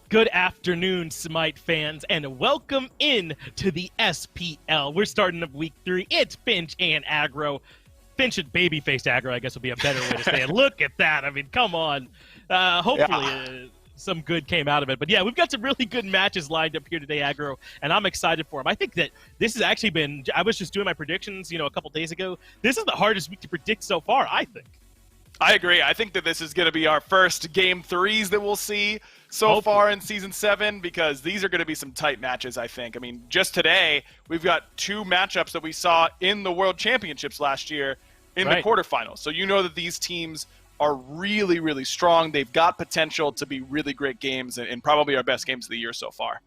Good afternoon, SMITE fans, and welcome in to the SPL. We're starting up week 3. It's Finch and Aggro. Finch and baby-faced Aggro, I guess, would be a better way to say it. Look at that. I mean, come on. Hopefully some good came out of it. But yeah, we've got some really good matches lined up here today, Aggro, and I'm excited for them. I think that this has actually been, I was just doing my predictions, a couple days ago. This is the hardest week to predict so far, I think. I agree. I think that this is going to be our first Game 3s that we'll see so far in Season 7, because these are going to be some tight matches, I think. I mean, just today, we've got 2 matchups that we saw in the World Championships last year in the quarterfinals. So you know that these teams are really, really strong. They've got potential to be really great games and probably our best games of the year so far.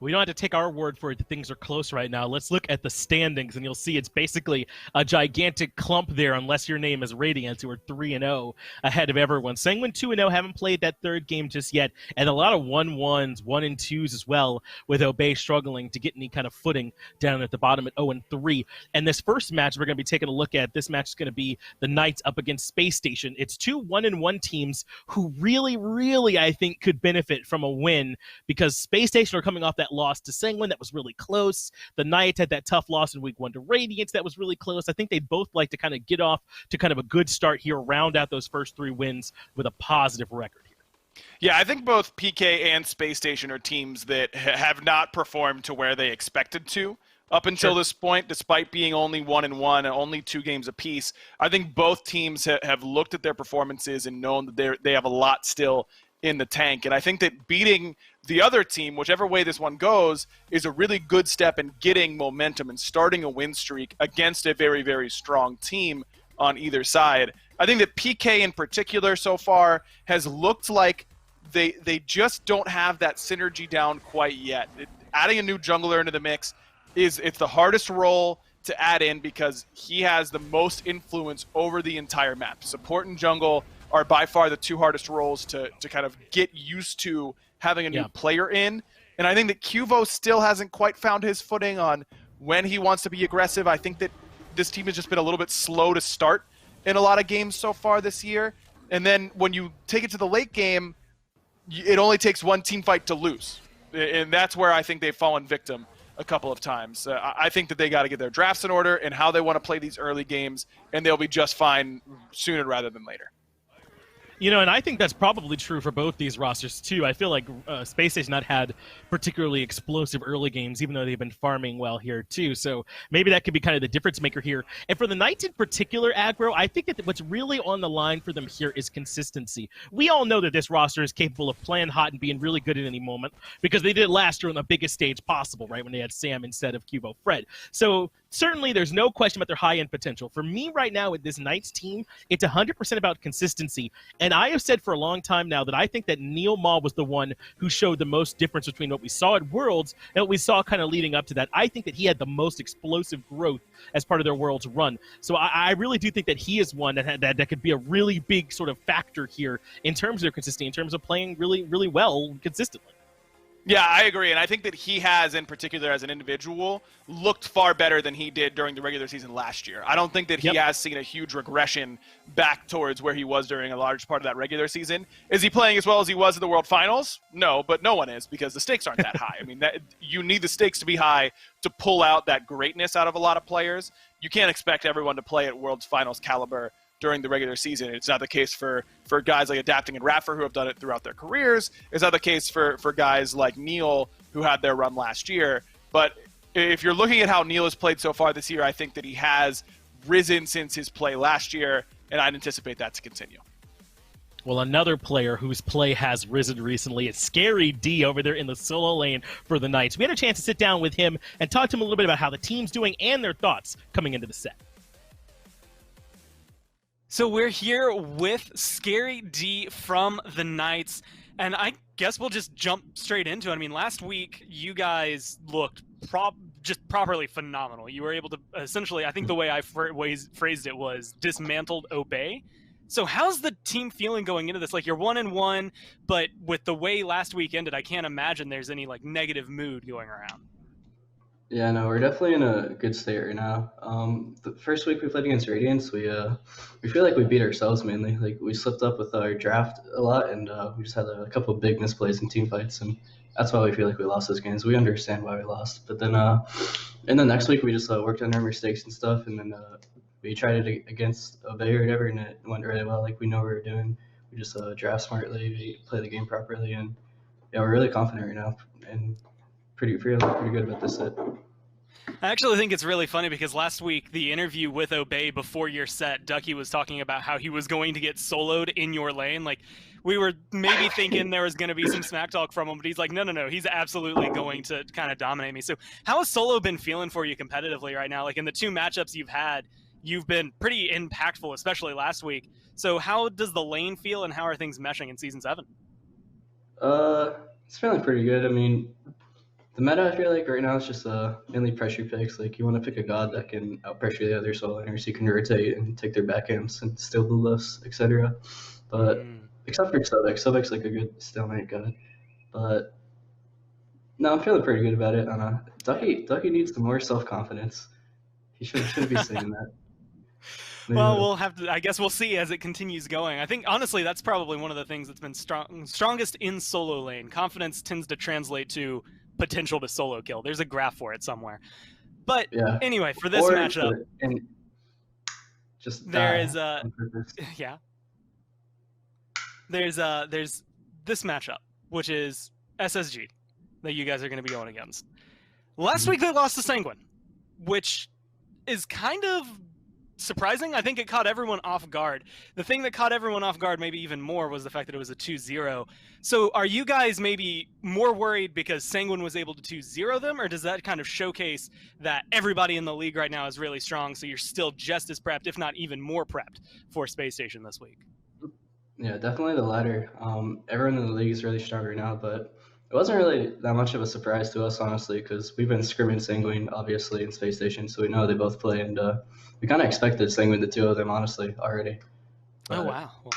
We don't have to take our word for it that things are close right now. Let's look at the standings, and you'll see it's basically a gigantic clump there, unless your name is Radiant, who are 3-0 ahead of everyone. Sanguine 2-0, haven't played that third game just yet, and a lot of 1-1s, 1-2s as well, with Obey struggling to get any kind of footing down at the bottom at 0-3. And this first match we're going to be taking a look at, this match is going to be the Knights up against Spacestation. It's 2 1-1 teams who really, really, I think, could benefit from a win, because Spacestation are coming off that loss to Sanguine that was really close. The Knights had that tough loss in week 1 to Radiance that was really close. I think they'd both like to kind of get off to kind of a good start here, round out those first 3 wins with a positive record here. Yeah, I think both PK and Spacestation are teams that have not performed to where they expected to up until this point, despite being only 1-1 and only 2 games apiece. I think both teams have looked at their performances and known that they have a lot still in the tank. And I think that beating the other team, whichever way this one goes, is a really good step in getting momentum and starting a win streak against a very, very strong team on either side. I think that PK in particular so far has looked like they just don't have that synergy down quite yet. Adding a new jungler into the mix it's the hardest role to add in, because he has the most influence over the entire map. Support and jungle are by far the 2 hardest roles to kind of get used to having a new player in. And I think that Qvo still hasn't quite found his footing on when he wants to be aggressive. I think that this team has just been a little bit slow to start in a lot of games so far this year. And then when you take it to the late game, it only takes 1 team fight to lose. And that's where I think they've fallen victim a couple of times. I think that they got to get their drafts in order and how they want to play these early games, and they'll be just fine sooner rather than later. And I think that's probably true for both these rosters, too. I feel like Spacestation not had particularly explosive early games, even though they've been farming well here, too. So maybe that could be kind of the difference maker here. And for the Knights in particular, Aggro, I think that what's really on the line for them here is consistency. We all know that this roster is capable of playing hot and being really good at any moment, because they did it last year on the biggest stage possible, right, when they had Sam instead of QvoFred. So certainly there's no question about their high-end potential. For me right now with this Knights team, it's 100% about consistency. And I have said for a long time now that I think that NeilMah was the one who showed the most difference between what we saw at Worlds and what we saw kind of leading up to that. I think that he had the most explosive growth as part of their Worlds run. So I really do think that he is one that could be a really big sort of factor here in terms of their consistency, in terms of playing really, really well consistently. Yeah, I agree, and I think that he has, in particular as an individual, looked far better than he did during the regular season last year. I don't think that he has seen a huge regression back towards where he was during a large part of that regular season. Is he playing as well as he was in the World Finals? No, but no one is, because the stakes aren't that high. I mean, you need the stakes to be high to pull out that greatness out of a lot of players. You can't expect everyone to play at World Finals caliber during the regular season. It's not the case for guys like Adapting and iRaffer, who have done it throughout their careers. It's not the case for guys like Neil, who had their run last year. But if you're looking at how Neil has played so far this year, I think that he has risen since his play last year, and I'd anticipate that to continue. Well, another player whose play has risen recently is Scary D over there in the solo lane for the Knights. We had a chance to sit down with him and talk to him a little bit about how the team's doing and their thoughts coming into the set. So we're here with Scary D from the Knights, and I guess we'll just jump straight into it. I mean, last week you guys looked just properly phenomenal. You were able to essentially, I think the way I phrased it was dismantled Obey. So how's the team feeling going into this? Like, you're 1-1, but with the way last week ended, I can't imagine there's any like negative mood going around. Yeah, no, we're definitely in a good state right now. The first week we played against Radiance, we feel like we beat ourselves mainly. Like we slipped up with our draft a lot, and we just had a couple of big misplays in team fights, and that's why we feel like we lost those games. We understand why we lost, but then in the next week we just worked on our mistakes and stuff, and then we tried it against Obey or whatever, and it went really well. Like we know what we were doing. We just draft smartly, we play the game properly, and yeah, we're really confident right now, and feeling pretty good about this set. I actually think it's really funny because last week, the interview with Obey before your set, Ducky was talking about how he was going to get soloed in your lane. Like, we were maybe thinking there was going to be some smack talk from him, but he's like, no, he's absolutely going to kind of dominate me. So how has Solo been feeling for you competitively right now? Like, in the 2 matchups you've had, you've been pretty impactful, especially last week. So how does the lane feel, and how are things meshing in Season 7? It's feeling pretty good. I mean, the meta I feel like right now is just mainly pressure picks. Like you want to pick a god that can out pressure the other solo laners, so you can rotate and take their back amps and still blue us, etc. But except for Sobek's like a good stalemate god. But no, I'm feeling pretty good about it. Ducky needs some more self confidence. He shouldn't be saying that. Well, we'll have to. I guess we'll see as it continues going. I think honestly, that's probably one of the things that's been strongest in solo lane. Confidence tends to translate to potential to solo kill. There's a graph for it somewhere. But anyway, for this matchup, there is there's this matchup, which is SSG that you guys are going to be going against. Last week they lost to Sanguine, which is kind of surprising. I think it caught everyone off guard. The thing that caught everyone off guard maybe even more was the fact that it was a 2-0. So are you guys maybe more worried because Sanguine was able to 2-0 them, or does that kind of showcase that everybody in the league right now is really strong, so you're still just as prepped, if not even more prepped, for Spacestation this week? Yeah, definitely the latter. Everyone in the league is really strong right now, but it wasn't really that much of a surprise to us, honestly, because we've been scrimming Sanguine, obviously, in Spacestation, so we know they both play, and we kind of expected Sanguine, the 2 of them, honestly, already. But, oh, wow. Well,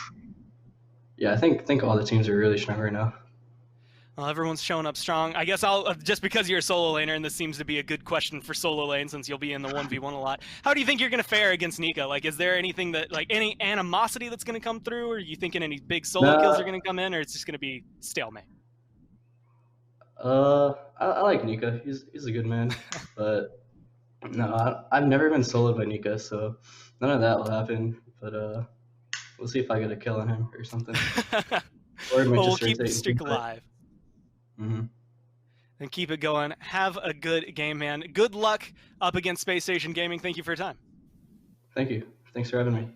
yeah, I think all the teams are really strong right now. Well, everyone's showing up strong. I guess I'll just because you're a solo laner, and this seems to be a good question for solo lane since you'll be in the 1v1 a lot. How do you think you're going to fare against Nika? Like, is there anything that, like, any animosity that's going to come through, or are you thinking any big solo kills are going to come in, or it's just going to be stalemate? I like Nika. He's a good man, but no, I've never been soloed by Nika, so none of that will happen. But we'll see if I get a kill on him or something. Or we'll keep the streak alive. Mm-hmm. And keep it going. Have a good game, man. Good luck up against Spacestation Gaming. Thank you for your time. Thank you. Thanks for having me.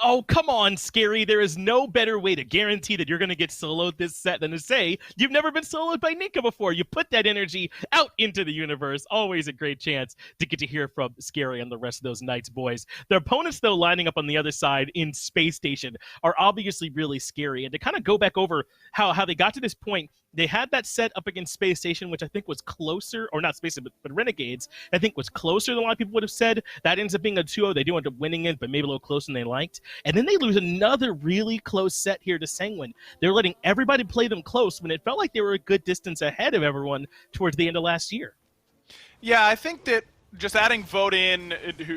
Oh, come on, Scary. There is no better way to guarantee that you're going to get soloed this set than to say you've never been soloed by Nika before. You put that energy out into the universe. Always a great chance to get to hear from Scary and the rest of those Knights boys. Their opponents, though, lining up on the other side in Spacestation are obviously really scary. And to kind of go back over how they got to this point, they had that set up against Spacestation, which I think was closer, or not Space, but Renegades, I think was closer than a lot of people would have said. That ends up being a 2-0. They do end up winning it, but maybe a little closer than they liked. And then they lose another really close set here to Sanguine. They're letting everybody play them close when it felt like they were a good distance ahead of everyone towards the end of last year. Yeah, I think that just adding Odin,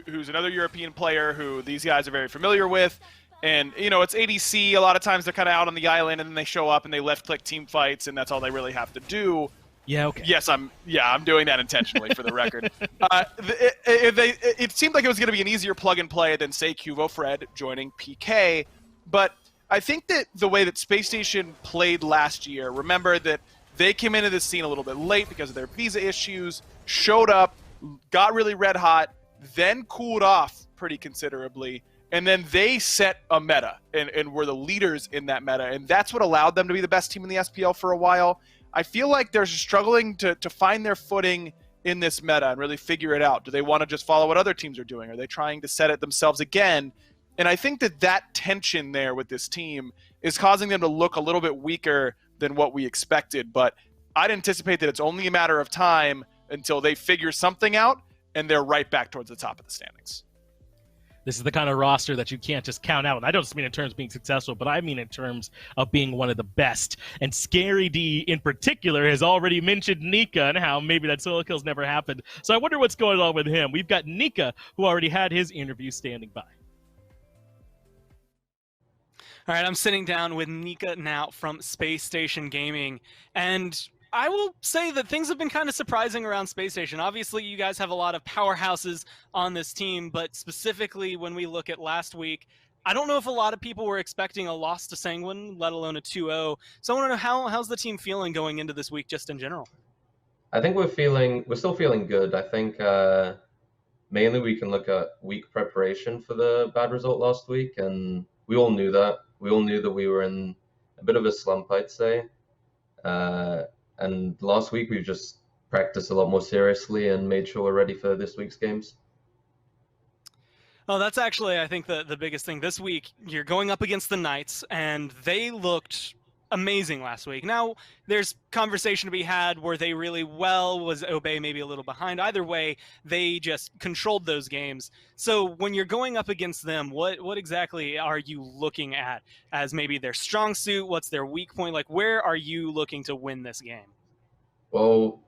who's another European player who these guys are very familiar with, and, you know, it's ADC. A lot of times they're kind of out on the island, and then they show up and they left-click team fights, and that's all they really have to do. Yeah, okay. Yes, I'm doing that intentionally for the record. It seemed like it was going to be an easier plug-and-play than, say, QvoFred joining PK, but I think that the way that Space Station played last year, remember that they came into this scene a little bit late because of their visa issues, showed up, got really red hot, then cooled off pretty considerably, and then they set a meta and were the leaders in that meta. And that's what allowed them to be the best team in the SPL for a while. I feel like they're struggling to find their footing in this meta and really figure it out. Do they want to just follow what other teams are doing? Are they trying to set it themselves again? And I think that tension there with this team is causing them to look a little bit weaker than what we expected. But I'd anticipate that it's only a matter of time until they figure something out and they're right back towards the top of the standings. This is the kind of roster that you can't just count out. And I don't just mean in terms of being successful, but I mean in terms of being one of the best. And Scary D in particular has already mentioned Nika and how maybe that solo kill's never happened. So I wonder what's going on with him. We've got Nika, who already had his interview, standing by. All right, I'm sitting down with Nika now from Spacestation Gaming, and I will say that things have been kind of surprising around Spacestation. Obviously, you guys have a lot of powerhouses on this team, but specifically when we look at last week, I don't know if a lot of people were expecting a loss to Sanguine, let alone a 2-0. So I want to know how's the team feeling going into this week, just in general. I think we're still feeling good. I think mainly we can look at weak preparation for the bad result last week, and we all knew that. We all knew that we were in a bit of a slump, I'd say. And last week we just practiced a lot more seriously and made sure we're ready for this week's games. Well, that's actually, I think, the biggest thing. This week, you're going up against the Knights, and they looked amazing last week. Now, there's conversation to be had. Were they really well? Was Obey maybe a little behind? Either way, they just controlled those games. So when you're going up against them, what exactly are you looking at as maybe their strong suit? What's their weak point? Like, where are you looking to win this game? Well,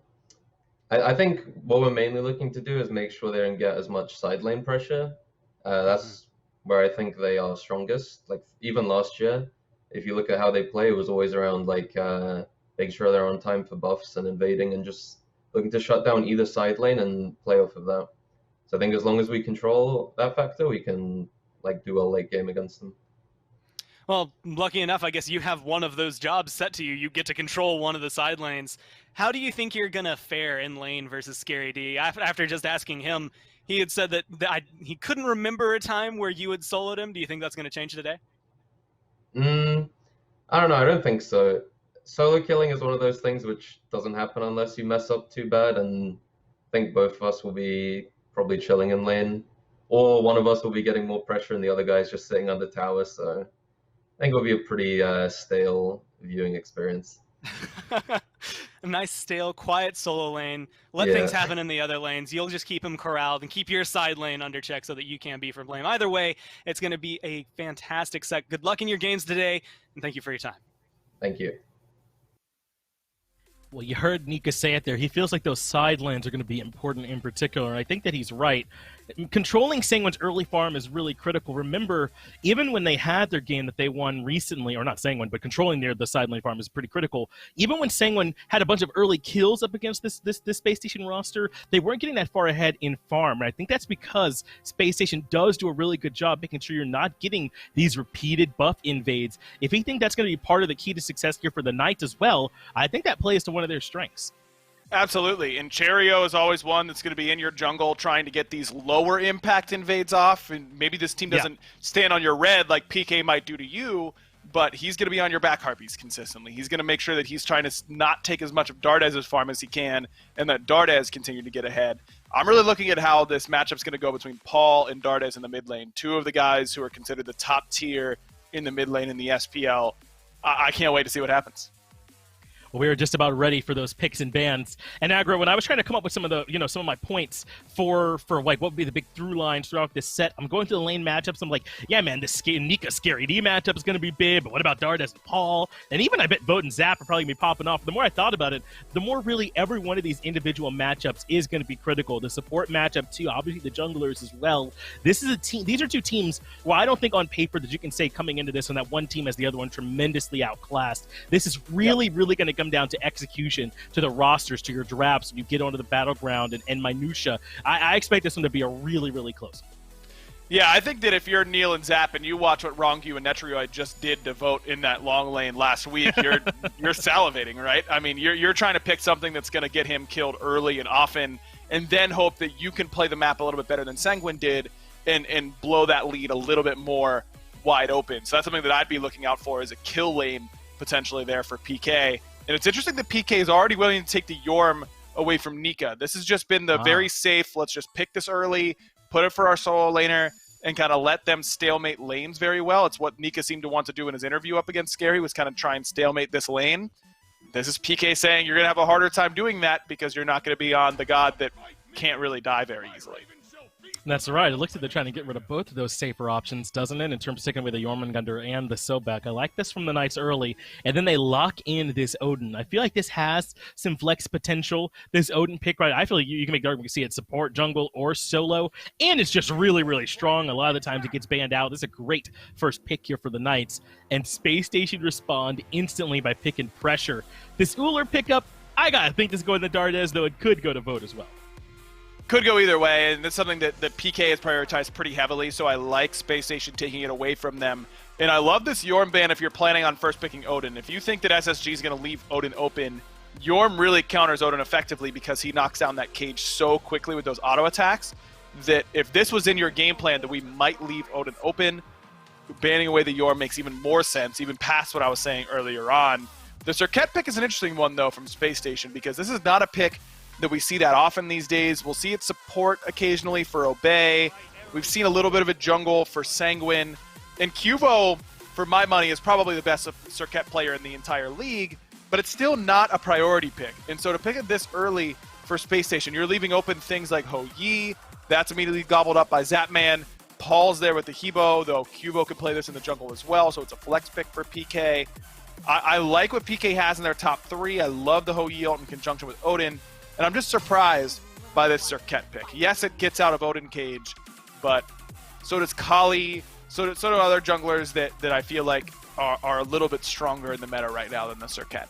I think what we're mainly looking to do is make sure they don't get as much side lane pressure. That's where I think they are strongest. Like, even last year, if you look at how they play, it was always around like making sure they're on time for buffs and invading and just looking to shut down either side lane and play off of that. So I think as long as we control that factor, we can like do well late game against them. Well, lucky enough, I guess you have one of those jobs set to you. You get to control one of the side lanes. How do you think you're going to fare in lane versus Scary D? After just asking him, he had said that he couldn't remember a time where you had soloed him. Do you think that's going to change today? I don't know. I don't think so. Solo killing is one of those things which doesn't happen unless you mess up too bad, and I think both of us will be probably chilling in lane, or one of us will be getting more pressure and the other guy's just sitting under tower, so I think it'll be a pretty stale viewing experience. A nice, stale, quiet solo lane. Let things happen in the other lanes. You'll just keep them corralled and keep your side lane under check so that you can't be for blame. Either way, it's going to be a fantastic set. Good luck in your games today, and thank you for your time. Thank you. Well, you heard Nika say it there. He feels like those side lanes are going to be important in particular, and I think that he's right. Controlling Sanguine's early farm is really critical. Remember, even when they had their game that they won recently, or not Sanguine, but controlling the side lane farm is pretty critical. Even when Sanguine had a bunch of early kills up against this Space Station roster, they weren't getting that far ahead in farm. And I think that's because Space Station does do a really good job making sure you're not getting these repeated buff invades. If you think that's going to be part of the key to success here for the Knights as well, I think that plays to one of their strengths. Absolutely, and Cherryo is always one that's going to be in your jungle trying to get these lower impact invades off, and maybe this team doesn't stand on your red like PK might do to you, but he's going to be on your back harpies consistently. He's going to make sure that he's trying to not take as much of Dardez's farm as he can, and that Dardez continue to get ahead. I'm really looking at how this matchup's going to go between Paul and Dardez in the mid lane, two of the guys who are considered the top tier in the mid lane in the SPL. I can't wait to see what happens. Well, we were just about ready for those picks and bans. And Aggro, when I was trying to come up with some of my points for like what would be the big through lines throughout this set, I'm going through the lane matchups. I'm like, yeah, man, this Nika Scary D matchup is going to be big, but what about Dardez and Paul? And even I bet Vote and Zap are probably going to be popping off. The more I thought about it, the more really every one of these individual matchups is going to be critical. The support matchup too, obviously the junglers as well. This is a team. These are two teams where I don't think on paper that you can say coming into this one that one team has the other one tremendously outclassed. This is really going to come down to execution, to the rosters, to your drafts when you get onto the battleground and minutia. I expect this one to be a really close. Yeah, I think that if you're Neil and Zap and you watch what Rongu and Netrioid just did to Vote in that long lane last week, you're salivating, right? I mean, you're trying to pick something that's going to get him killed early and often, and then hope that you can play the map a little bit better than Sanguine did and blow that lead a little bit more wide open. So that's something that I'd be looking out for as a kill lane potentially there for PK. And it's interesting that PK is already willing to take the Yorm away from Nika. This has just been the very safe, let's just pick this early, put it for our solo laner, and kind of let them stalemate lanes very well. It's what Nika seemed to want to do in his interview up against Scary, was kind of try and stalemate this lane. This is PK saying you're going to have a harder time doing that because you're not going to be on the god that can't really die very easily. That's right. It looks like they're trying to get rid of both of those safer options, doesn't it, in terms of taking away the Jormungandr and the Sobek. I like this from the Knights early, and then they lock in this Odin. I feel like this has some flex potential, this Odin pick, right? I feel like you can make the argument you see it support, jungle, or solo, and it's just really, really strong. A lot of the times it gets banned out. This is a great first pick here for the Knights, and Space Station respond instantly by picking pressure. This Uller pickup, I gotta think this is going to Dardez, though it could go to vote as well. Could go either way, and it's something that PK has prioritized pretty heavily, so I like Space Station taking it away from them. And I love this Yorm ban if you're planning on first picking Odin. If you think that SSG is going to leave Odin open, Yorm really counters Odin effectively because he knocks down that cage so quickly with those auto attacks that if this was in your game plan that we might leave Odin open, banning away the Yorm makes even more sense, even past what I was saying earlier on. The Serqet pick is an interesting one, though, from Space Station, because this is not a pick that we see that often these days. We'll see it support occasionally for Obey. We've seen a little bit of a jungle for Sanguine. And Qvo, for my money, is probably the best Serqet player in the entire league, but it's still not a priority pick. And so to pick it this early for Space Station, you're leaving open things like Ho Yi. That's immediately gobbled up by Zapman. Paul's there with the Hebo, though Qvo can play this in the jungle as well, so it's a flex pick for PK. I like what PK has in their top three. I love the Ho Yi ult in conjunction with Odin. And I'm just surprised by this Serqet pick. Yes, it gets out of Odin cage, but so does Kali, so do other junglers that I feel like are a little bit stronger in the meta right now than the Serqet.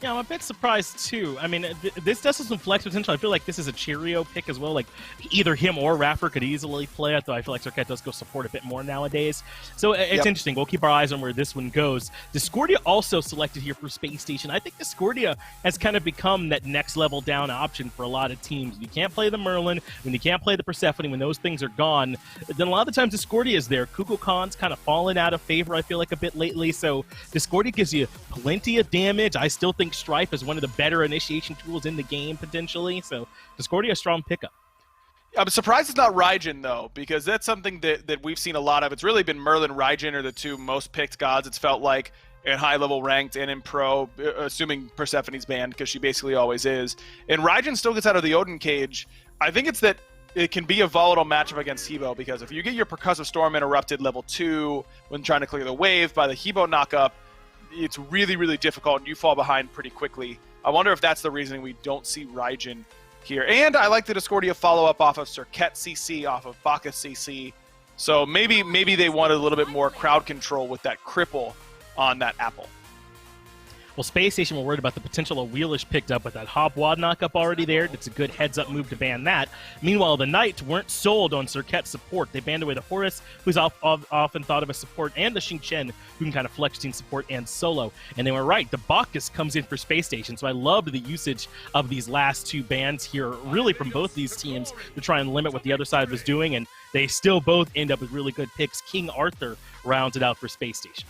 Yeah, I'm a bit surprised, too. I mean, this does have some flex potential. I feel like this is a Cherryo pick as well. Like, either him or iRaffer could easily play it, though I feel like Serqet does go support a bit more nowadays. So it's interesting. We'll keep our eyes on where this one goes. Discordia also selected here for Space Station. I think Discordia has kind of become that next level down option for a lot of teams. You can't play the Merlin, when you can't play the Persephone, when those things are gone, then a lot of the times Discordia is there. Kukulkan's kind of fallen out of favor, I feel like, a bit lately. So Discordia gives you plenty of damage. I still think Strife is one of the better initiation tools in the game, potentially. So Discordia, a strong pickup. I'm surprised it's not Raijin, though, because that's something that we've seen a lot of. It's really been Merlin, Raijin are the two most picked gods, it's felt like, in high-level ranked and in pro, assuming Persephone's banned, because she basically always is. And Raijin still gets out of the Odin cage. I think it's that it can be a volatile matchup against Hebo, because if you get your Percussive Storm interrupted level 2 when trying to clear the wave by the Hebo knockup, it's really, really difficult, and you fall behind pretty quickly. I wonder if that's the reason we don't see Raijin here. And I like the Discordia follow-up off of Serqet CC, off of Bacchus CC. So maybe they wanted a little bit more crowd control with that cripple on that apple. Well, Space Station were worried about the potential of Wheelish picked up with that Hobwad knockup already there. It's a good heads-up move to ban that. Meanwhile, the Knights weren't sold on Serqet support. They banned away the Horus, who's often thought of as support, and the Xingqian, who can kind of flex between support and solo. And they were right. The Bacchus comes in for Space Station, so I loved the usage of these last two bans here, really from both these teams, to try and limit what the other side was doing, and they still both end up with really good picks. King Arthur rounds it out for Space Station.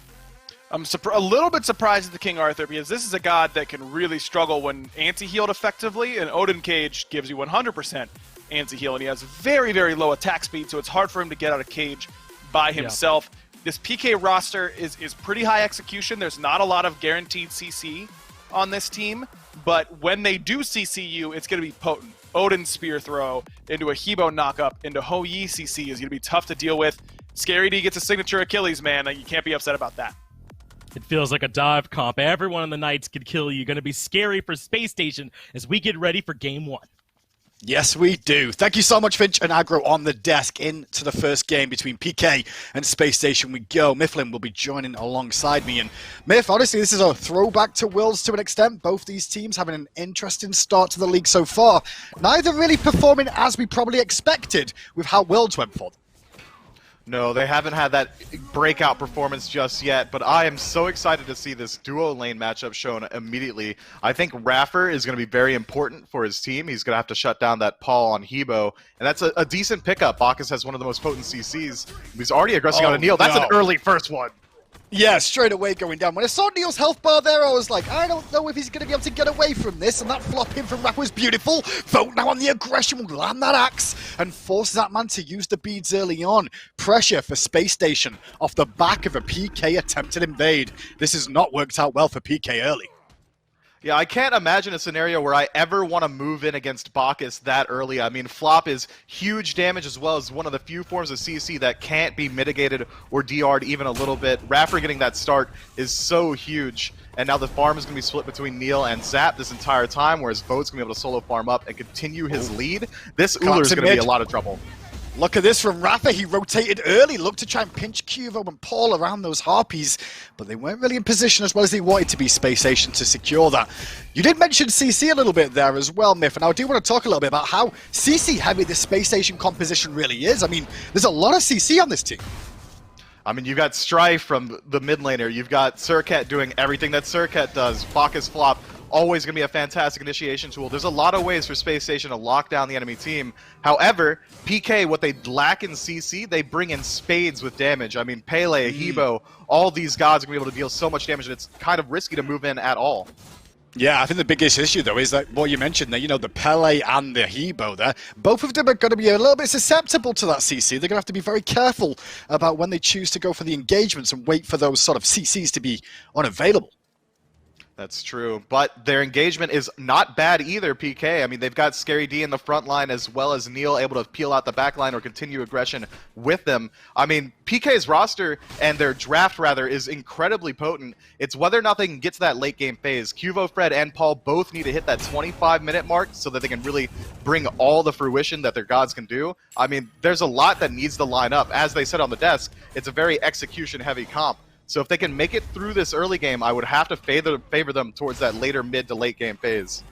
I'm a little bit surprised at the King Arthur, because this is a god that can really struggle when anti-healed effectively, and Odin Cage gives you 100% anti-heal, and he has very, very low attack speed, so it's hard for him to get out of cage by himself. Yeah. This PK roster is pretty high execution. There's not a lot of guaranteed CC on this team, but when they do CC you, it's going to be potent. Odin Spear Throw into a Hebo knockup into Ho Yi CC is going to be tough to deal with. Scary D gets a signature Achilles, man. You can't be upset about that. It feels like a dive comp. Everyone on the Knights could kill you. Going to be scary for Space Station as we get ready for Game 1. Yes, we do. Thank you so much, Finch and Aggro on the desk. Into the first game between PK and Space Station we go. Mifflin will be joining alongside me. And Miff, honestly, this is a throwback to Worlds to an extent. Both these teams having an interesting start to the league so far. Neither really performing as we probably expected with how Worlds went for them. No, they haven't had that breakout performance just yet, but I am so excited to see this duo lane matchup shown immediately. I think iRaffer is going to be very important for his team. He's going to have to shut down that Paul on Hebo, and that's a decent pickup. Bacchus has one of the most potent CCs. He's already aggressing on a Neil. That's an early first one. Yeah, straight away going down. When I saw Neil's health bar there, I was like, I don't know if he's going to be able to get away from this. And that flop in from iRaffer was beautiful. Vote now on the aggression will land that axe and force that man to use the beads early on. Pressure for Space Station off the back of a PK attempted invade. This has not worked out well for PK early. Yeah, I can't imagine a scenario where I ever want to move in against Bacchus that early. I mean, flop is huge damage as well as one of the few forms of CC that can't be mitigated or DR'd even a little bit. Raffer getting that start is so huge. And now the farm is going to be split between Neil and Zap this entire time, whereas Vote's going to be able to solo farm up and continue his lead. This Uller is going to be a lot of trouble. Look at this from Raffer. He rotated early, looked to try and pinch Qvo and Paul around those Harpies, but they weren't really in position as well as they wanted to be, Spacestation, to secure that. You did mention CC a little bit there as well, Myth, and I do want to talk a little bit about how CC heavy the Spacestation composition really is. I mean, there's a lot of CC on this team. I mean, you've got Strife from the mid laner. You've got Serqet doing everything that Serqet does. Bacchus flop, always going to be a fantastic initiation tool. There's a lot of ways for Spacestation to lock down the enemy team. However, PK, what they lack in CC, they bring in spades with damage. I mean, Pele, Hebo, all these gods are going to be able to deal so much damage that it's kind of risky to move in at all. Yeah, I think the biggest issue, though, is that what you mentioned there, you know, the Pele and the Hebo there, both of them are going to be a little bit susceptible to that CC. They're going to have to be very careful about when they choose to go for the engagements and wait for those sort of CCs to be unavailable. That's true, but their engagement is not bad either, PK. I mean, they've got Scary D in the front line as well as Neil able to peel out the back line or continue aggression with them. I mean, PK's roster and their draft, rather, is incredibly potent. It's whether or not they can get to that late game phase. QvoFred and Paul both need to hit that 25-minute mark so that they can really bring all the fruition that their gods can do. I mean, there's a lot that needs to line up. As they said on the desk, it's a very execution-heavy comp. So if they can make it through this early game, I would have to favor them towards that later mid to late game phase.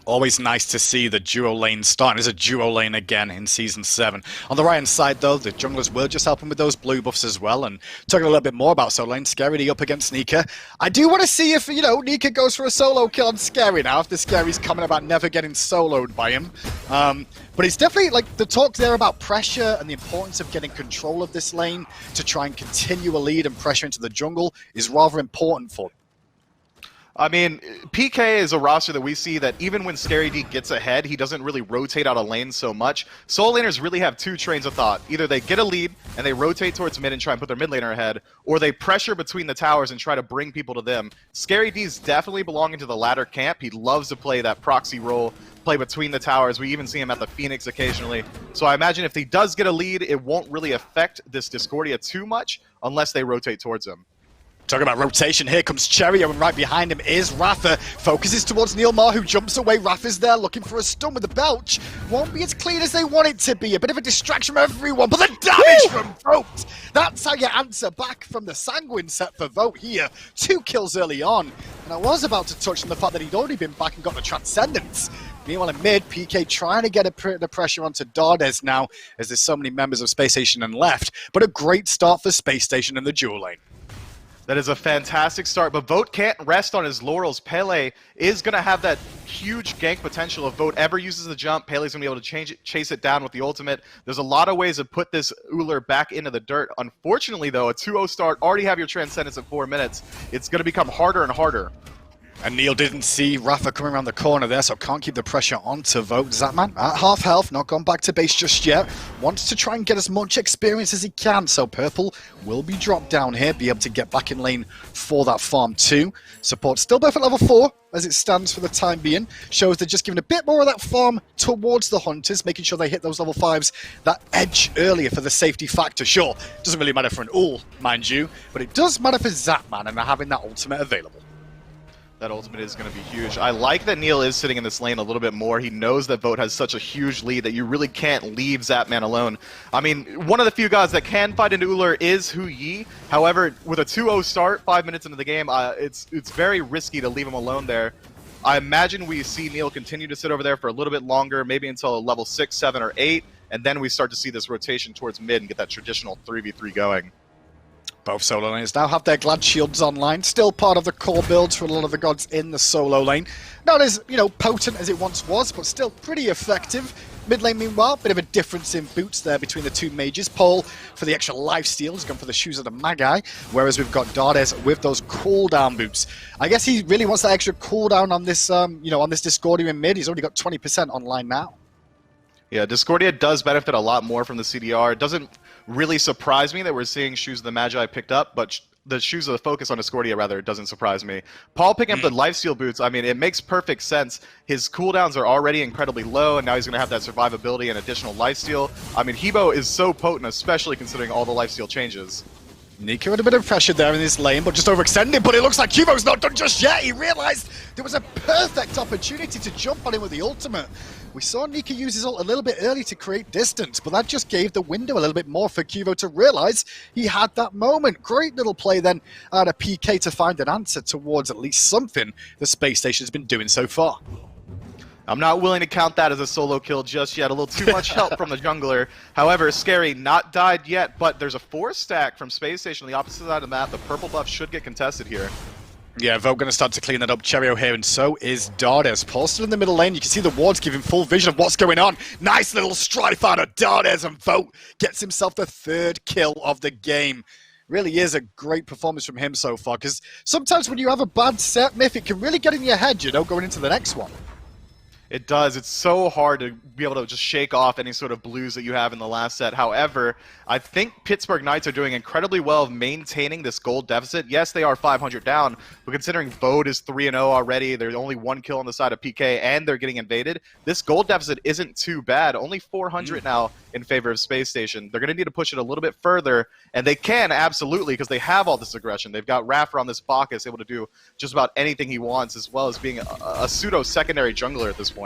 Always nice to see the duo lane starting. There's a duo lane again in Season 7. On the right-hand side, though, the junglers will just helping with those blue buffs as well. And talking a little bit more about solo lane, Scary D up against Nika. I do want to see if, you know, Nika goes for a solo kill on Scary now, after Scary's comment about never getting soloed by him. But it's definitely, like, the talk there about pressure and the importance of getting control of this lane to try and continue a lead and pressure into the jungle is rather important for them. I mean, PK is a roster that we see that even when Scary D gets ahead, he doesn't really rotate out of lane so much. Solo laners really have two trains of thought. Either they get a lead and they rotate towards mid and try and put their mid laner ahead, or they pressure between the towers and try to bring people to them. Scary D's definitely belonging to the latter camp. He loves to play that proxy role, play between the towers. We even see him at the Phoenix occasionally. So I imagine if he does get a lead, it won't really affect this Discordia too much unless they rotate towards him. Talking about rotation, here comes Cherryo, and right behind him is Raffer. Focuses towards NeilMah, who jumps away. Raffer's there looking for a stun with the belch. Won't be as clean as they want it to be. A bit of a distraction from everyone, but the damage from Vote! That's how you answer back from the Sanguine set for Vote here. 2 kills early on, and I was about to touch on the fact that he'd already been back and got the Transcendence. Meanwhile, in mid, PK trying to get the pressure onto Dardez now, as there's so many members of Spacestation and left. But a great start for Spacestation in the dual lane. That is a fantastic start, but Vote can't rest on his laurels. Pele is going to have that huge gank potential. If Vote ever uses the jump, Pele's going to be able to chase it down with the ultimate. There's a lot of ways to put this Uller back into the dirt. Unfortunately, though, a 2-0 start, already have your Transcendence at 4 minutes. It's going to become harder and harder. And Neil didn't see Raffer coming around the corner there, so can't keep the pressure onto Vote. Zapman at half health, not gone back to base just yet. Wants to try and get as much experience as he can, so Purple will be dropped down here, be able to get back in lane for that farm too. Support still both at level 4, as it stands for the time being. Shows they're just giving a bit more of that farm towards the Hunters, making sure they hit those level 5s, that edge earlier for the safety factor. Sure, doesn't really matter for an ult, mind you, but it does matter for Zapman and having that ultimate available. That ultimate is going to be huge. I like that Neil is sitting in this lane a little bit more. He knows that Vote has such a huge lead that you really can't leave Zapman alone. I mean, one of the few gods that can fight into Uller is Hu Yi. However, with a 2-0 start, 5 minutes into the game, it's very risky to leave him alone there. I imagine we see Neil continue to sit over there for a little bit longer, maybe until level 6, 7, or 8, and then we start to see this rotation towards mid and get that traditional 3v3 going. Both solo lanes now have their Glad Shields online, still part of the core builds for a lot of the gods in the solo lane. Not as, you know, potent as it once was, but still pretty effective. Mid lane, meanwhile, bit of a difference in boots there between the two mages. Paul, for the extra lifesteal, has gone for the shoes of the Magi, whereas we've got Dardez with those cooldown boots. I guess he really wants that extra cooldown on this, you know, on this Discordia in mid. He's already got 20% online now. Yeah, Discordia does benefit a lot more from the CDR. It doesn't really surprise me that we're seeing Shoes of the Magi picked up, but the shoes of the focus on Discordia, rather, doesn't surprise me. Paul picking up the lifesteal boots, I mean, it makes perfect sense. His cooldowns are already incredibly low, and now he's going to have that survivability and additional lifesteal. I mean, Hebo is so potent, especially considering all the lifesteal changes. Nika had a bit of pressure there in this lane, but just overextended. But it looks like Qvo's not done just yet. He realized there was a perfect opportunity to jump on him with the ultimate. We saw Nika use his ult a little bit early to create distance, but that just gave the window a little bit more for Qvo to realize he had that moment. Great little play then out of PK to find an answer towards at least something the Space Station has been doing so far. I'm not willing to count that as a solo kill just yet. A little too much help from the jungler. However, Scary not died yet, but there's a 4-stack from Space Station on the opposite side of the map. The purple buff should get contested here. Yeah, Vogue going to start to clean that up. Cherryo here, and so is Dardez. Paul still in the middle lane. You can see the wards giving full vision of what's going on. Nice little strife out of Dardez, and Vogue gets himself the 3rd kill of the game. Really is a great performance from him so far, because sometimes when you have a bad set, Myth, it can really get in your head, you know, going into the next one. It does. It's so hard to be able to just shake off any sort of blues that you have in the last set. However, I think Pittsburgh Knights are doing incredibly well of maintaining this gold deficit. Yes, they are 500 down, but considering Vode is 3-0 already, there's only 1 kill on the side of PK, and they're getting invaded, this gold deficit isn't too bad. Only 400 now in favor of Space Station. They're going to need to push it a little bit further, and they can, absolutely, because they have all this aggression. They've got Raffer on this Bacchus, able to do just about anything he wants, as well as being a pseudo-secondary jungler at this point.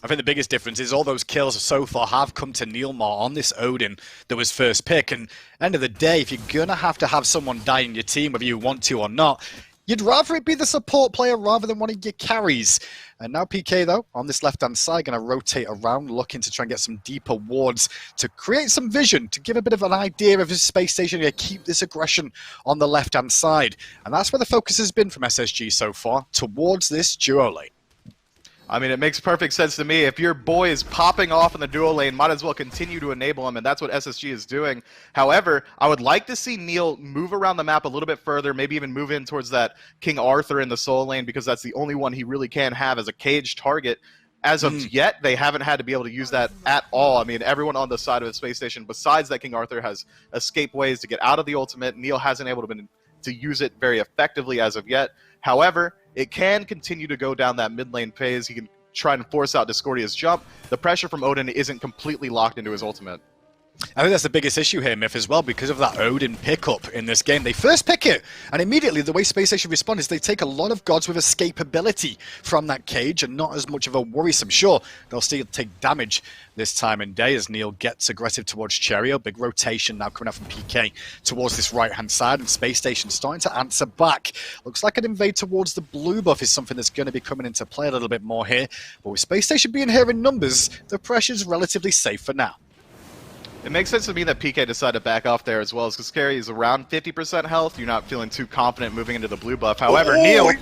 I think the biggest difference is all those kills so far have come to NeilMah on this Odin that was first pick. And end of the day, if you're going to have someone die in your team, whether you want to or not, you'd rather it be the support player rather than one of your carries. And now PK, though, on this left-hand side, going to rotate around, looking to try and get some deeper wards to create some vision, to give a bit of an idea of his Space Station, to keep this aggression on the left-hand side. And that's where the focus has been from SSG so far, towards this duo lane. I mean, it makes perfect sense to me. If your boy is popping off in the duo lane, might as well continue to enable him, and that's what SSG is doing. However, I would like to see Neil move around the map a little bit further, maybe even move in towards that King Arthur in the soul lane, because that's the only one he really can have as a cage target. As of yet, they haven't had to be able to use that at all. I mean, everyone on the side of the Space Station, besides that King Arthur, has escape ways to get out of the ultimate. Neil hasn't able to use it very effectively as of yet. However, it can continue to go down that mid lane phase. He can try and force out Discordia's jump. The pressure from Odin isn't completely locked into his ultimate. I think that's the biggest issue here, Myth, as well, because of that Odin pickup in this game. They first pick it, and immediately the way Space Station respond is they take a lot of gods with escapability from that cage and not as much of a worrisome. Sure, they'll still take damage this time and day as Neil gets aggressive towards Cherryo. Big rotation now coming out from PK towards this right-hand side, and Space Station starting to answer back. Looks like an invade towards the blue buff is something that's going to be coming into play a little bit more here. But with Space Station being here in numbers, the pressure's relatively safe for now. It makes sense to me that PK decided to back off there as well, because Scary is around 50% health. You're not feeling too confident moving into the blue buff. However, Neil...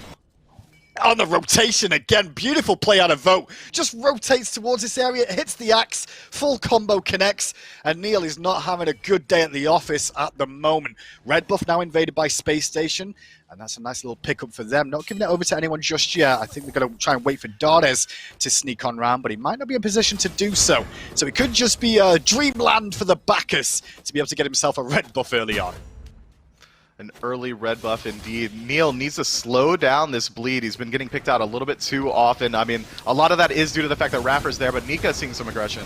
On the rotation again, beautiful play out of Vote. Just rotates towards this area, hits the axe, full combo connects, and Neil is not having a good day at the office at the moment. Red buff now invaded by Space Station, and that's a nice little pickup for them. Not giving it over to anyone just yet. I think they're going to try and wait for Dardez to sneak on round, but he might not be in position to do so. So it could just be a dreamland for the Bacchus to be able to get himself a red buff early on. An early red buff indeed. Neil needs to slow down this bleed. He's been getting picked out a little bit too often. I mean, a lot of that is due to the fact that Raffer's there, but Nika is seeing some aggression.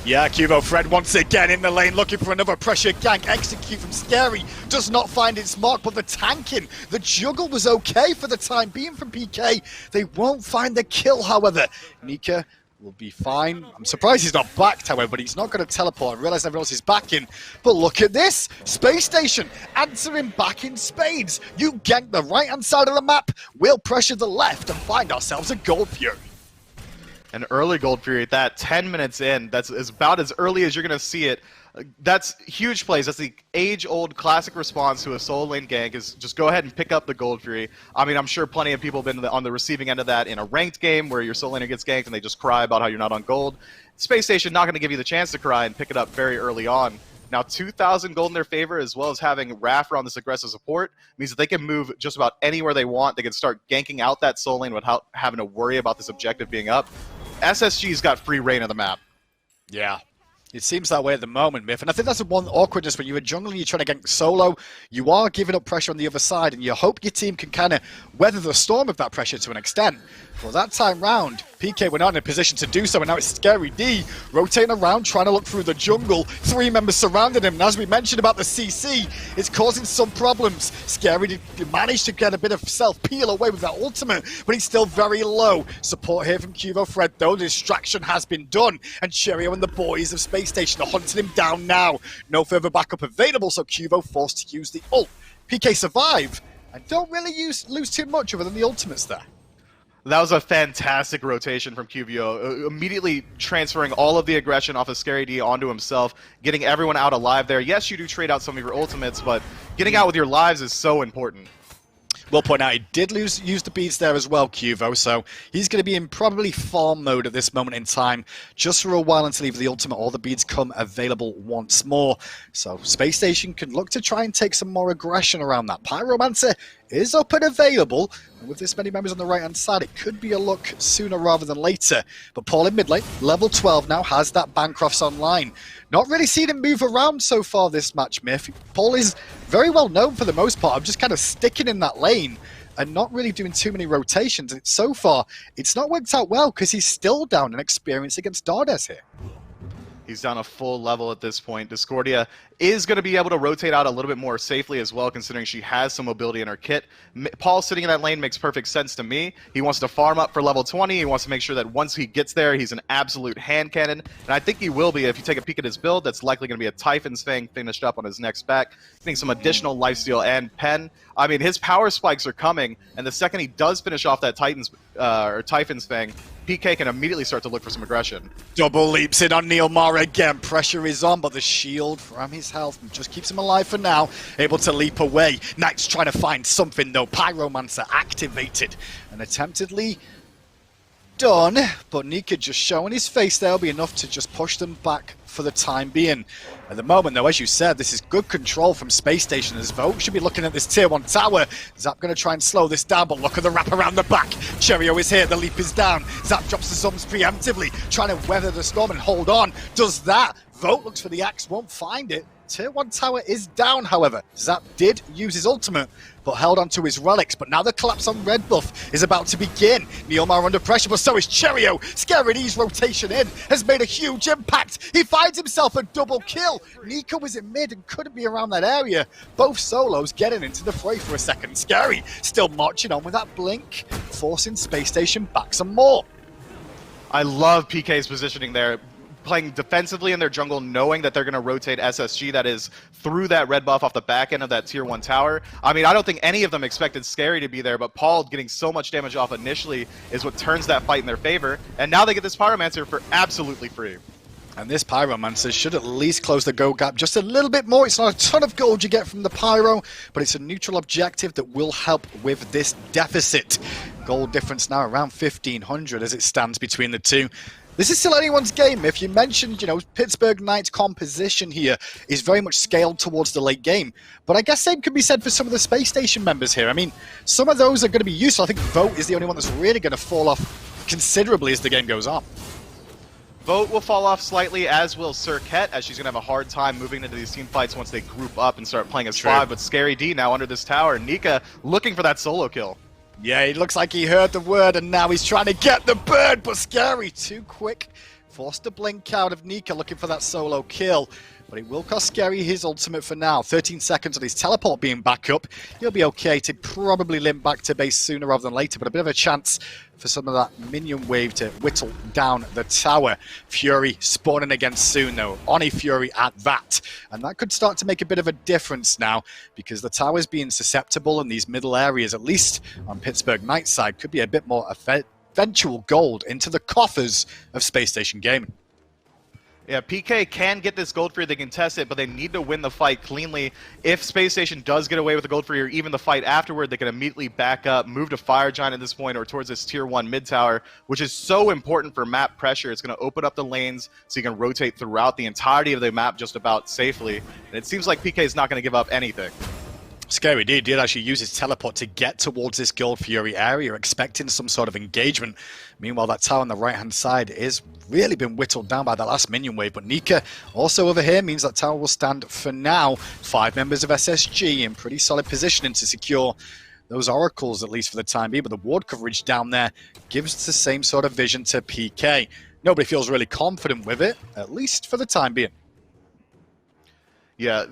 Yeah, QvoFred once again in the lane looking for another pressure gank. Execute from Scary does not find its mark, but the tanking, the juggle was okay for the time being from PK. They won't find the kill, however. Nika will be fine. I'm surprised he's not backed, however, but he's not going to teleport. I realize everyone else is backing, but look at this. Space Station answering back in spades. You gank the right-hand side of the map, we'll pressure the left and find ourselves a Gold Fury. An early Gold Fury at that, 10 minutes in. That's about as early as you're going to see it. That's huge plays. That's the age-old classic response to a solo lane gank, is just go ahead and pick up the Gold Fury. I mean, I'm sure plenty of people have been on the receiving end of that in a ranked game where your solo laner gets ganked and they just cry about how you're not on gold. Space Station not going to give you the chance to cry and pick it up very early on. Now, 2,000 gold in their favor, as well as having Raffer on this aggressive support, means that they can move just about anywhere they want. They can start ganking out that soul lane without having to worry about this objective being up. SSG's got free reign of the map. Yeah. It seems that way at the moment, Myth. And I think that's the one awkwardness when you're a jungler and you're trying to gank solo. You are giving up pressure on the other side, and you hope your team can kind of weather the storm of that pressure to an extent. Well, that time round, PK were not in a position to do so, and now it's Scary D rotating around, trying to look through the jungle. 3 members surrounding him, and as we mentioned about the CC, it's causing some problems. Scary D managed to get a bit of self-peel away with that ultimate, but he's still very low. Support here from QvoFred, though. The distraction has been done, and Cherryo and the boys of Spacestation are hunting him down now. No further backup available, so Qvo forced to use the ult. PK survive, and don't really lose too much other than the ultimates there. That was a fantastic rotation from QVO, immediately transferring all of the aggression off of Scary D onto himself, getting everyone out alive there. Yes, you do trade out some of your ultimates, but getting out with your lives is so important. We'll point out he did use the beads there as well, Qvo, so he's going to be in probably farm mode at this moment in time, just for a while until either the ultimate or the beads come available once more. So Space Station can look to try and take some more aggression around that. Pyromancer is up and available, and with this many members on the right-hand side, it could be a look sooner rather than later. But Paul in mid lane, level 12 now, has that Bancrofts online. Not really seen him move around so far this match, Myth. Paul is very well known for the most part of just kind of sticking in that lane and not really doing too many rotations. And so far, it's not worked out well because he's still down in experience against Dardez here. He's down a full level at this point. Discordia is going to be able to rotate out a little bit more safely as well, considering she has some mobility in her kit. Paul sitting in that lane makes perfect sense to me. He wants to farm up for level 20. He wants to make sure that once he gets there, he's an absolute hand cannon. And I think he will be. If you take a peek at his build, that's likely going to be a Typhon's Fang finished up on his next back. Getting some additional lifesteal and pen. I mean, his power spikes are coming, and the second he does finish off that Typhon's Fang, PK can immediately start to look for some aggression. Double leaps in on NeilMah again. Pressure is on, but the shield from his health just keeps him alive for now. Able to leap away. Knight's trying to find something, though. Pyromancer activated and attemptedly done, but Nika just showing his face there will be enough to just push them back for the time being. At the moment, though, as you said, this is good control from Space Station as Vote should be looking at this tier 1 tower. Zap going to try and slow this down, but look at the wrap around the back. Cherryo is here, the leap is down. Zap drops the sums preemptively, trying to weather the storm and hold on. Does that. Vote looks for the axe, won't find it. Tier 1 tower is down, however. Zap did use his ultimate, but held onto his relics. But now the collapse on red buff is about to begin. NeilMah under pressure, but so is Cherryo. Scary D's rotation in has made a huge impact. He finds himself a double kill. Nika was in mid and couldn't be around that area. Both solos getting into the fray for a second. Scary still marching on with that blink, forcing Space Station back some more. I love PK's positioning there. Playing defensively in their jungle, knowing that they're going to rotate SSG, that is through that red buff off the back end of that tier 1 tower. I mean, I don't think any of them expected Scary to be there, but Paul getting so much damage off initially is what turns that fight in their favor. And now they get this Pyromancer for absolutely free. And this Pyromancer should at least close the gold gap just a little bit more. It's not a ton of gold you get from the Pyro, but it's a neutral objective that will help with this deficit. Gold difference now around 1,500 as it stands between the two. This is still anyone's game. If you mentioned, Pittsburgh Knight's composition here is very much scaled towards the late game. But I guess same could be said for some of the Space Station members here. I mean, some of those are going to be useful. I think Vote is the only one that's really going to fall off considerably as the game goes on. Vote will fall off slightly, as will Serqet, as she's going to have a hard time moving into these team fights once they group up and start playing as 5. But Scary D now under this tower. Nika looking for that solo kill. Yeah, it looks like he heard the word and now he's trying to get the bird, but Scary too quick. Forced to blink out of Nika looking for that solo kill. But it will cost Scary his ultimate for now. 13 seconds on his teleport being back up. He'll be okay to probably limp back to base sooner rather than later, but a bit of a chance for some of that minion wave to whittle down the tower. Fury spawning again soon though. Oni Fury at that. And that could start to make a bit of a difference now because the tower's being susceptible in these middle areas, at least on Pittsburgh Knight's side, could be a bit more eventual gold into the coffers of Space Station Gaming. Yeah, PK can get this gold free, they can test it, but they need to win the fight cleanly. If Space Station does get away with the gold free or even the fight afterward, they can immediately back up, move to Fire Giant at this point or towards this tier 1 mid tower, which is so important for map pressure. It's going to open up the lanes so you can rotate throughout the entirety of the map just about safely. And it seems like PK is not going to give up anything. Scary D did actually use his teleport to get towards this Gold Fury area, expecting some sort of engagement. Meanwhile, that tower on the right-hand side is really been whittled down by the last minion wave, but Nika also over here means that tower will stand for now. 5 members of SSG in pretty solid positioning to secure those oracles, at least for the time being, but the ward coverage down there gives the same sort of vision to PK. Nobody feels really confident with it, at least for the time being. Yeah,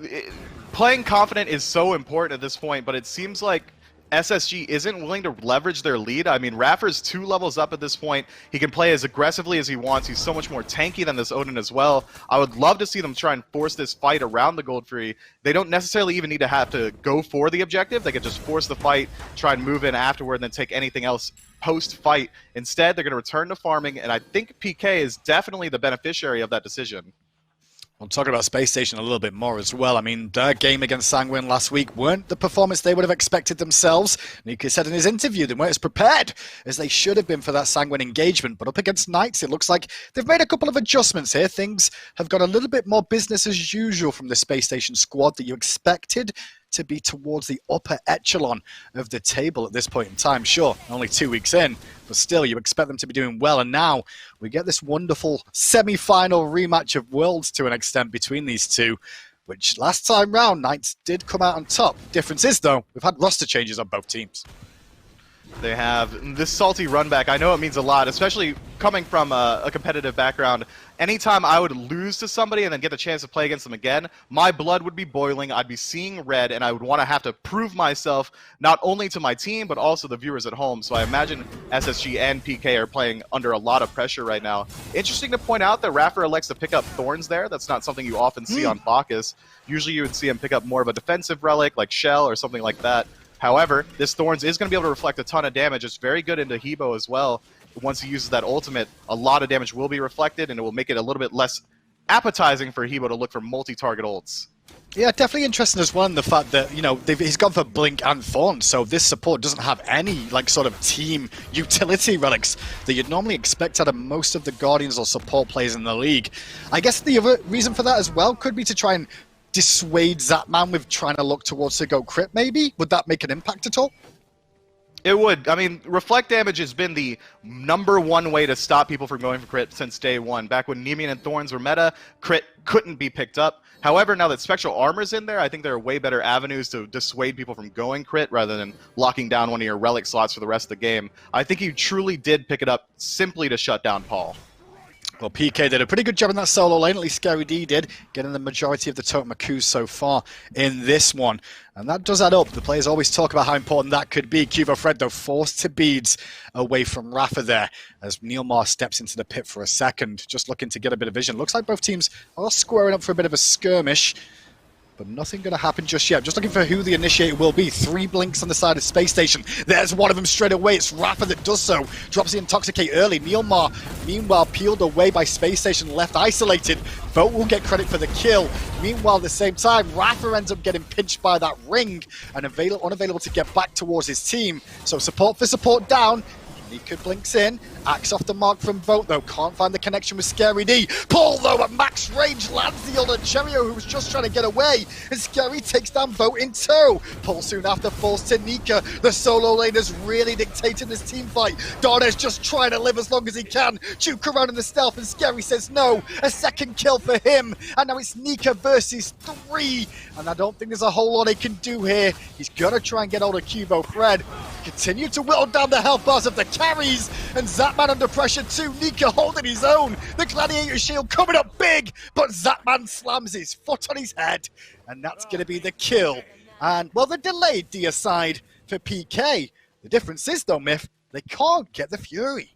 playing confident is so important at this point, but it seems like SSG isn't willing to leverage their lead. I mean, Raffer's 2 levels up at this point. He can play as aggressively as he wants. He's so much more tanky than this Odin as well. I would love to see them try and force this fight around the Gold Fury. They don't necessarily even need to have to go for the objective. They could just force the fight, try and move in afterward, and then take anything else post-fight. Instead, they're going to return to farming, and I think PK is definitely the beneficiary of that decision. We'll talk about Space Station a little bit more as well. I mean, their game against Sanguine last week weren't the performance they would have expected themselves. Nika said in his interview they weren't as prepared as they should have been for that Sanguine engagement. But up against Knights, it looks like they've made a couple of adjustments here. Things have got a little bit more business as usual from the Space Station squad that you expected to be towards the upper echelon of the table at this point in time. Sure, only 2 weeks in, but still you expect them to be doing well. And now we get this wonderful semi-final rematch of Worlds to an extent between these two, which last time round, Knights did come out on top. Difference is, though, we've had roster changes on both teams. They have this salty run back. I know it means a lot, especially coming from a competitive background. Anytime I would lose to somebody and then get the chance to play against them again, my blood would be boiling, I'd be seeing red, and I would want to have to prove myself not only to my team, but also the viewers at home. So I imagine SSG and PK are playing under a lot of pressure right now. Interesting to point out that Raffer elects to pick up Thorns there. That's not something you often see on Bacchus. Usually you would see him pick up more of a defensive relic like Shell or something like that. However, this Thorns is going to be able to reflect a ton of damage. It's very good into Hebo as well. Once he uses that ultimate, a lot of damage will be reflected, and it will make it a little bit less appetizing for Hebo to look for multi-target ults. Yeah, definitely interesting as well in the fact that, you know, he's gone for Blink and Thorn, so this support doesn't have any, like, sort of team utility relics that you'd normally expect out of most of the Guardians or support players in the league. I guess the other reason for that as well could be to try and dissuade Zapman with trying to look towards the go crit, maybe? Would that make an impact at all? It would. I mean, reflect damage has been the #1 way to stop people from going for crit since day one. Back when Nemean and Thorns were meta, crit couldn't be picked up. However, now that Spectral Armor's in there, I think there are way better avenues to dissuade people from going crit rather than locking down one of your relic slots for the rest of the game. I think he truly did pick it up simply to shut down Paul. Well, PK did a pretty good job in that solo lane, at least Scary D did, getting the majority of the totem coups so far in this one. And that does add up. The players always talk about how important that could be. QvoFred, though, forced to beads away from Raffer there as NeilMah steps into the pit for a second, just looking to get a bit of vision. Looks like both teams are squaring up for a bit of a skirmish, but nothing going to happen just yet. Just looking for who the initiator will be. 3 blinks on the side of Space Station. There's one of them straight away. It's Raffer that does so. Drops the Intoxicate early. NeilMah, meanwhile, peeled away by Space Station, left isolated. Vote will get credit for the kill. Meanwhile, at the same time, Raffer ends up getting pinched by that ring and unavailable to get back towards his team. So support for support down. Nika blinks in, axe off the mark from Vote though, can't find the connection with Scary D. Paul though at max range lands the old Cherryo who was just trying to get away, and Scary takes down Vote in tow. Paul soon after falls to Nika. The solo lane is really dictating this team fight. Dardez just trying to live as long as he can. Juke around in the stealth and Scary says no. A second kill for him, and now it's Nika versus 3, and I don't think there's a whole lot he can do here. He's gonna try and get hold of QvoFred. Continue to whittle down the health bars of the carries, and Zapman under pressure too. Nika holding his own. The Gladiator shield coming up big, but Zapman slams his foot on his head, and that's going to be the kill. And, well, the delayed D aside for PK. The difference is, though, Myth, they can't get the Fury.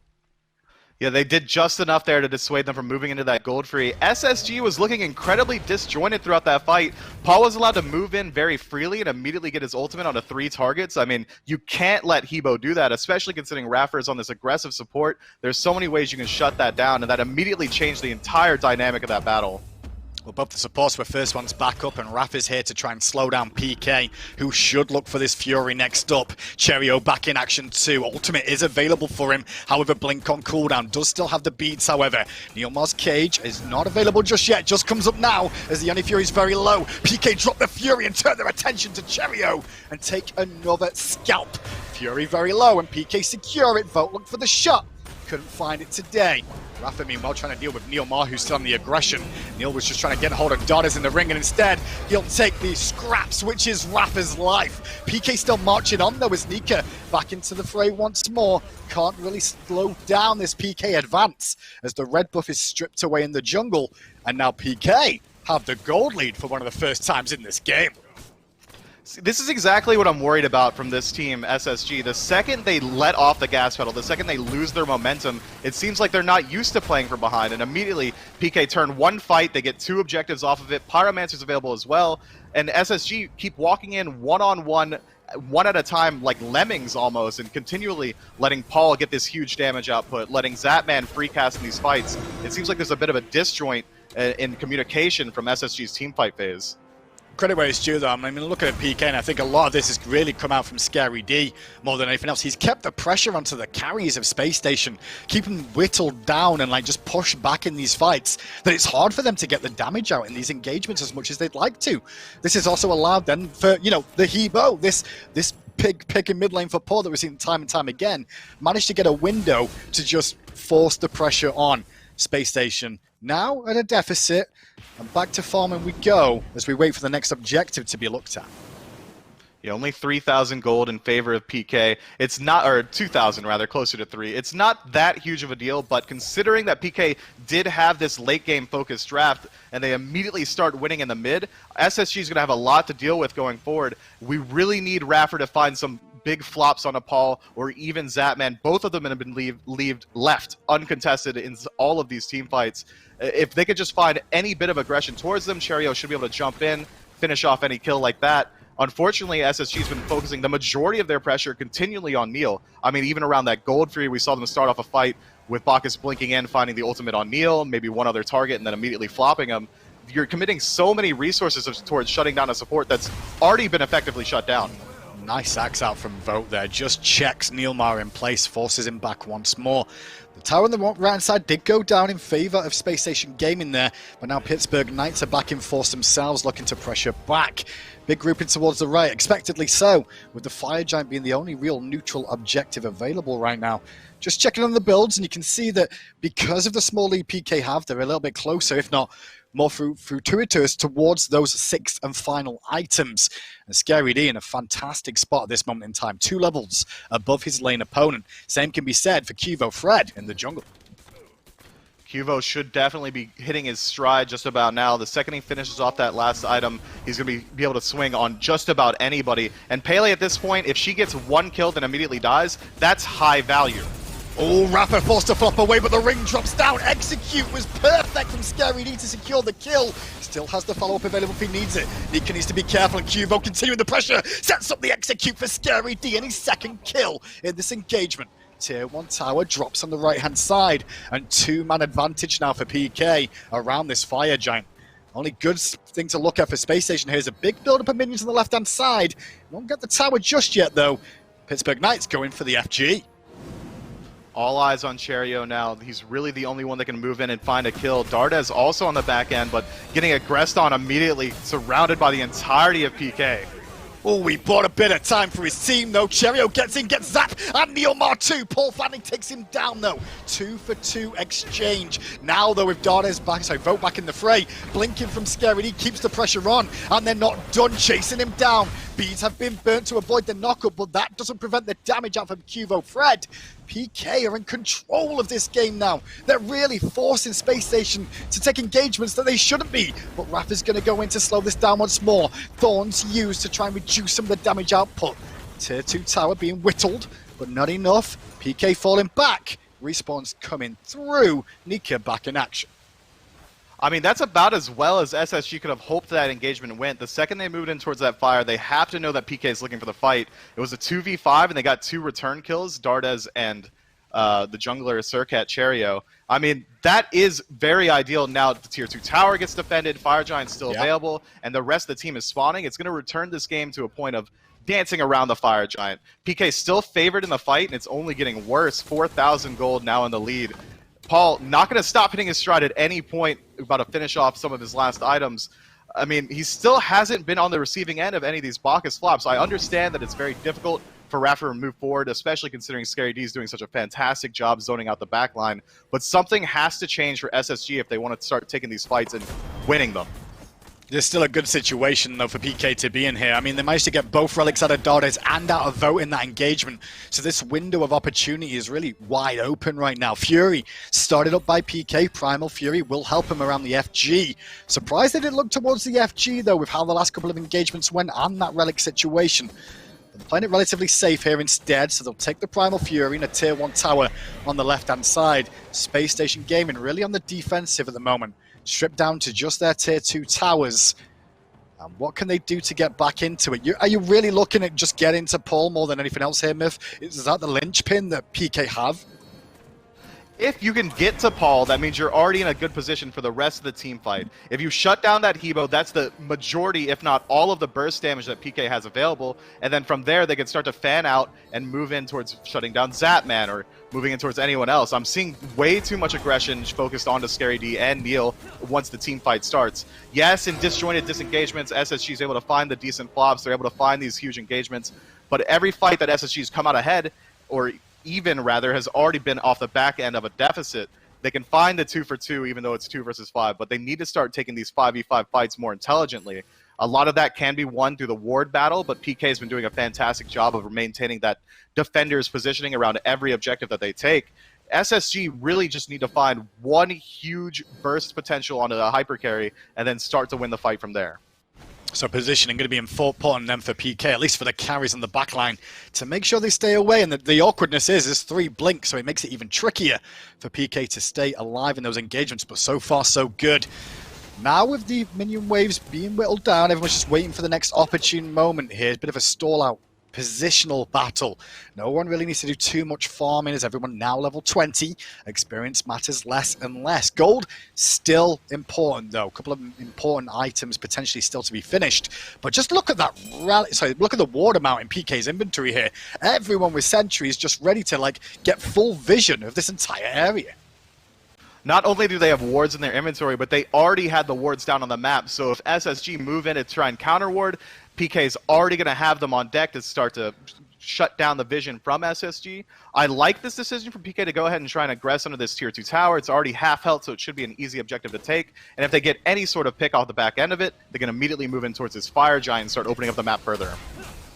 Yeah, they did just enough there to dissuade them from moving into that gold free. SSG was looking incredibly disjointed throughout that fight. Paul was allowed to move in very freely and immediately get his ultimate onto 3 targets. I mean, you can't let Hebo do that, especially considering Raffer is on this aggressive support. There's so many ways you can shut that down, and that immediately changed the entire dynamic of that battle. Well, both the supports were first ones back up, and Raph is here to try and slow down PK, who should look for this Fury next up. Cherryo back in action too. Ultimate is available for him. However, Blink on cooldown does still have the beats, however. NeilMah's cage is not available just yet. Just comes up now as the Only Fury is very low. PK drop the Fury and turn their attention to Cherryo and take another scalp. Fury very low and PK secure it. Vote look for the shot. Couldn't find it today. Rafa, meanwhile, trying to deal with NeilMah, who's still on the aggression. Neil was just trying to get a hold of Dardez in the ring, and instead, he'll take the scraps, which is Rafa's life. PK still marching on, though, as Nika back into the fray once more. Can't really slow down this PK advance, as the red buff is stripped away in the jungle. And now PK have the gold lead for one of the first times in this game. This is exactly what I'm worried about from this team, SSG. The second they let off the gas pedal, the second they lose their momentum, it seems like they're not used to playing from behind, and immediately PK turn one fight, they get 2 objectives off of it, Pyromancer's available as well, and SSG keep walking in one-on-one, one at a time, like lemmings almost, and continually letting Paul get this huge damage output, letting Zapman free cast in these fights. It seems like there's a bit of a disjoint in communication from SSG's teamfight phase. Credit where it's due, though. I mean, looking at PK, and I think a lot of this has really come out from Scary D more than anything else. He's kept the pressure onto the carries of Space Station, keep them whittled down and like just push back in these fights, that it's hard for them to get the damage out in these engagements as much as they'd like to. This has also allowed them for, you know, the Hebo, this pick in mid lane for Paul that we've seen time and time again, managed to get a window to just force the pressure on. Space Station now at a deficit, and back to farming we go as we wait for the next objective to be looked at. Yeah, only 3,000 gold in favor of PK. It's not, or 2,000 rather, closer to 3. It's not that huge of a deal, but considering that PK did have this late game focused draft and they immediately start winning in the mid, SSG is going to have a lot to deal with going forward. We really need Raffer to find some big flops on a Paul or even Zapman. Both of them have been left uncontested in all of these team fights. If they could just find any bit of aggression towards them, Cherryo should be able to jump in, finish off any kill like that. Unfortunately, SSG's been focusing the majority of their pressure continually on Neil. I mean, even around that gold free, we saw them start off a fight with Bacchus blinking in, finding the ultimate on Neil, maybe one other target, and then immediately flopping him. You're committing so many resources towards shutting down a support that's already been effectively shut down. Nice axe out from Vote there. Just checks NeilMah in place, forces him back once more. The tower on the right-hand side did go down in favor of Space Station Gaming there, but now Pittsburgh Knights are back in force themselves, looking to pressure back. Big grouping towards the right, expectedly so, with the Fire Giant being the only real neutral objective available right now. Just checking on the builds, and you can see that because of the small lead PK have, they're a little bit closer, if not more fortuitous, towards those 6th and final items. And Scary D in a fantastic spot at this moment in time, 2 levels above his lane opponent. Same can be said for QvoFred in the jungle. Qvo should definitely be hitting his stride just about now. The second he finishes off that last item, he's going to be able to swing on just about anybody. And Pele at this point, if she gets 1 kill then immediately dies, that's high value. Oh, Rapper forced to flop away, but the ring drops down. Execute was perfect from Scary D to secure the kill. Still has the follow-up available if he needs it. Nika needs to be careful, and Qvo continuing the pressure. Sets up the execute for Scary D and his 2nd kill in this engagement. Tier 1 tower drops on the right-hand side, and 2-man advantage now for PK around this Fire Giant. Only good thing to look at for Space Station here is a big build-up of minions on the left-hand side. Won't get the tower just yet, though. Pittsburgh Knights going for the FG. All eyes on Cherryo now. He's really the only one that can move in and find a kill. Dardez also on the back end, but getting aggressed on immediately, surrounded by the entirety of PK. Oh, we bought a bit of time for his team, though. Cherryo gets in, gets zapped, and NeilMah too. Paul Fanning takes him down, though. 2 for 2 exchange. Now, though, with Dardez back, Vote back in the fray. Blinking from Scary D keeps the pressure on, and they're not done chasing him down. Beads have been burnt to avoid the knockup, but that doesn't prevent the damage out from QvoFred. PK are in control of this game now. They're really forcing Space Station to take engagements that they shouldn't be. But Raffer's going to go in to slow this down once more. Thorns used to try and reduce some of the damage output. Tier 2 tower being whittled, but not enough. PK falling back. Respawn's coming through. Nika back in action. I mean, that's about as well as SSG could have hoped that engagement went. The second they moved in towards that fire, they have to know that PK is looking for the fight. It was a 2v5, and they got 2 return kills, Dardez and the jungler Serqet Cherryo. I mean, that is very ideal. Now the tier 2 tower gets defended, Fire Giant's still available, and the rest of the team is spawning. It's going to return this game to a point of dancing around the Fire Giant. PK still favored in the fight, and it's only getting worse. 4,000 gold now in the lead. Paul not going to stop hitting his stride at any point, about to finish off some of his last items. I mean, he still hasn't been on the receiving end of any of these Bacchus flops. I understand that it's very difficult for Raffer to move forward, especially considering Scary D is doing such a fantastic job zoning out the backline. But something has to change for SSG if they want to start taking these fights and winning them. There's still a good situation, though, for PK to be in here. I mean, they managed to get both relics out of Dardez and out of Vote in that engagement. So this window of opportunity is really wide open right now. Fury started up by PK. Primal Fury will help him around the FG. Surprised they didn't look towards the FG, though, with how the last couple of engagements went and that relic situation. They're playing it relatively safe here instead, so they'll take the Primal Fury and a tier 1 tower on the left-hand side. Spacestation Gaming really on the defensive at the moment. Stripped down to just their tier 2 towers. And what can they do to get back into it? Are you really looking at just getting to Paul more than anything else here, Myth? Is that the linchpin that PK have? If you can get to Paul, that means you're already in a good position for the rest of the team fight. If you shut down that Hebo, that's the majority, if not all of the burst damage that PK has available. And then from there, they can start to fan out and move in towards shutting down Zapman or moving in towards anyone else. I'm seeing way too much aggression focused onto Scary D and Neil once the team fight starts. Yes, in disjointed disengagements, SSG is able to find the decent flops. They're able to find these huge engagements. But every fight that SSG's come out ahead, or even rather, has already been off the back end of a deficit. They can find the 2 for 2, even though it's 2 versus 5, but they need to start taking these 5v5 fights more intelligently. A lot of that can be won through the ward battle, but PK has been doing a fantastic job of maintaining that defender's positioning around every objective that they take. SSG really just need to find one huge burst potential onto the hyper carry and then start to win the fight from there. So positioning going to be important then for PK, at least for the carries on the backline, to make sure they stay away. And the awkwardness is there's 3 blinks, so it makes it even trickier for PK to stay alive in those engagements. But so far, so good. Now with the minion waves being whittled down, everyone's just waiting for the next opportune moment here. A bit of a stall-out positional battle. No one really needs to do too much farming as everyone now level 20. Experience matters less and less. Gold still important though. A couple of important items potentially still to be finished. But just look at that rally. Sorry, look at the ward amount in PK's inventory here. Everyone with sentries just ready to get full vision of this entire area. Not only do they have wards in their inventory, but they already had the wards down on the map. So if SSG move in to try and counter ward, PK's already going to have them on deck to start to shut down the vision from SSG. I like this decision from PK to go ahead and try and aggress under this tier 2 tower. It's already half health, so it should be an easy objective to take. And if they get any sort of pick off the back end of it, they can immediately move in towards this Fire Giant and start opening up the map further.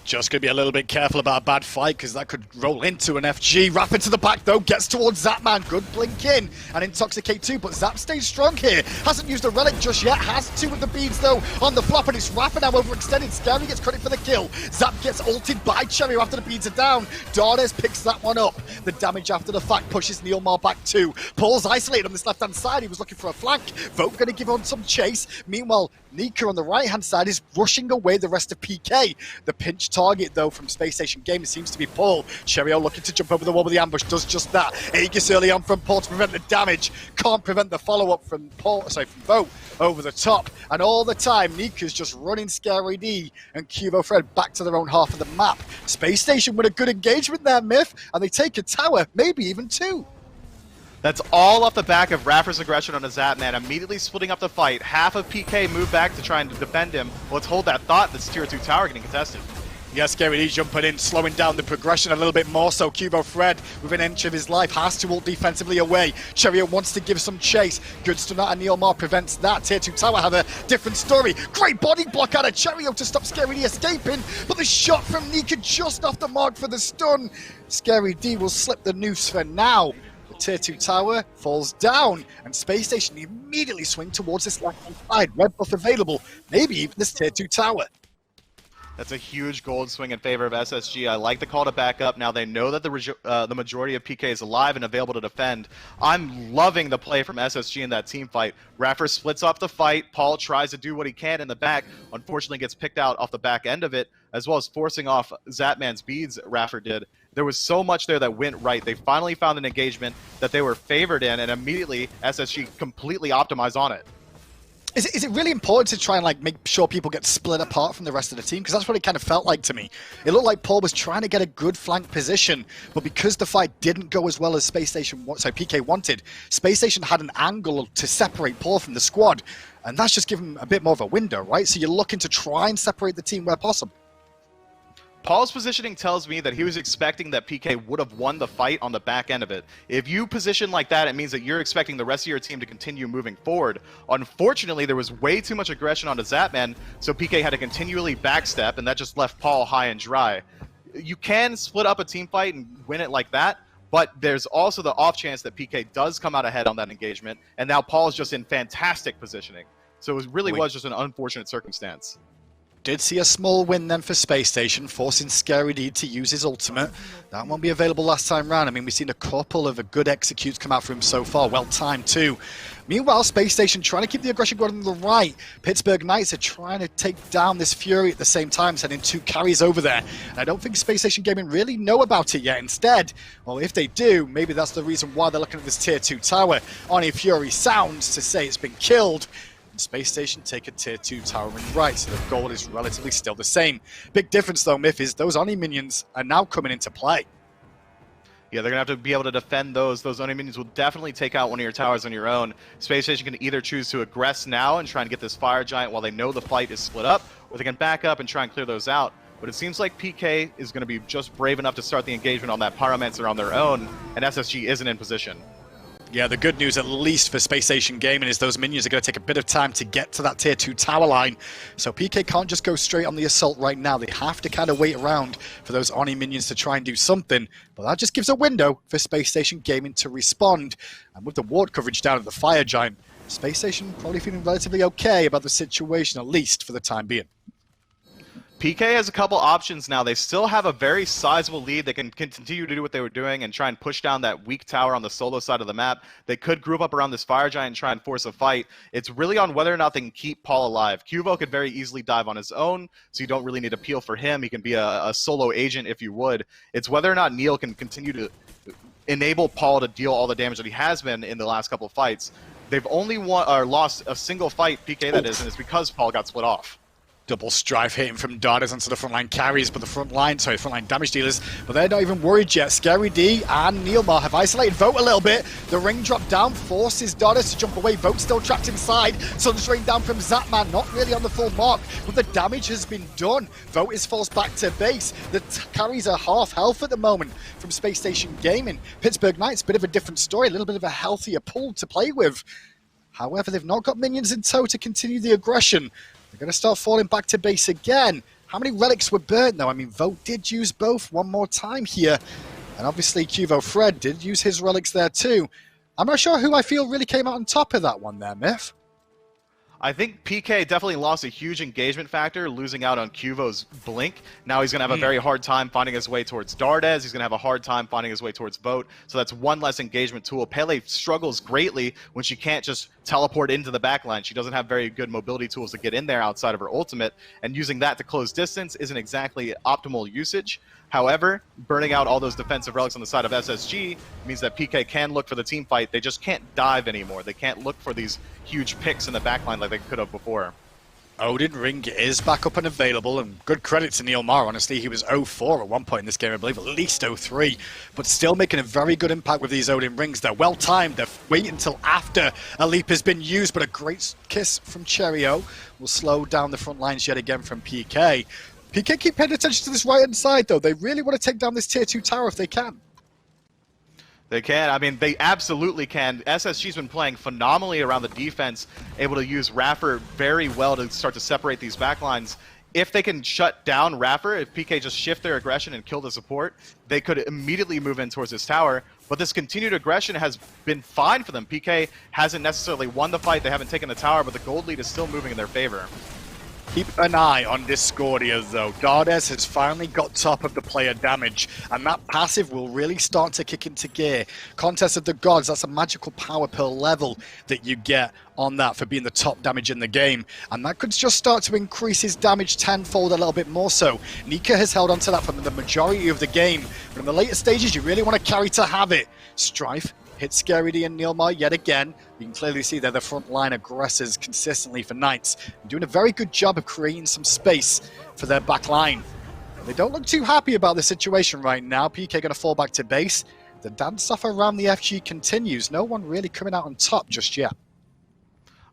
Just going to be a little bit careful about a bad fight because that could roll into an FG. Rapid to the back though, gets towards Zapman. Good blink in and Intoxicate too, but Zap stays strong here. Hasn't used a relic just yet. Has 2 of the beads though on the flop, and it's Rapid now overextended. Scary gets credit for the kill. Zap gets ulted by Cherryo after the beads are down. Dardez picks that one up. The damage after the fact pushes NeilMah back too. Paul's isolated on this left-hand side. He was looking for a flank. Vote going to give on some chase. Meanwhile, Nika on the right-hand side is rushing away the rest of PK. The pinch target, though, from Spacestation Game seems to be Paul. Cherryo looking to jump over the wall with the ambush, does just that. Aegis early on from Paul to prevent the damage. Can't prevent the follow-up from from Vote over the top. And all the time, Nika's just running Scary D and QvoFred back to their own half of the map. Space Station with a good engagement there, Myth, and they take a tower, maybe even 2. That's all off the back of Raffer's aggression on a Zapman, immediately splitting up the fight. Half of PK moved back to try and defend him. Let's hold that thought. This tier 2 tower getting contested. Yes, Scary D jumping in, slowing down the progression a little bit more so. QvoFred, with an inch of his life, has to ult defensively away. Cherryo wants to give some chase. Good stun out, and NeilMah prevents that. Tier 2 tower have a different story. Great body block out of Cherryo to stop Scary D escaping, but the shot from Nika just off the mark for the stun. Scary D will slip the noose for now. Tier 2 tower falls down, and Space Station immediately swing towards this left-hand side. Red buff available, maybe even this Tier 2 tower. That's a huge gold swing in favor of SSG. I like the call to back up. Now they know that the majority of PK is alive and available to defend. I'm loving the play from SSG in that team fight. Raffer splits off the fight. Paul tries to do what he can in the back. Unfortunately gets picked out off the back end of it, as well as forcing off Zapman's beads, Raffer did. There was so much there that went right. They finally found an engagement that they were favored in, and immediately SSG completely optimized on it. Is it really important to try and like make sure people get split apart from the rest of the team? Because that's what it kind of felt like to me. It looked like Paul was trying to get a good flank position, but because the fight didn't go as well as PK wanted, Space Station had an angle to separate Paul from the squad, and that's just given him a bit more of a window, right? So you're looking to try and separate the team where possible. Paul's positioning tells me that he was expecting that PK would have won the fight on the back end of it. If you position like that, it means that you're expecting the rest of your team to continue moving forward. Unfortunately, there was way too much aggression onto Zapman, so PK had to continually backstep, and that just left Paul high and dry. You can split up a team fight and win it like that, but there's also the off chance that PK does come out ahead on that engagement, and now Paul is just in fantastic positioning. So it really was just an unfortunate circumstance. Did see a small win then for Space Station, forcing Scary D to use his ultimate. That won't be available last time round. I mean, we've seen a couple of good executes come out for him so far, well timed too. Meanwhile, Space Station trying to keep the aggression going on the right. Pittsburgh Knights are trying to take down this Fury at the same time, sending 2 carries over there. And I don't think Space Station Gaming really know about it yet. Instead, well, if they do, maybe that's the reason why they're looking at this tier 2 tower. Oni Fury sounds to say it's been killed. Space Station take a tier 2 tower in right, so the goal is relatively still the same. Big difference though, Myth, is those Oni minions are now coming into play. Yeah, they're going to have to be able to defend those. Those Oni minions will definitely take out one of your towers on your own. Space Station can either choose to aggress now and try and get this Fire Giant while they know the fight is split up, or they can back up and try and clear those out. But it seems like PK is going to be just brave enough to start the engagement on that Pyromancer on their own, and SSG isn't in position. Yeah, the good news, at least for Space Station Gaming, is those minions are going to take a bit of time to get to that tier 2 tower line. So PK can't just go straight on the assault right now. They have to kind of wait around for those Oni minions to try and do something. But that just gives a window for Space Station Gaming to respond. And with the ward coverage down at the Fire Giant, Space Station probably feeling relatively okay about the situation, at least for the time being. PK has a couple options now. They still have a very sizable lead. They can continue to do what they were doing and try and push down that weak tower on the solo side of the map. They could group up around this Fire Giant and try and force a fight. It's really on whether or not they can keep Paul alive. Qvo could very easily dive on his own, so you don't really need to peel for him. He can be a solo agent if you would. It's whether or not Neil can continue to enable Paul to deal all the damage that he has been in the last couple of fights. They've only lost a single fight, PK that is, and it's because Paul got split off. Double strife hitting from Dardez onto the frontline carries, but the frontline damage dealers, but they're not even worried yet. Scary D and NeilMah have isolated Vote a little bit. The ring drop down forces Dardez to jump away. Vote still trapped inside. Sun's rain down from Zapman, not really on the full mark, but the damage has been done. Vote is forced back to base. The carries are half health at the moment from Space Station Gaming. Pittsburgh Knights, bit of a different story, a little bit of a healthier pool to play with. However, they've not got minions in tow to continue the aggression. They're going to start falling back to base again. How many relics were burnt, though? I mean, Vote did use both one more time here. And obviously, QvoFred did use his relics there, too. I'm not sure who I feel really came out on top of that one there, Myth. I think PK definitely lost a huge engagement factor, losing out on Qvo's Blink. Now he's going to have a very hard time finding his way towards Dardez. He's going to have a hard time finding his way towards Vote. So that's one less engagement tool. Pele struggles greatly when she can't just teleport into the backline. She doesn't have very good mobility tools to get in there outside of her ultimate, and using that to close distance isn't exactly optimal usage. However, burning out all those defensive relics on the side of SSG means that PK can look for the team fight. They just can't dive anymore. They can't look for these huge picks in the backline like they could have before. Odin ring is back up and available, and good credit to NeilMah. Honestly, he was 0-4 at one point in this game, I believe, at least 0-3, but still making a very good impact with these Odin rings. They're well timed. They're waiting until after a leap has been used, but a great kiss from Cherryo will slow down the front lines yet again from PK. PK keep paying attention to this right-hand side, though. They really want to take down this tier 2 tower if they can. They can. I mean, they absolutely can. SSG's been playing phenomenally around the defense, able to use iRaffer very well to start to separate these backlines. If they can shut down iRaffer, if PK just shift their aggression and kill the support, they could immediately move in towards this tower. But this continued aggression has been fine for them. PK hasn't necessarily won the fight. They haven't taken the tower, but the gold lead is still moving in their favor. Keep an eye on Discordia, though. Dardez has finally got top of the player damage, and that passive will really start to kick into gear. Contest of the Gods, that's a magical power per level that you get on that for being the top damage in the game, and that could just start to increase his damage tenfold a little bit more so. Nika has held on to that for the majority of the game, but in the later stages you really want to carry to have it. Strife hits Scary D and NeilMah yet again. You can clearly see they're the front line aggressors consistently for Knights, doing a very good job of creating some space for their back line. They don't look too happy about the situation right now. PK going to fall back to base. The dance off around the FG continues. No one really coming out on top just yet.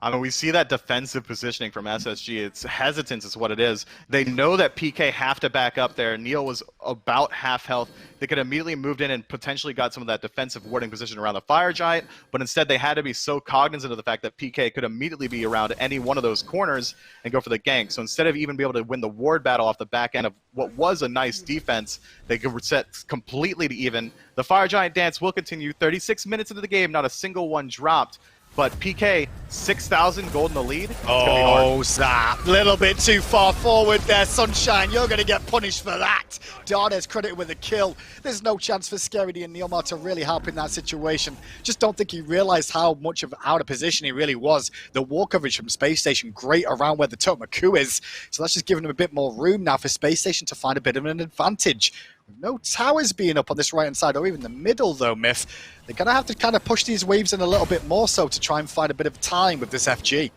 I mean, we see that defensive positioning from SSG. It's hesitance is what it is. They know that PK have to back up there. Neil was about half health. They could immediately moved in and potentially got some of that defensive warding position around the Fire Giant, but instead they had to be so cognizant of the fact that PK could immediately be around any one of those corners and go for the gank. So instead of even be able to win the ward battle off the back end of what was a nice defense, they could reset completely to even. The Fire Giant dance will continue. 36 minutes into the game, not a single one dropped. But PK, 6,000 gold in the lead. Oh, Zap. Little bit too far forward there, Sunshine. You're going to get punished for that. Dardez credited with a kill. There's no chance for Scary D and NeilMah to really help in that situation. Just don't think he realized how much of out of position he really was. The wall coverage from Space Station, great around where the Tomaku is. So that's just giving him a bit more room now for Space Station to find a bit of an advantage. With no towers being up on this right-hand side, or even the middle, though, Myth, they're going to have to kind of push these waves in a little bit more so to try and find a bit of time with this FG.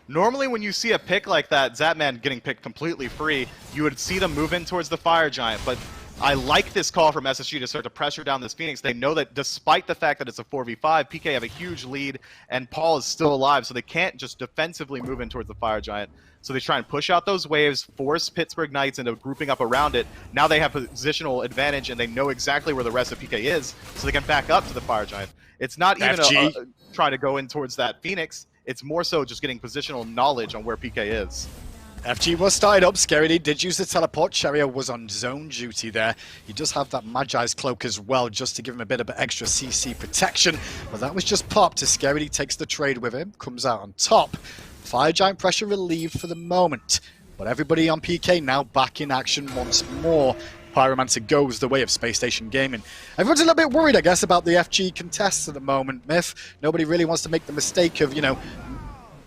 Normally when you see a pick like that, Zapman getting picked completely free, you would see them move in towards the Fire Giant, but I like this call from SSG to start to pressure down this Phoenix. They know that despite the fact that it's a 4v5, PK have a huge lead, and Paul is still alive, so they can't just defensively move in towards the Fire Giant. So they try and push out those waves, force Pittsburgh Knights into grouping up around it. Now they have positional advantage, and they know exactly where the rest of PK is, so they can back up to the Fire Giant. It's not even trying to go in towards that Phoenix. It's more so just getting positional knowledge on where PK is. FG was started up. Scary D did use the teleport. Cherryo was on zone duty there. He does have that Magi's cloak as well, just to give him a bit of extra CC protection. But that was just popped as Scary D takes the trade with him, comes out on top. Fire Giant pressure relieved for the moment. But everybody on PK now back in action once more. Pyromancer goes the way of Space Station Gaming. Everyone's a little bit worried, I guess, about the FG contests at the moment, Myth. Nobody really wants to make the mistake of, you know,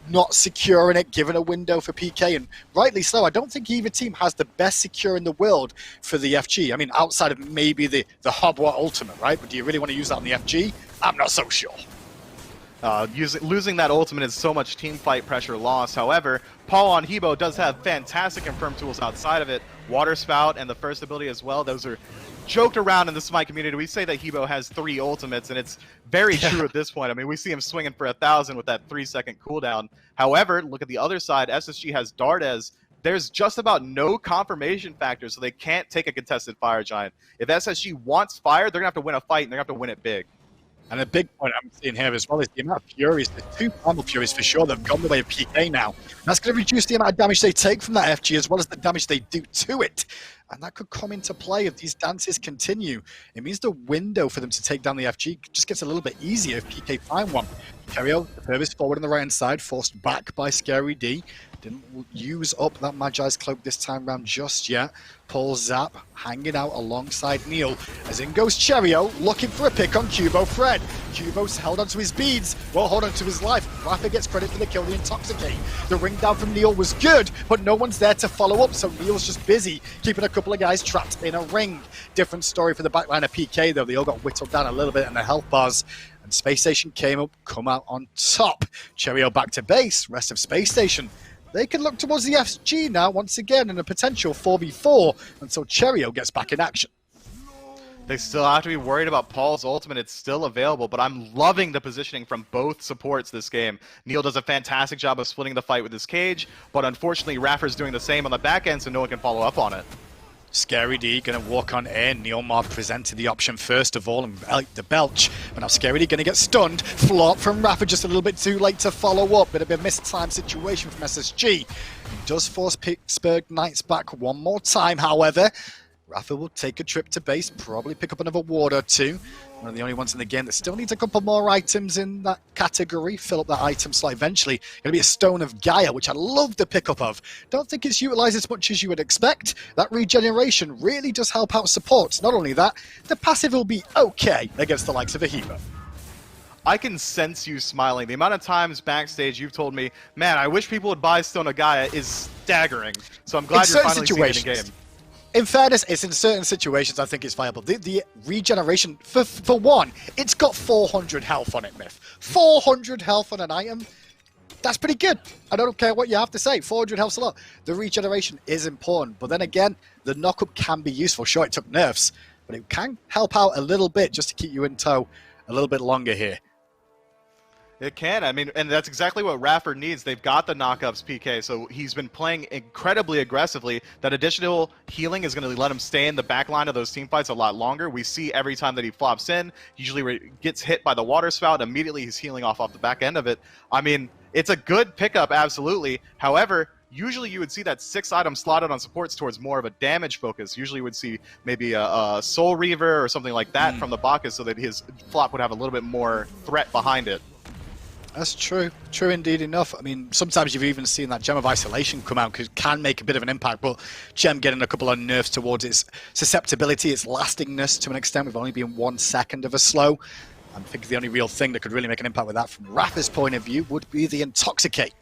not securing it, giving a window for PK, and rightly so. I don't think either team has the best secure in the world for the FG. I mean, outside of maybe the Hobwa Ultimate, right? But do you really want to use that on the FG? I'm not so sure. Losing that ultimate is so much team fight pressure lost. However, Paul on Hebo does have fantastic confirmed tools outside of it. Water Spout and the first ability as well. Those are joked around in the SMITE community. We say that Hebo has 3 ultimates, and it's very true at this point. I mean, we see him swinging for 1,000 with that 3-second cooldown. However, look at the other side. SSG has Dardez. There's just about no confirmation factor, so they can't take a contested Fire Giant. If SSG wants fire, they're going to have to win a fight, and they're going to have to win it big. And a big point I'm seeing here as well is the amount of Furies. There's 2 Primal Furies for sure that have gone the way of PK now. And that's going to reduce the amount of damage they take from that FG as well as the damage they do to it. And that could come into play if these dances continue. It means the window for them to take down the FG just gets a little bit easier if PK find one. Cherryo, the furthest forward on the right-hand side, forced back by Scary D. Didn't use up that Magi's cloak this time round just yet. Paul Zap hanging out alongside Neil. As in goes Cherryo, looking for a pick on QvoFred. Quvo's held onto his beads, well, hold on to his life. iRaffer gets credit for the kill, the Intoxicate. The ring down from Neil was good, but no one's there to follow up, so Neil's just busy, keeping a couple of guys trapped in a ring. Different story for the backline of PK, though. They all got whittled down a little bit in their health bars. And Space Station come out on top. Cherryo back to base, rest of Space Station. They can look towards the FG now once again in a potential 4v4 until Cherryo gets back in action. They still have to be worried about Paul's ultimate. It's still available, but I'm loving the positioning from both supports this game. Neil does a fantastic job of splitting the fight with his cage, but unfortunately Raffer's doing the same on the back end, so no one can follow up on it. Scary D going to walk on in. NeilMah presented the option first of all and the belch. But now Scary D going to get stunned. Flop from Raffer just a little bit too late to follow up. Bit of a mistimed situation from SSG. He does force Pittsburgh Knights back one more time, however. Raffer will take a trip to base, probably pick up another ward or 2. One of the only ones in the game that still needs a couple more items in that category. Fill up that item slot eventually. Going to be a Stone of Gaia, which I love the pickup of. Don't think it's utilized as much as you would expect. That regeneration really does help out supports. Not only that, the passive will be okay against the likes of a Hebo. I can sense you smiling. The amount of times backstage you've told me, man, I wish people would buy Stone Gaia is staggering. So I'm glad you're finally seeing it in game. In fairness, it's in certain situations I think it's viable. The regeneration, for one, it's got 400 health on it, Myth. 400 health on an item. That's pretty good. I don't care what you have to say. 400 health's a lot. The regeneration is important, but then again, the knockup can be useful. Sure, it took nerfs, but it can help out a little bit just to keep you in tow a little bit longer here. It can. I mean, and that's exactly what iRaffer needs. They've got the knockups, PK, so he's been playing incredibly aggressively. That additional healing is going to let him stay in the back line of those team fights a lot longer. We see every time that he flops in, usually gets hit by the water spout, immediately he's healing off the back end of it. I mean, it's a good pickup, absolutely. However, usually you would see that 6 item slotted on supports towards more of a damage focus. Usually you would see maybe a Soul Reaver or something like that from the Bacchus so that his flop would have a little bit more threat behind it. That's true. True indeed enough. I mean, sometimes you've even seen that Gem of Isolation come out, because it can make a bit of an impact, but Gem getting a couple of nerfs towards its susceptibility, its lastingness to an extent, with only being 1 second of a slow. I think the only real thing that could really make an impact with that from iRaffer's point of view would be the Intoxicate.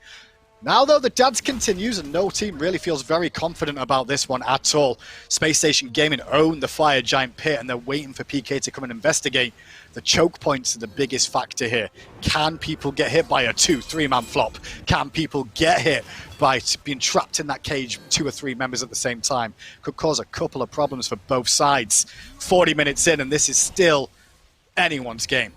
Now, though, the dance continues, and no team really feels very confident about this one at all. Spacestation Gaming own the Fire Giant Pit, and they're waiting for PK to come and investigate. The choke points are the biggest factor here. Can people get hit by a 2-3-man flop? Can people get hit by being trapped in that cage, 2 or 3 members at the same time? Could cause a couple of problems for both sides. 40 minutes in, and this is still anyone's game.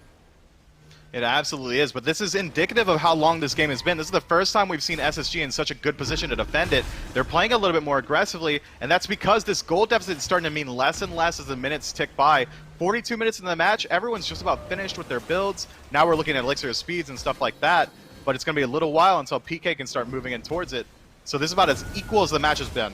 It absolutely is, but this is indicative of how long this game has been. This is the first time we've seen SSG in such a good position to defend it. They're playing a little bit more aggressively, and that's because this goal deficit is starting to mean less and less as the minutes tick by. 42 minutes in the match, everyone's just about finished with their builds. Now we're looking at Elixir of Speeds and stuff like that, but it's going to be a little while until PK can start moving in towards it. So this is about as equal as the match has been.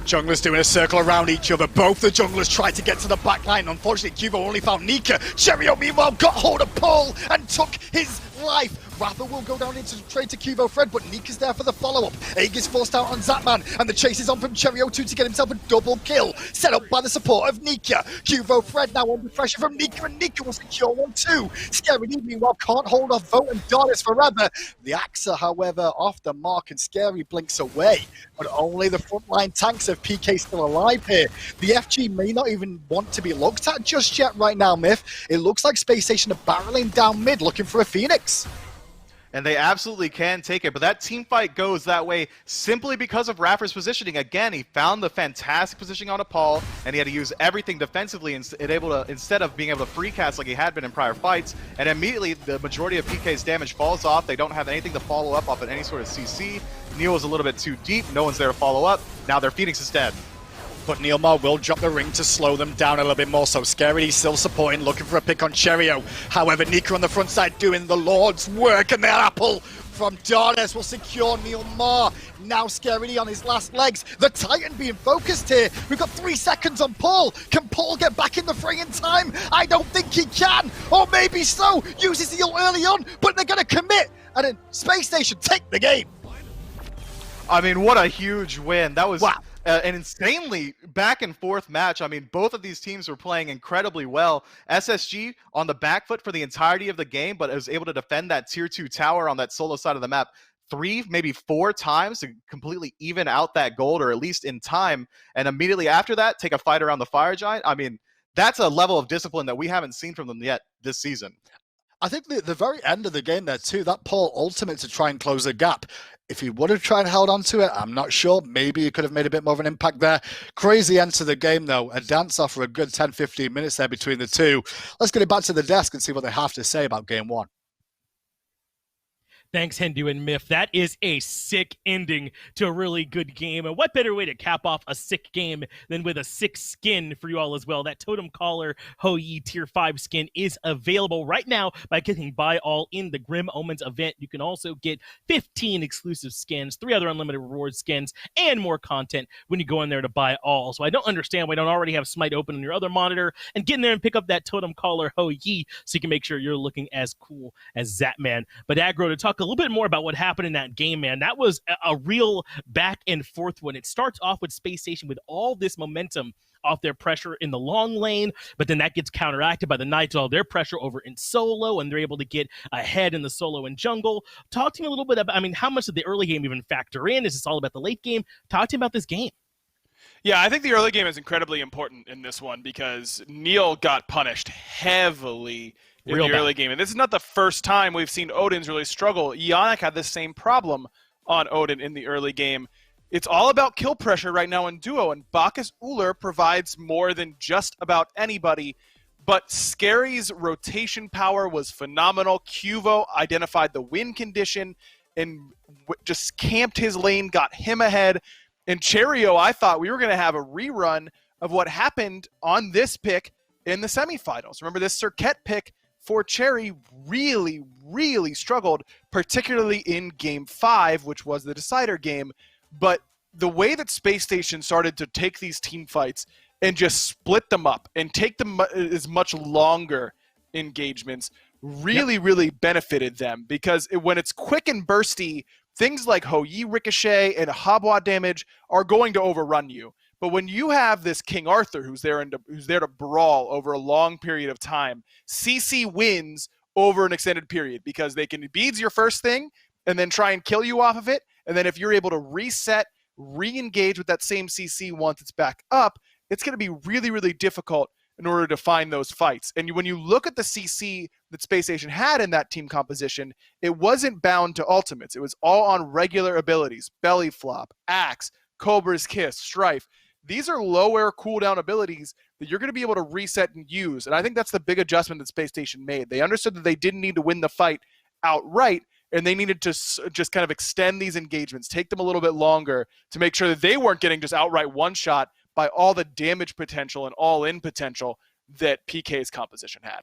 Junglers doing a circle around each other. Both the junglers tried to get to the back line. Unfortunately, Quvo only found Nika. Cherryo, meanwhile, got hold of Paul and took his life. iRaffer will go down into the trade to QvoFred, but Nika's there for the follow-up. Egg is forced out on Zapman, and the chase is on from Cherryo too to get himself a double kill, set up by the support of Nika. QvoFred now under pressure from Nika, and Nika will secure one too. Scary meanwhile can't hold off Vote and Dardez forever. The Axa, however, off the mark, and Scary blinks away, but only the frontline tanks of PK still alive here. The FG may not even want to be looked at just yet right now, Myth. It looks like Spacestation are barreling down mid looking for a Phoenix. And they absolutely can take it, but that team fight goes that way simply because of iRaffer's positioning. Again, he found the fantastic positioning on a Paul, and he had to use everything defensively instead of being able to free cast like he had been in prior fights. And immediately, the majority of PK's damage falls off. They don't have anything to follow up off of any sort of CC. Neil is a little bit too deep. No one's there to follow up. Now their Phoenix is dead. But NeilMah will drop the ring to slow them down a little bit more, so Scary still supporting, looking for a pick on Cherryo. However, Nika on the front side doing the Lord's work, and the apple from Dardez will secure NeilMah. Now Scary on his last legs. The Titan being focused here. We've got 3 seconds on Paul. Can Paul get back in the fray in time? I don't think he can. Or maybe so. Uses the ult early on, but they're going to commit. And then Spacestation take the game. I mean, what a huge win. That was... Wow. An insanely back and forth match. I mean, both of these teams were playing incredibly well. SSG on the back foot for the entirety of the game, but was able to defend that tier 2 tower on that solo side of the map 3, maybe 4 times to completely even out that gold, or at least in time. And immediately after that, take a fight around the Fire Giant. I mean, that's a level of discipline that we haven't seen from them yet this season. I think the very end of the game there too, that Paul ultimate to try and close the gap. If he would have tried and held on to it, I'm not sure. Maybe he could have made a bit more of an impact there. Crazy end to the game though. A dance off for a good 10-15 minutes there between the two. Let's get it back to the desk and see what they have to say about game 1. Thanks, Hindu and Myth. That is a sick ending to a really good game. And what better way to cap off a sick game than with a sick skin for you all as well. That Totem Collar Hou Yi Tier 5 skin is available right now by clicking Buy All in the Grim Omens event. You can also get 15 exclusive skins, 3 other unlimited reward skins, and more content when you go in there to buy all. So I don't understand why you don't already have SMITE open on your other monitor, and get in there and pick up that Totem Collar Hou Yi so you can make sure you're looking as cool as Zapman. But Aggro, to talk a little bit more about what happened in that game, man. That was a real back and forth one. It starts off with Spacestation with all this momentum off their pressure in the long lane, but then that gets counteracted by the Knights, all their pressure over in solo, and they're able to get ahead in the solo and jungle. Talk to me a little bit about, I mean, how much did the early game even factor in? Is this all about the late game? Talk to me about this game. Yeah, I think the early game is incredibly important in this one because Neil got punished heavily in the early game. And this is not the first time we've seen Odin's really struggle. Yannick had the same problem on Odin in the early game. It's all about kill pressure right now in duo, and Bacchus Uller provides more than just about anybody. But Scary's rotation power was phenomenal. Qvo identified the win condition and just camped his lane, got him ahead. And Cherryo, I thought we were going to have a rerun of what happened on this pick in the semifinals. Remember, this Serqet pick for Cherry really, really struggled, particularly in Game 5, which was the decider game. But the way that Space Station started to take these team fights and just split them up and take them as much longer engagements really, really benefited them. Because when it's quick and bursty, things like Hou-Yi Ricochet and Habwa damage are going to overrun you. But when you have this King Arthur who's there to brawl over a long period of time, CC wins over an extended period because they can beads your first thing and then try and kill you off of it. And then if you're able to reset, re-engage with that same CC once it's back up, it's going to be really, really difficult in order to find those fights. And when you look at the CC that Space Station had in that team composition, it wasn't bound to ultimates. It was all on regular abilities: Belly Flop, Axe, Cobra's Kiss, Strife. These are lower cooldown abilities that you're going to be able to reset and use. And I think that's the big adjustment that Space Station made. They understood that they didn't need to win the fight outright, and they needed to just kind of extend these engagements, take them a little bit longer to make sure that they weren't getting just outright one-shot by all the damage potential and all-in potential that PK's composition had.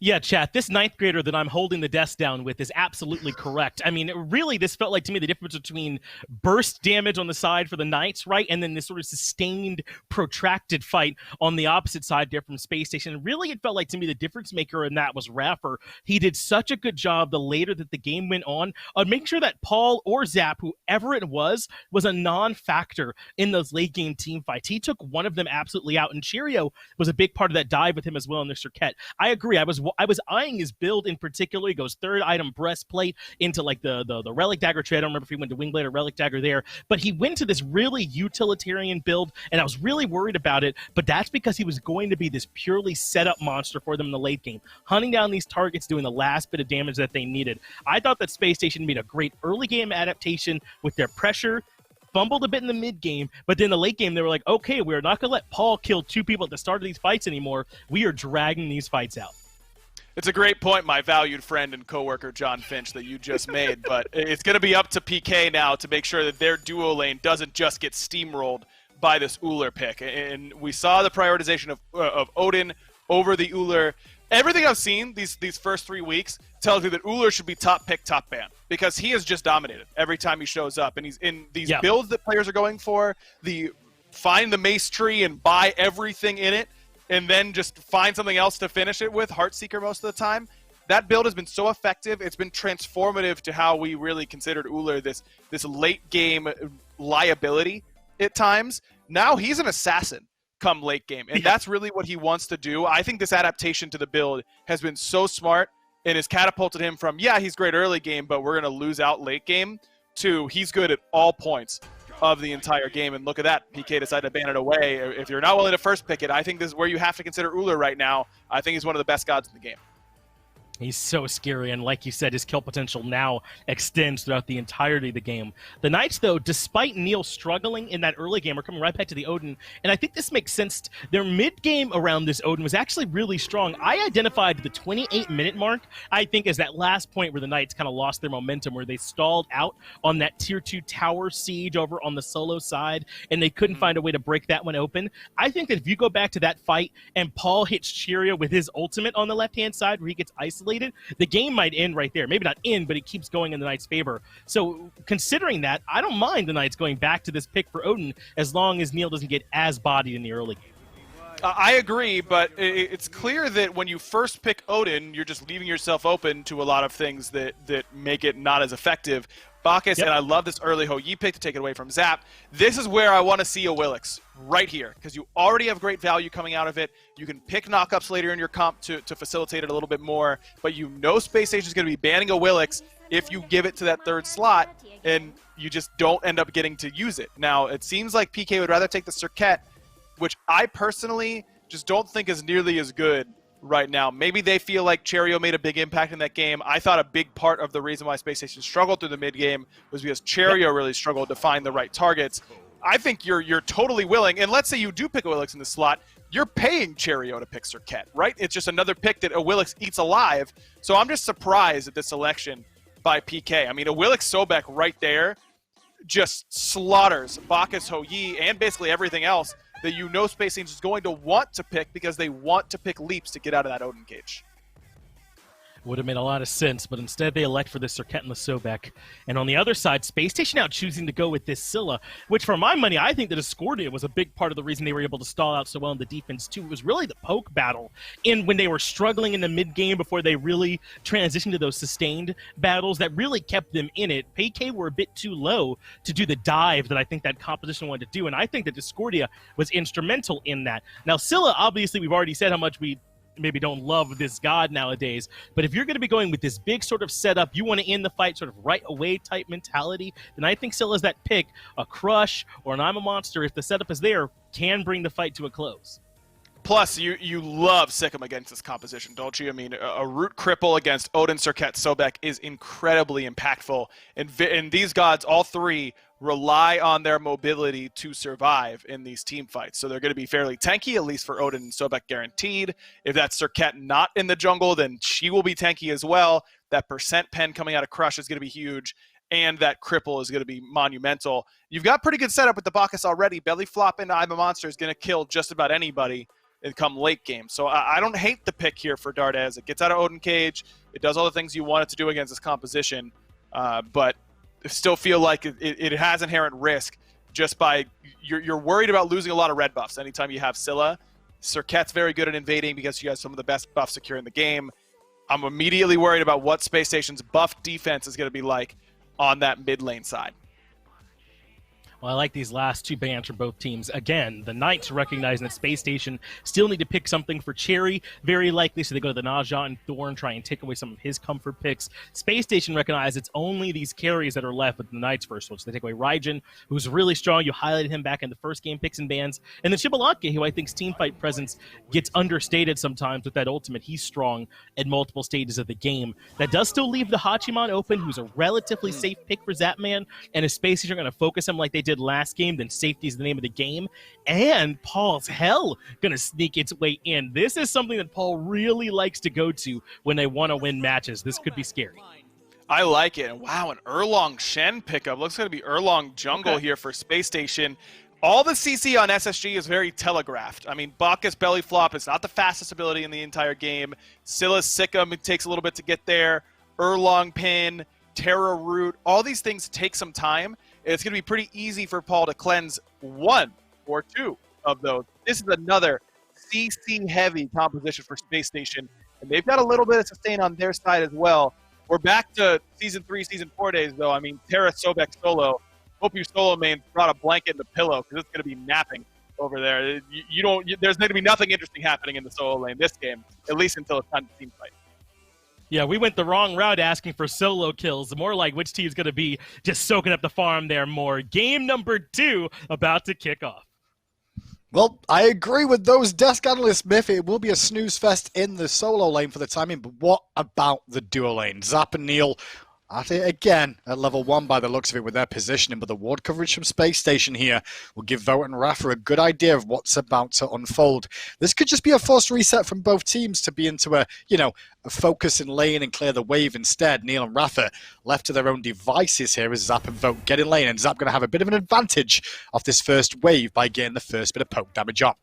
Yeah, chat, this ninth grader that I'm holding the desk down with is absolutely correct. I mean, really, this felt like to me the difference between burst damage on the side for the Knights, right, and then this sort of sustained, protracted fight on the opposite side there from Space Station. And really, it felt like to me the difference maker in that was iRaffer. He did such a good job the later that the game went on making sure that Paul or Zap, whoever it was a non-factor in those late game team fights. He took one of them absolutely out, and Cherryo was a big part of that dive with him as well in the Serqet. I agree. I was eyeing his build in particular. He goes third item breastplate into like the Relic Dagger trade. I don't remember if he went to Wingblade or Relic Dagger there, but he went to this really utilitarian build, and I was really worried about it, but that's because he was going to be this purely setup monster for them in the late game, hunting down these targets, doing the last bit of damage that they needed. I thought that Space Station made a great early game adaptation with their pressure, fumbled a bit in the mid game, but then the late game they were like, okay, we're not going to let Paul kill two people at the start of these fights anymore. We are dragging these fights out. It's a great point, my valued friend and coworker John Finch, that you just made, but it's going to be up to PK now to make sure that their duo lane doesn't just get steamrolled by this Uller pick. And we saw the prioritization of Odin over the Uller. Everything I've seen these first 3 weeks tells me that Uller should be top pick, top ban, because he has just dominated every time he shows up. And he's in these builds that players are going for, the find the mace tree and buy everything in it, and then just find something else to finish it with, Heartseeker most of the time. That build has been so effective. It's been transformative to how we really considered Uller this late game liability at times. Now he's an assassin come late game, and that's really what he wants to do. I think this adaptation to the build has been so smart and has catapulted him from, yeah, he's great early game, but we're going to lose out late game, to he's good at all points of the entire game. And look at that, PK decided to ban it away. If you're not willing to first pick it, I think this is where you have to consider Uller right now. I think he's one of the best gods in the game. He's so scary, and like you said, his kill potential now extends throughout the entirety of the game. The Knights, though, despite Neil struggling in that early game, are coming right back to the Odin, and I think this makes sense. Their mid-game around this Odin was actually really strong. I identified the 28-minute mark, I think, as that last point where the Knights kind of lost their momentum, where they stalled out on that Tier 2 tower siege over on the solo side, and they couldn't find a way to break that one open. I think that if you go back to that fight, and Paul hits Cherryo with his ultimate on the left-hand side, where he gets isolated, the game might end right there. Maybe not end, but it keeps going in the Knights' favor. So considering that, I don't mind the Knights going back to this pick for Odin as long as Neil doesn't get as bodied in the early game. I agree, but it's clear that when you first pick Odin, you're just leaving yourself open to a lot of things that make it not as effective. Bacchus, Yep. and I love this early Hou-Yi pick to take it away from Zap. This is where I want to see a Willix, right here, because you already have great value coming out of it. You can pick knockups later in your comp to facilitate it a little bit more, but you know Space Station is going to be banning a Willix if you give it to that third slot, and you just don't end up getting to use it. Now, it seems like PK would rather take the Serqet, which I personally just don't think is nearly as good right now. Maybe they feel like Cherryo made a big impact in that game. I thought a big part of the reason why Space Station struggled through the mid game was because Cherryo really struggled to find the right targets. I think you're totally willing, and let's say you do pick a Willix in the slot, you're paying Cherryo to pick Serqet, right? It's just another pick that a Willix eats alive. So I'm just surprised at this selection by PK. I mean, a Willix Sobek right there just slaughters Bacchus, Hou-Yi, and basically everything else that you know Space Station is going to want to pick because they want to pick leaps to get out of that Odin cage. Would have made a lot of sense, but instead they elect for the Serqet and the Sobek. And on the other side, Space Station now choosing to go with this Scylla, which for my money, I think that Discordia was a big part of the reason they were able to stall out so well in the defense too. It was really the poke battle when they were struggling in the mid game before they really transitioned to those sustained battles that really kept them in it. PK were a bit too low to do the dive that I think that composition wanted to do, and I think that Discordia was instrumental in that. Now Scylla, obviously we've already said how much we maybe don't love this god nowadays, but if you're going to be going with this big sort of setup, you want to end the fight sort of right away type mentality, then I think Scylla's that pick. A Crush or an I'm a Monster, if the setup is there, can bring the fight to a close. Plus, you love Sikkim against this composition, don't you? I mean, a root cripple against Odin, Serqet, Sobek is incredibly impactful, and these gods, all three, rely on their mobility to survive in these team fights. So they're going to be fairly tanky, at least for Odin and Sobek guaranteed. If that's Serqet not in the jungle, then she will be tanky as well. That percent pen coming out of Crush is going to be huge, and that cripple is going to be monumental. You've got pretty good setup with the Bacchus already. Belly flop into I'm a Monster is going to kill just about anybody and come late game. So I don't hate the pick here for Dardez. It gets out of Odin cage. It does all the things you want it to do against this composition, but still feel like it has inherent risk just by you're worried about losing a lot of red buffs anytime you have Scylla. Serqet's very good at invading because she has some of the best buffs secure in the game. I'm immediately worried about what Space Station's buff defense is going to be like on that mid lane side. Well, I like these last two bans from both teams. Again, the Knights recognizing that Space Station still need to pick something for Cherry, very likely, so they go to the Najah and Thorn, try and take away some of his comfort picks. Space Station recognize it's only these carries that are left with the Knights first one. So they take away Raijin, who's really strong. You highlighted him back in the first game picks and bans. And then Shibalatke, who I think's team fight presence gets understated sometimes with that ultimate. He's strong at multiple stages of the game. That does still leave the Hachiman open, who's a relatively safe pick for Zapman, and if Space Station are going to focus him like they did last game, then safety is the name of the game. And Paul's Hell gonna sneak its way in. This is something that Paul really likes to go to when they want to win matches. This could be scary. I like it. And wow, an Erlang Shen pickup. Looks like to be Erlang jungle here for Space Station. All the CC on SSG is very telegraphed. I mean, Bacchus belly flop is not the fastest ability in the entire game. Scylla's Sikkim, it takes a little bit to get there. Erlang pin, Terra root, all these things take some time. It's going to be pretty easy for Paul to cleanse one or two of those. This is another CC-heavy composition for Space Station, and they've got a little bit of sustain on their side as well. We're back to Season 3, Season 4 days, though. I mean, Terra, Sobek, solo. Hope your solo main brought a blanket and a pillow, because it's going to be napping over there. There's going to be nothing interesting happening in the solo lane this game, at least until it's time to team fight. Yeah, we went the wrong route asking for solo kills. More like which team's going to be just soaking up the farm there more. Game number 2 about to kick off. Well, I agree with those desk analysts, Miff. It will be a snooze fest in the solo lane for the timing, but what about the duo lane? Zap and Neil at it again at level 1 by the looks of it with their positioning, but the ward coverage from Space Station here will give Vote and iRaffer a good idea of what's about to unfold. This could just be a forced reset from both teams to be into a focus in lane and clear the wave instead. Neil and Raffer left to their own devices here as Zap and Vote get in lane, and Zap going to have a bit of an advantage off this first wave by getting the first bit of poke damage on.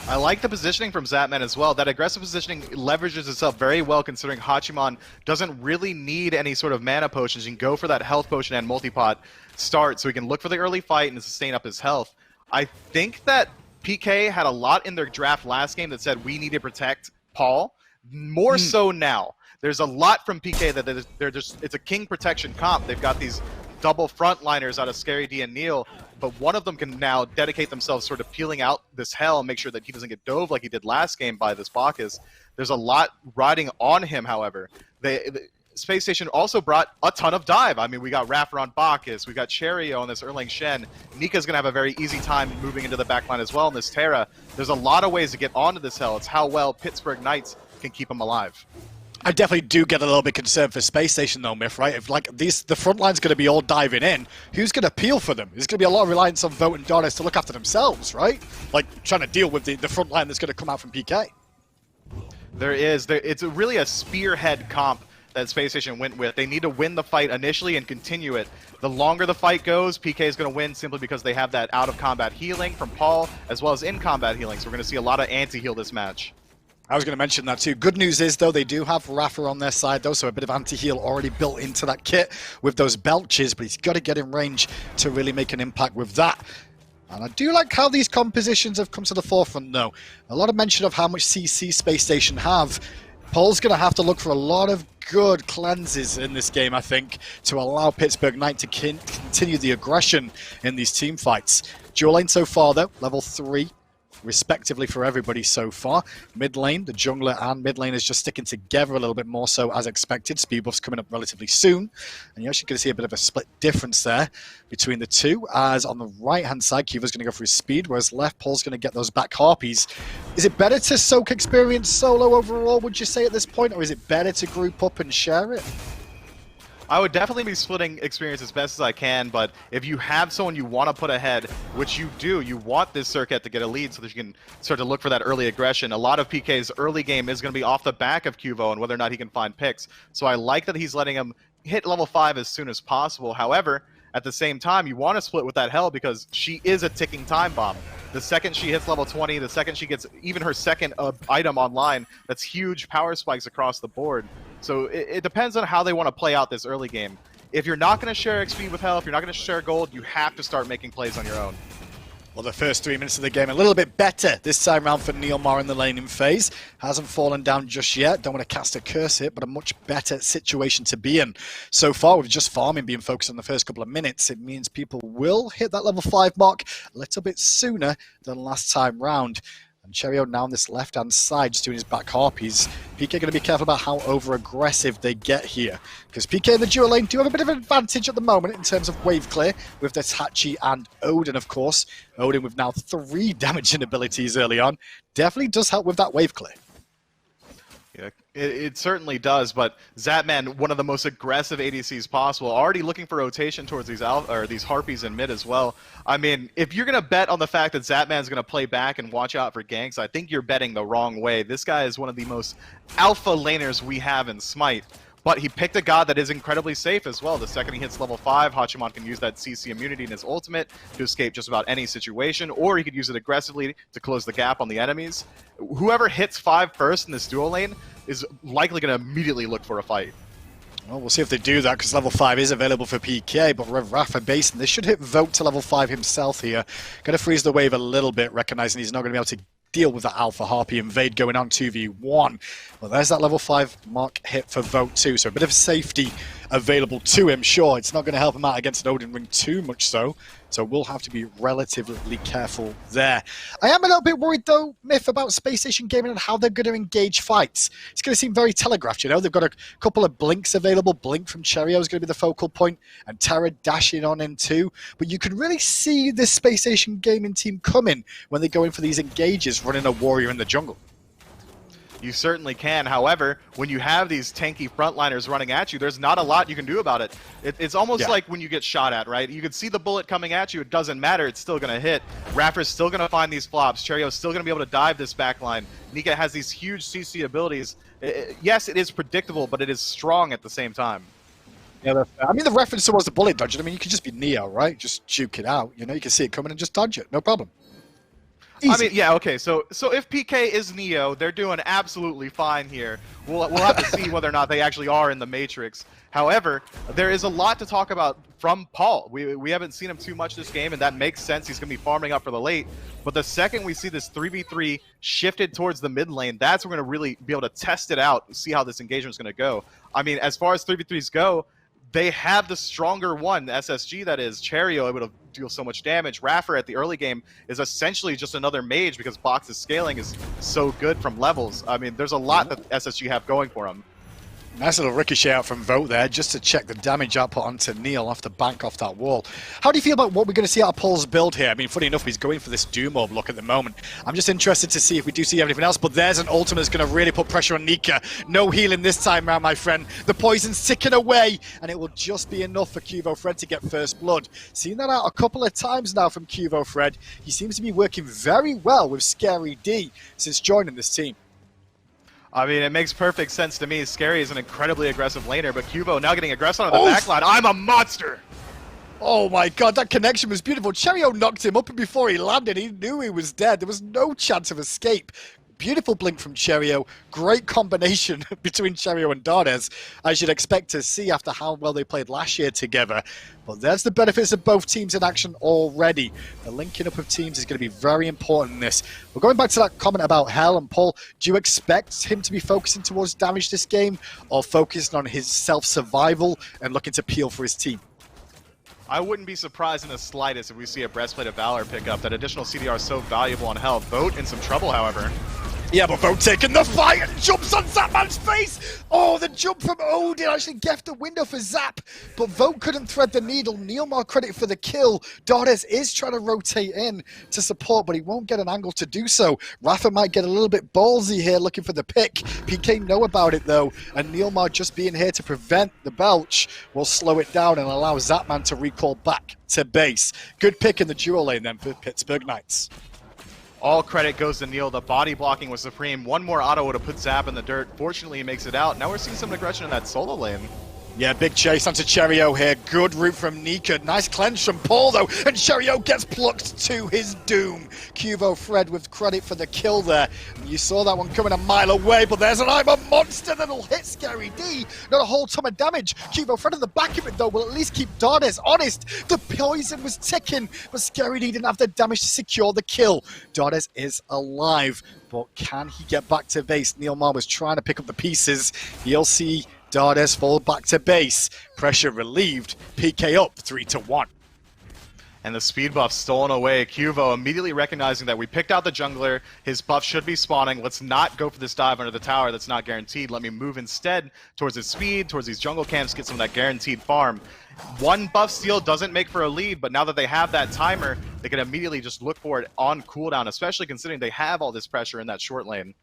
I like the positioning from Zapman as well. That aggressive positioning leverages itself very well considering Hachiman doesn't really need any sort of mana potions. He can go for that health potion and multi-pot start so he can look for the early fight and sustain up his health. I think that PK had a lot in their draft last game that said we need to protect Paul. More so now. There's a lot from PK that it's a king protection comp. They've got these double frontliners out of Scary D and Neil, but one of them can now dedicate themselves sort of peeling out this hell and make sure that he doesn't get dove like he did last game by this Bacchus. There's a lot riding on him, however. Space Station also brought a ton of dive. I mean, we got iRaffer on Bacchus, we got Cherryo on this Erlang Shen. Nika's going to have a very easy time moving into the backline as well in this Terra. There's a lot of ways to get onto this hell. It's how well Pittsburgh Knights can keep him alive. I definitely do get a little bit concerned for Space Station though, Myth, right? If like the front line's going to be all diving in, who's going to peel for them? There's going to be a lot of reliance on Vote and Dardez to look after themselves, right? Like trying to deal with the front line that's going to come out from PK. It's really a spearhead comp that Space Station went with. They need to win the fight initially and continue it. The longer the fight goes, PK is going to win simply because they have that out-of-combat healing from Paul, as well as in-combat healing. So we're going to see a lot of anti-heal this match. I was going to mention that too. Good news is, though, they do have iRaffer on their side, though, so a bit of anti-heal already built into that kit with those belches, but he's got to get in range to really make an impact with that. And I do like how these compositions have come to the forefront, though. A lot of mention of how much CC Space Station have. Paul's going to have to look for a lot of good cleanses in this game, I think, to allow Pittsburgh Knight to continue the aggression in these team fights. Dual lane so far, though, level 3, respectively for everybody so far. Mid lane, the jungler and mid lane is just sticking together a little bit more so as expected. Speed buff's coming up relatively soon. And you're actually going to see a bit of a split difference there between the two, as on the right-hand side, QvoFred's going to go for his speed, whereas left, Paul's going to get those back harpies. Is it better to soak experience solo overall, would you say, at this point, or is it better to group up and share it? I would definitely be splitting experience as best as I can, but if you have someone you want to put ahead, which you do, you want this Serqet to get a lead so that you can start to look for that early aggression. A lot of PK's early game is going to be off the back of Qvo and whether or not he can find picks. So I like that he's letting him hit level 5 as soon as possible. However, at the same time, you want to split with that hell because she is a ticking time bomb. The second she hits level 20, the second she gets even her second item online, that's huge power spikes across the board. So it depends on how they want to play out this early game. If you're not going to share XP with hell, if you're not going to share gold, you have to start making plays on your own. Well, the first 3 minutes of the game a little bit better this time round for NeilMah in the laning phase. Hasn't fallen down just yet. Don't want to cast a curse hit, but a much better situation to be in. So far, with just farming being focused on the first couple of minutes, it means people will hit that level 5 mark a little bit sooner than last time round. And Cherryo now on this left-hand side, just doing his back harpies. PK going to be careful about how over-aggressive they get here, because PK and the dual lane do have a bit of an advantage at the moment in terms of wave clear, with this Hachi and Odin, of course. Odin with now 3 damaging abilities early on. Definitely does help with that wave clear. Yeah, it certainly does, but Zapman, one of the most aggressive ADCs possible, already looking for rotation towards these harpies in mid as well. I mean, if you're going to bet on the fact that Zapman's going to play back and watch out for ganks, I think you're betting the wrong way. This guy is one of the most alpha laners we have in Smite. But he picked a god that is incredibly safe as well. The second he hits level 5, Hachiman can use that CC immunity in his ultimate to escape just about any situation, or he could use it aggressively to close the gap on the enemies. Whoever hits 5 first in this dual lane is likely going to immediately look for a fight. Well, we'll see if they do that, because level 5 is available for PK, but iRaffer base, and this should hit Vote to level 5 himself here. Going to freeze the wave a little bit, recognizing he's not going to be able to deal with that Alpha Harpy invade going on 2v1. Well, there's that level 5 mark hit for Vote too, so a bit of safety available to him. Sure, it's not going to help him out against an Odin ring too much so we'll have to be relatively careful there. I am a little bit worried though, Myth, about Space Station Gaming and how they're going to engage fights. It's going to seem very telegraphed, you know. They've got a couple of blinks available. Blink from Cherryo is going to be the focal point, and Terra dashing on in too. But you can really see this Space Station Gaming team coming when they go in for these engages, running a warrior in the jungle. You certainly can. However, when you have these tanky frontliners running at you, there's not a lot you can do about it. It's almost like when you get shot at, right? You can see the bullet coming at you. It doesn't matter. It's still going to hit. iRaffer's still going to find these flops. Cherryo's still going to be able to dive this backline. Nika has these huge CC abilities. Yes, it is predictable, but it is strong at the same time. Yeah, I mean, the reference towards the bullet dodging, I mean, you could just be Neo, right? Just juke it out. You know, you can see it coming and just dodge it. No problem. I mean, yeah, okay. So if PK is Neo, they're doing absolutely fine here. We'll have to see whether or not they actually are in the Matrix. However, there is a lot to talk about from Paul. We haven't seen him too much this game, and that makes sense. He's going to be farming up for the late. But the second we see this 3v3 shifted towards the mid lane, that's when we're going to really be able to test it out, see how this engagement is going to go. I mean, as far as 3v3s go, they have the stronger one, SSG, that is. Cherryo able to deal so much damage. iRaffer at the early game is essentially just another mage because Box's scaling is so good from levels. I mean, there's a lot that SSG have going for them. Nice little ricochet out from Vote there, just to check the damage output onto Neil off the bank off that wall. How do you feel about what we're going to see out of Paul's build here? I mean, funny enough, he's going for this Doom Orb look at the moment. I'm just interested to see if we do see anything else, but there's an ultimate that's going to really put pressure on Nika. No healing this time round, my friend. The poison's ticking away, and it will just be enough for QvoFred to get first blood. Seen that out a couple of times now from QvoFred. He seems to be working very well with Scary D since joining this team. I mean, it makes perfect sense to me. Scary is an incredibly aggressive laner, but Cuvo now getting aggressive on the backline. I'm a monster! Oh my god, that connection was beautiful. Cherryo knocked him up, and before he landed, he knew he was dead. There was no chance of escape. Beautiful blink from Cherryo. Great combination between Cherryo and Dardez, as you'd expect to see after how well they played last year together. But there's the benefits of both teams in action already. The linking up of teams is going to be very important in this. We're going back to that comment about Hell and Paul. Do you expect him to be focusing towards damage this game, or focusing on his self-survival and looking to peel for his team? I wouldn't be surprised in the slightest if we see a Breastplate of Valor pick up. That additional CDR is so valuable on health. Vote in some trouble, however. Yeah, but Vote taking the fight and jumps on Zapman's face! Oh, the jump from Odin actually left the window for Zap, but Vote couldn't thread the needle. NeilMah credit for the kill. Dardez is trying to rotate in to support, but he won't get an angle to do so. iRaffer might get a little bit ballsy here looking for the pick. PK know about it though, and NeilMah just being here to prevent the belch will slow it down and allow Zapman to recall back to base. Good pick in the duo lane then for Pittsburgh Knights. All credit goes to Neil. The body blocking was supreme. One more auto would have put Zap in the dirt. Fortunately, he makes it out. Now we're seeing some aggression in that solo lane. Yeah, big chase onto Cherryo here. Good route from Nika. Nice cleanse from Paul, though. And Cherryo gets plucked to his doom. QvoFred with credit for the kill there. And you saw that one coming a mile away, but there's an I'm a monster that'll hit Scary D. Not a whole ton of damage. QvoFred in the back of it, though, will at least keep Dardez honest. The poison was ticking, but Scary D didn't have the damage to secure the kill. Dardez is alive, but can he get back to base? NeilMah was trying to pick up the pieces. You'll see Dardez fall back to base. Pressure relieved. PK up 3-1. And the speed buff stolen away. Cuvo immediately recognizing that we picked out the jungler. His buff should be spawning. Let's not go for this dive under the tower. That's not guaranteed. Let me move instead towards his speed, towards these jungle camps, get some of that guaranteed farm. One buff steal doesn't make for a lead, but now that they have that timer, they can immediately just look for it on cooldown, especially considering they have all this pressure in that short lane.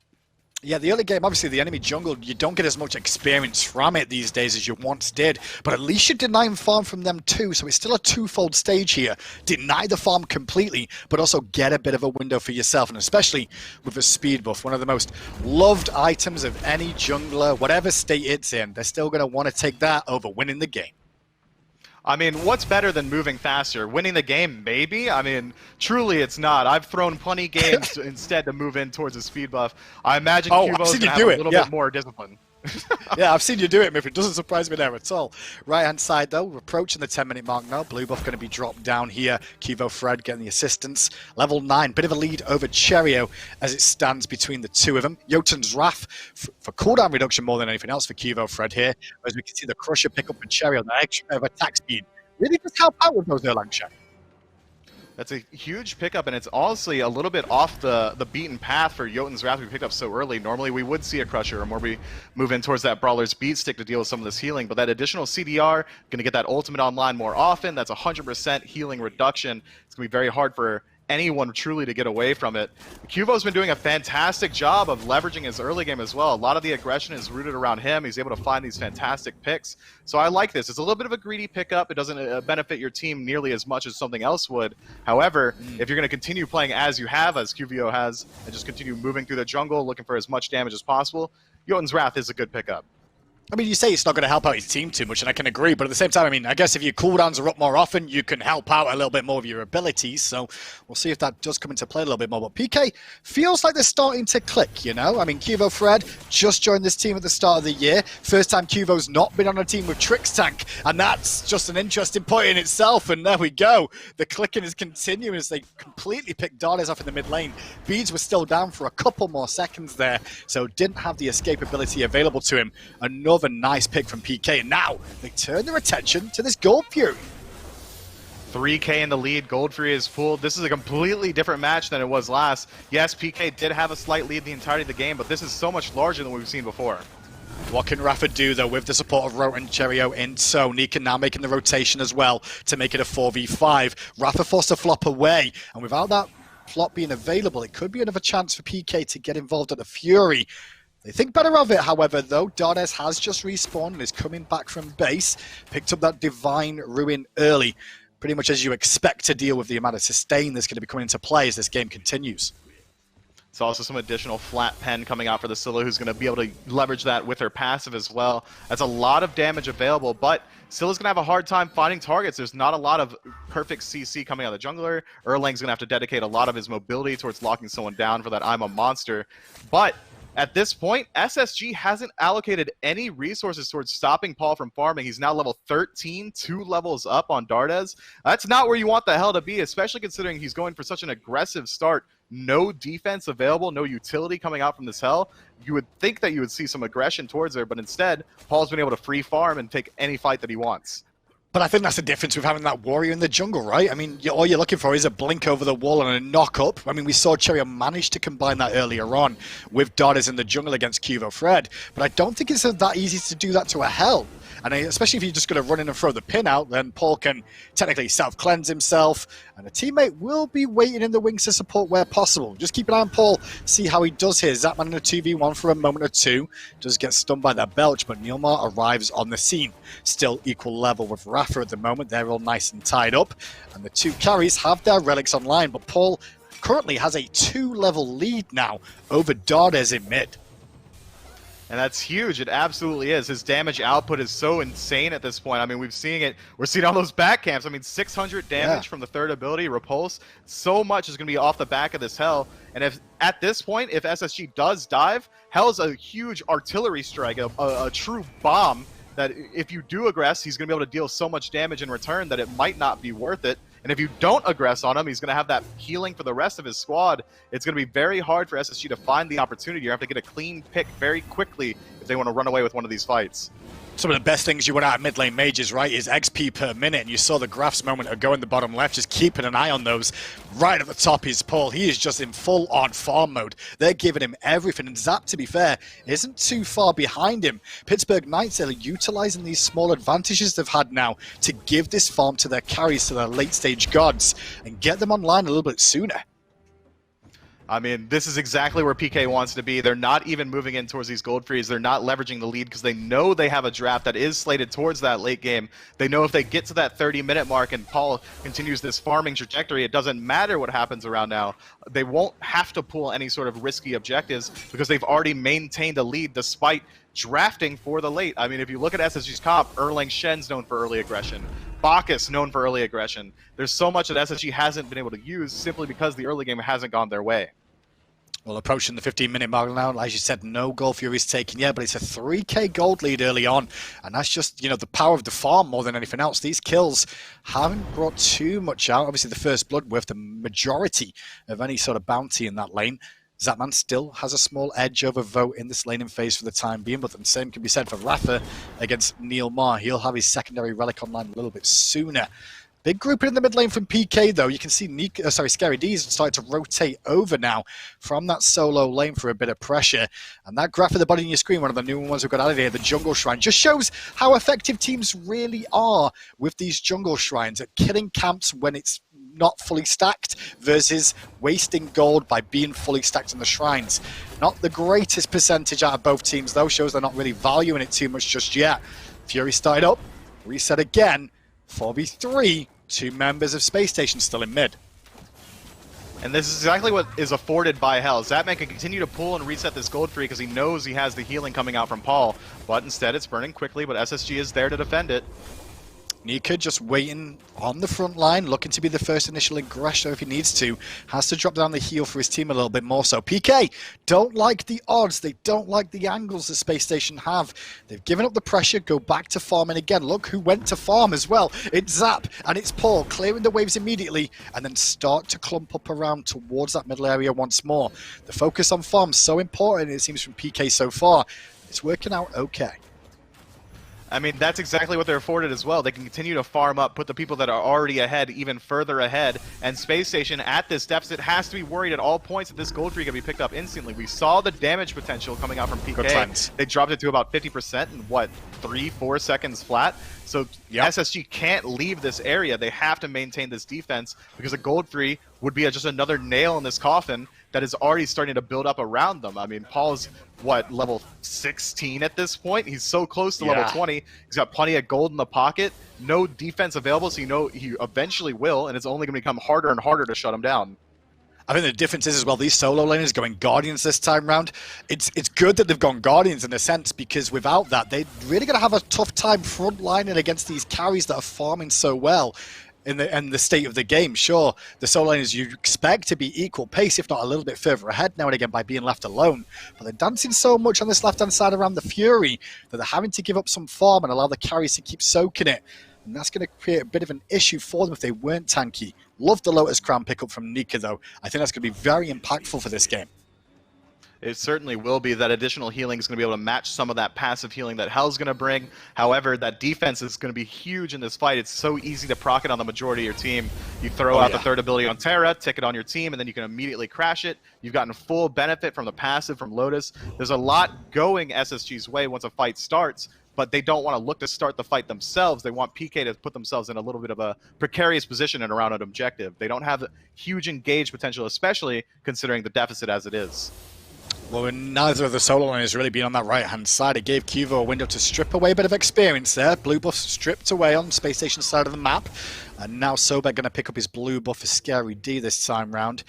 Yeah, the early game, obviously the enemy jungle, you don't get as much experience from it these days as you once did, but at least you're denying farm from them too, so it's still a twofold stage here. Deny the farm completely, but also get a bit of a window for yourself, and especially with a speed buff, one of the most loved items of any jungler, whatever state it's in, they're still going to want to take that over winning the game. I mean, what's better than moving faster? Winning the game, maybe? I mean, truly it's not. I've thrown plenty games instead to move in towards a speed buff. I imagine Cuvo's going to have a little bit more discipline. Yeah, I've seen you do it, Miff. It doesn't surprise me there at all. Right-hand side, though, we're approaching the 10-minute mark now. Blue buff going to be dropped down here. QvoFred getting the assistance. Level 9, bit of a lead over Cherryo as it stands between the two of them. Jotun's Wrath for cooldown reduction more than anything else for QvoFred here. As we can see the Crusher pick up for Cherryo, the extra bit of attack speed. Really just help out with those Erlang Shen. That's a huge pickup, and it's honestly a little bit off the beaten path for Jotun's Wrath we picked up so early. Normally we would see a Crusher, or more we move in towards that Brawler's Beat Stick to deal with some of this healing, but that additional CDR, going to get that ultimate online more often. That's 100% healing reduction. It's going to be very hard for anyone truly to get away from it. Cuvo's been doing a fantastic job of leveraging his early game as well. A lot of the aggression is rooted around him. He's able to find these fantastic picks. So I like this. It's a little bit of a greedy pickup. It doesn't benefit your team nearly as much as something else would. However, if you're going to continue playing as you have, as QVO has, and just continue moving through the jungle, looking for as much damage as possible, Jotun's Wrath is a good pickup. I mean, you say it's not going to help out his team too much, and I can agree, but at the same time, I mean, I guess if your cooldowns are up more often, you can help out a little bit more of your abilities, so we'll see if that does come into play a little bit more. But PK feels like they're starting to click, you know? I mean, QvoFred just joined this team at the start of the year. First time Qvo's not been on a team with Trixtank, and that's just an interesting point in itself, and there we go. The clicking is continuing as they completely picked Dardez off in the mid lane. Beads was still down for a couple more seconds there, so didn't have the escape ability available to him. Another nice pick from PK, and now they turn their attention to this Gold Fury. 3K in the lead, Gold Fury is full. This is a completely different match than it was last. Yes, PK did have a slight lead the entirety of the game, but this is so much larger than we've seen before. What can iRaffer do, though, with the support of Rote and Cherryo in tow? Nika now making the rotation as well to make it a 4v5. iRaffer forced to flop away, and without that flop being available, it could be another chance for PK to get involved at the Fury. They think better of it, however, though. Dardez has just respawned and is coming back from base. Picked up that Divine Ruin early, pretty much as you expect to deal with the amount of sustain that's going to be coming into play as this game continues. It's also some additional flat pen coming out for the Scylla, who's going to be able to leverage that with her passive as well. That's a lot of damage available, but Scylla's going to have a hard time finding targets. There's not a lot of perfect CC coming out of the jungler. Erlang's going to have to dedicate a lot of his mobility towards locking someone down for that I'm a monster. But at this point, SSG hasn't allocated any resources towards stopping Paul from farming. He's now level 13, 2 levels up on Dardez. That's not where you want the hell to be, especially considering he's going for such an aggressive start. No defense available, no utility coming out from this hell. You would think that you would see some aggression towards there, but instead, Paul's been able to free farm and take any fight that he wants. But I think that's the difference with having that warrior in the jungle, right? I mean, all you're looking for is a blink over the wall and a knock up. I mean, we saw Cherryo manage to combine that earlier on with Dardez in the jungle against QvoFred, but I don't think it's that easy to do that to a hell. And especially if you're just going to run in and throw the pin out, then Paul can technically self-cleanse himself, and a teammate will be waiting in the wings to support where possible. Just keep an eye on Paul, see how he does here. Zapman in a 2v1 for a moment or two, does get stunned by that belch, but NeilMah arrives on the scene. Still equal level with iRaffer at the moment. They're all nice and tied up, and the two carries have their relics online, but Paul currently has a 2-level lead now over Dardez in mid. And that's huge. It absolutely is. His damage output is so insane at this point. I mean, we're seeing all those back camps. I mean, 600 damage from the third ability, Repulse. So much is going to be off the back of this Hell. And if at this point, if SSG does dive, Hell's a huge artillery strike, a true bomb that if you do aggress, he's going to be able to deal so much damage in return that it might not be worth it. And if you don't aggress on him, he's going to have that healing for the rest of his squad. It's going to be very hard for SSG to find the opportunity. You have to get a clean pick very quickly if they want to run away with one of these fights. Some of the best things you want out of mid lane mages, right, is XP per minute. And you saw the graphs a moment ago in the bottom left, just keeping an eye on those. Right at the top is Paul. He is just in full-on farm mode. They're giving him everything. And Zap, to be fair, isn't too far behind him. Pittsburgh Knights are utilizing these small advantages they've had now to give this farm to their carries, to their late-stage gods, and get them online a little bit sooner. I mean, this is exactly where PK wants to be. They're not even moving in towards these gold frees. They're not leveraging the lead because they know they have a draft that is slated towards that late game. They know if they get to that 30-minute mark and Paul continues this farming trajectory, it doesn't matter what happens around now. They won't have to pull any sort of risky objectives because they've already maintained a lead despite drafting for the late. I mean, if you look at SSG's comp, Erlang Shen's known for early aggression. Bacchus known for early aggression. There's so much that SSG hasn't been able to use simply because the early game hasn't gone their way. Well, approaching the 15-minute mark now, as you said, no Gold Fury's taken yet, but it's a 3k gold lead early on, and that's just, you know, the power of the farm more than anything else. These kills haven't brought too much out. Obviously, the first blood worth the majority of any sort of bounty in that lane. Zapman still has a small edge over Vote in this laning phase for the time being, but the same can be said for iRaffer against NeilMah. He'll have his secondary relic online a little bit sooner. Big group in the mid lane from PK, though. You can see Nika, Scary D's starting to rotate over now from that solo lane for a bit of pressure. And that graph at the bottom of your screen, one of the new ones we've got added here, the Jungle Shrine, just shows how effective teams really are with these Jungle Shrines at killing camps when it's not fully stacked versus wasting gold by being fully stacked in the shrines. Not the greatest percentage out of both teams, though. Shows they're not really valuing it too much just yet. Fury started up, reset again. 4v3, two members of Spacestation still in mid. And this is exactly what is afforded by Hell. Zapman can continue to pull and reset this gold free because he knows he has the healing coming out from Paul, but instead it's burning quickly, but SSG is there to defend it. Nika just waiting on the front line, looking to be the first initial aggressor if he needs to. Has to drop down the heal for his team a little bit more so. PK don't like the odds. They don't like the angles that Space Station have. They've given up the pressure, go back to farming again. Look who went to farm as well. It's Zap and it's Paul clearing the waves immediately and then start to clump up around towards that middle area once more. The focus on farm so important, it seems, from PK so far. It's working out okay. I mean, that's exactly what they're afforded as well. They can continue to farm up, put the people that are already ahead even further ahead, and Space Station at this deficit has to be worried at all points that this gold free can be picked up instantly. We saw the damage potential coming out from PK. They dropped it to about 50% in, what, 3-4 seconds flat? So SSG can't leave this area. They have to maintain this defense because a gold free would be just another nail in this coffin that is already starting to build up around them. I mean, Paul's, what, level 16 at this point? He's so close to level 20. He's got plenty of gold in the pocket. No defense available, so you know he eventually will, and it's only going to become harder and harder to shut him down. I think the difference is as well, these solo laners going Guardians this time round. It's good that they've gone Guardians in a sense, because without that, they're really going to have a tough time frontlining against these carries that are farming so well in the state of the game. Sure, the solo laners you expect to be equal pace, if not a little bit further ahead now and again by being left alone. But they're dancing so much on this left-hand side around the Fury that they're having to give up some farm and allow the carries to keep soaking it. And that's going to create a bit of an issue for them if they weren't tanky. Love the Lotus Crown pickup from Nika, though. I think that's going to be very impactful for this game. It certainly will be. That additional healing is going to be able to match some of that passive healing that Hell's going to bring. However, that defense is going to be huge in this fight. It's so easy to proc it on the majority of your team. You throw out the third ability on Terra, tick it on your team, and then you can immediately crash it. You've gotten full benefit from the passive from Lotus. There's a lot going SSG's way once a fight starts, but they don't want to look to start the fight themselves. They want PK to put themselves in a little bit of a precarious position and around an objective. They don't have huge engage potential, especially considering the deficit as it is. Well, neither of the solo laners really been on that right-hand side. It gave Qvo a window to strip away a bit of experience there. Blue buff stripped away on Space Station side of the map. And now Sobek going to pick up his blue buff for Scary D this time round.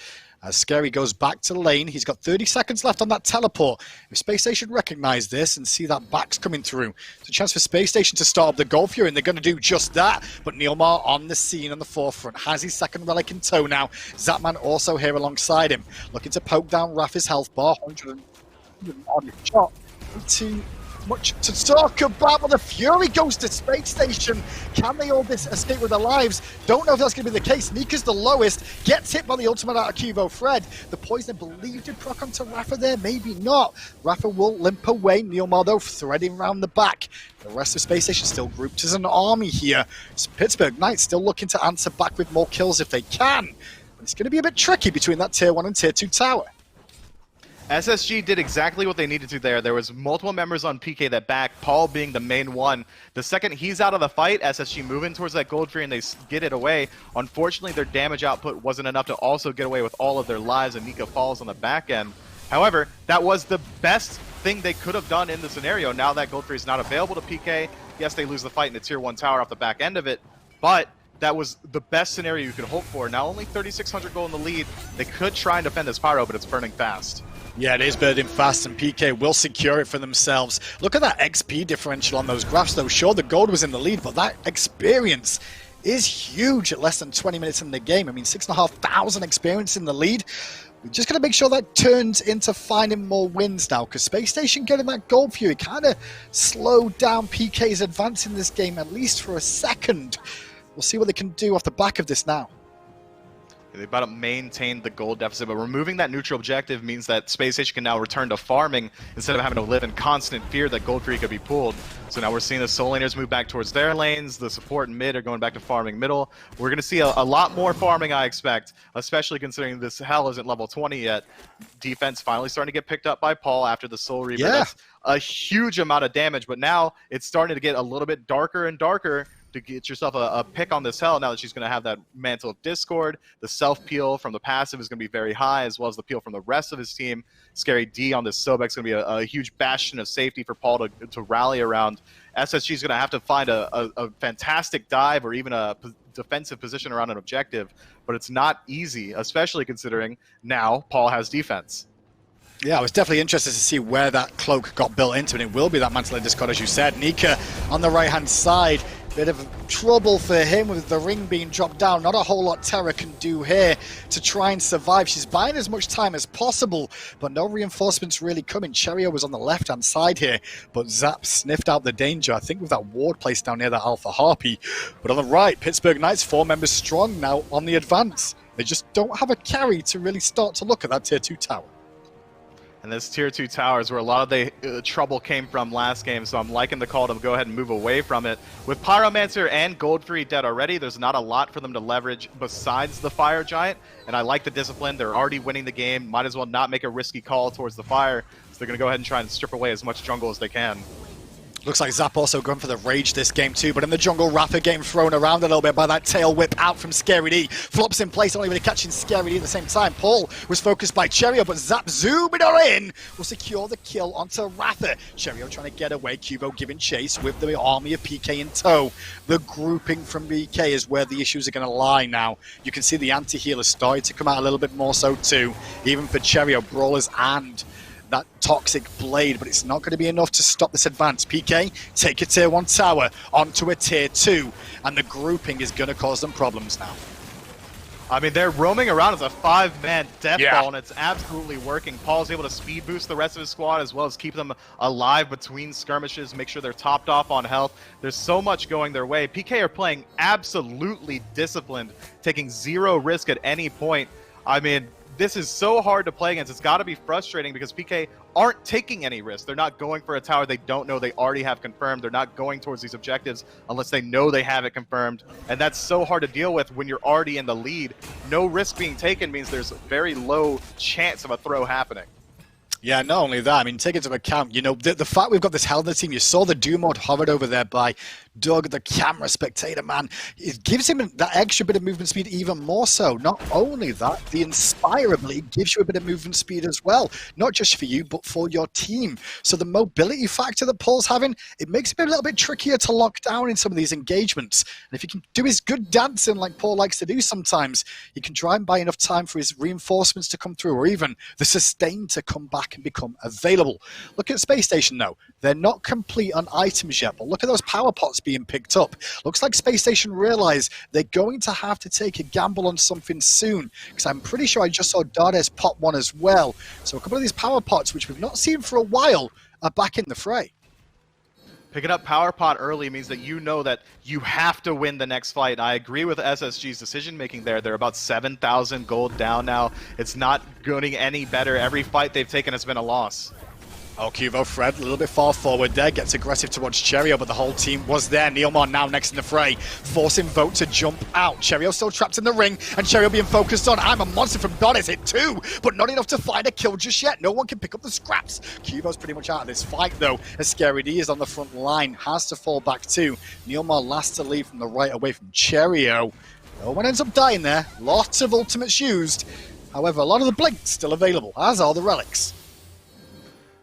As Scary goes back to lane, he's got 30 seconds left on that teleport. If Space Station recognize this and see that back's coming through, it's a chance for Space Station to start up the Gold Fury, and they're going to do just that. But NeilMah on the scene on the forefront, has his second relic in tow now. Zapman also here alongside him, looking to poke down Raff's health bar. 100 on the shot. Too much to talk about, but the Fury goes to Space Station. Can they all escape with their lives? Don't know if that's going to be the case. Nika's the lowest, gets hit by the ultimate out of QvoFred. The poison, I believe, did proc onto Raffer there, maybe not. Raffer will limp away. NeilMah, though, threading around the back. The rest of Space Station still grouped as an army here. Pittsburgh Knights still looking to answer back with more kills if they can. But it's going to be a bit tricky between that Tier 1 and Tier 2 tower. SSG did exactly what they needed to there. There was multiple members on PK that back, Paul being the main one. The second he's out of the fight, SSG moving towards that gold free and they get it away. Unfortunately, their damage output wasn't enough to also get away with all of their lives, and Nika falls on the back end. However, that was the best thing they could have done in the scenario. Now that gold free is not available to PK, yes, they lose the fight in the Tier 1 tower off the back end of it, but that was the best scenario you could hope for. Now only 3,600 gold in the lead. They could try and defend this pyro, but it's burning fast. Yeah, it is burning fast, and PK will secure it for themselves. Look at that XP differential on those graphs, though. Sure, the gold was in the lead, but that experience is huge at less than 20 minutes in the game. I mean, 6,500 experience in the lead. We're just going to make sure that turns into finding more wins now, because Space Station getting that gold Fury kind of slowed down PK's advance in this game, at least for a second. We'll see what they can do off the back of this now. They've got to maintain the gold deficit, but removing that neutral objective means that Space Station can now return to farming instead of having to live in constant fear that gold free could be pulled. So now we're seeing the soul laners move back towards their lanes. The support and mid are going back to farming middle. We're going to see a lot more farming, I expect, especially considering this Hell isn't level 20 yet. Defense finally starting to get picked up by Paul after the Soul Reaper. Yeah. That's a huge amount of damage, but now it's starting to get a little bit darker and darker to get yourself a pick on this hell now that she's going to have that Mantle of Discord. The self-peel from the passive is going to be very high, as well as the peel from the rest of his team. Scary D on this Sobek is going to be a huge bastion of safety for Paul to rally around. SSG is going to have to find a fantastic dive or even a defensive position around an objective, but it's not easy, especially considering now Paul has defense. Yeah, I was definitely interested to see where that cloak got built into, and it will be that Mantle of Discord, as you said. Nika on the right-hand side, bit of trouble for him with the ring being dropped down. Not a whole lot Terra can do here to try and survive. She's buying as much time as possible, but no reinforcements really coming. Cherryo was on the left-hand side here, but Zap sniffed out the danger, I think, with that ward placed down near that Alpha Harpy. But on the right, Pittsburgh Knights, 4 members strong now on the advance. They just don't have a carry to really start to look at that Tier 2 tower. And this Tier 2 tower is where a lot of the trouble came from last game, so I'm liking the call to go ahead and move away from it. With Pyromancer and Goldfree dead already, there's not a lot for them to leverage besides the Fire Giant, and I like the discipline. They're already winning the game. Might as well not make a risky call towards the fire, so they're going to go ahead and try and strip away as much jungle as they can. Looks like Zap also going for the rage this game too, but in the jungle, Raffer getting thrown around a little bit by that tail whip out from Scary D. Flops in place, only really catching Scary D at the same time. Paul was focused by Cherryo, but Zap zooming her in will secure the kill onto Raffer. Cherryo trying to get away, Qvo giving chase with the army of PK in tow. The grouping from PK is where the issues are going to lie now. You can see the anti-healers starting to come out a little bit more so too, even for Cherryo, Brawlers and that toxic blade, but it's not going to be enough to stop this advance. PK take a Tier 1 tower onto a Tier 2, and the grouping is going to cause them problems now. I mean, they're roaming around as a 5-man death ball, and it's absolutely working. Paul's able to speed boost the rest of his squad, as well as keep them alive between skirmishes, make sure they're topped off on health. There's so much going their way. PK are playing absolutely disciplined, taking zero risk at any point. I mean, this is so hard to play against. It's got to be frustrating because PK aren't taking any risks. They're not going for a tower they don't know they already have confirmed. They're not going towards these objectives unless they know they have it confirmed. And that's so hard to deal with when you're already in the lead. No risk being taken means there's a very low chance of a throw happening. Yeah, not only that, I mean, take into account, you know, the fact we've got this hell in the team. You saw the Doom mode hovered over there by Doug, the camera spectator, man. It gives him that extra bit of movement speed even more so. Not only that, the Inspire ability gives you a bit of movement speed as well. Not just for you, but for your team. So the mobility factor that Paul's having, it makes it a little bit trickier to lock down in some of these engagements. And if he can do his good dancing like Paul likes to do sometimes, he can try and buy enough time for his reinforcements to come through, or even the sustain to come back and become available. Look at Space Station though. They're not complete on items yet, but look at those power pots being picked up. Looks like Space Station realize they're going to have to take a gamble on something soon, because I'm pretty sure I just saw Dardez pop one as well. So a couple of these power pots, which we've not seen for a while, are back in the fray. Picking up Power Pot early means that you know that you have to win the next fight. And I agree with SSG's decision-making there. They're about 7,000 gold down now. It's not getting any better. Every fight they've taken has been a loss. Oh, QvoFred, a little bit far forward there, gets aggressive towards Cherryo, but the whole team was there. NeilMah now next in the fray, forcing Vote to jump out. Cherryo still trapped in the ring, and Cherryo being focused on. I'm a monster from Dardez, hit 2, but not enough to find a kill just yet. No one can pick up the scraps. Qvo's pretty much out of this fight, though, as Scary D is on the front line, has to fall back too. NeilMah last to leave from the right away from Cherryo. No one ends up dying there. Lots of ultimates used. However, a lot of the blinks still available, as are the relics.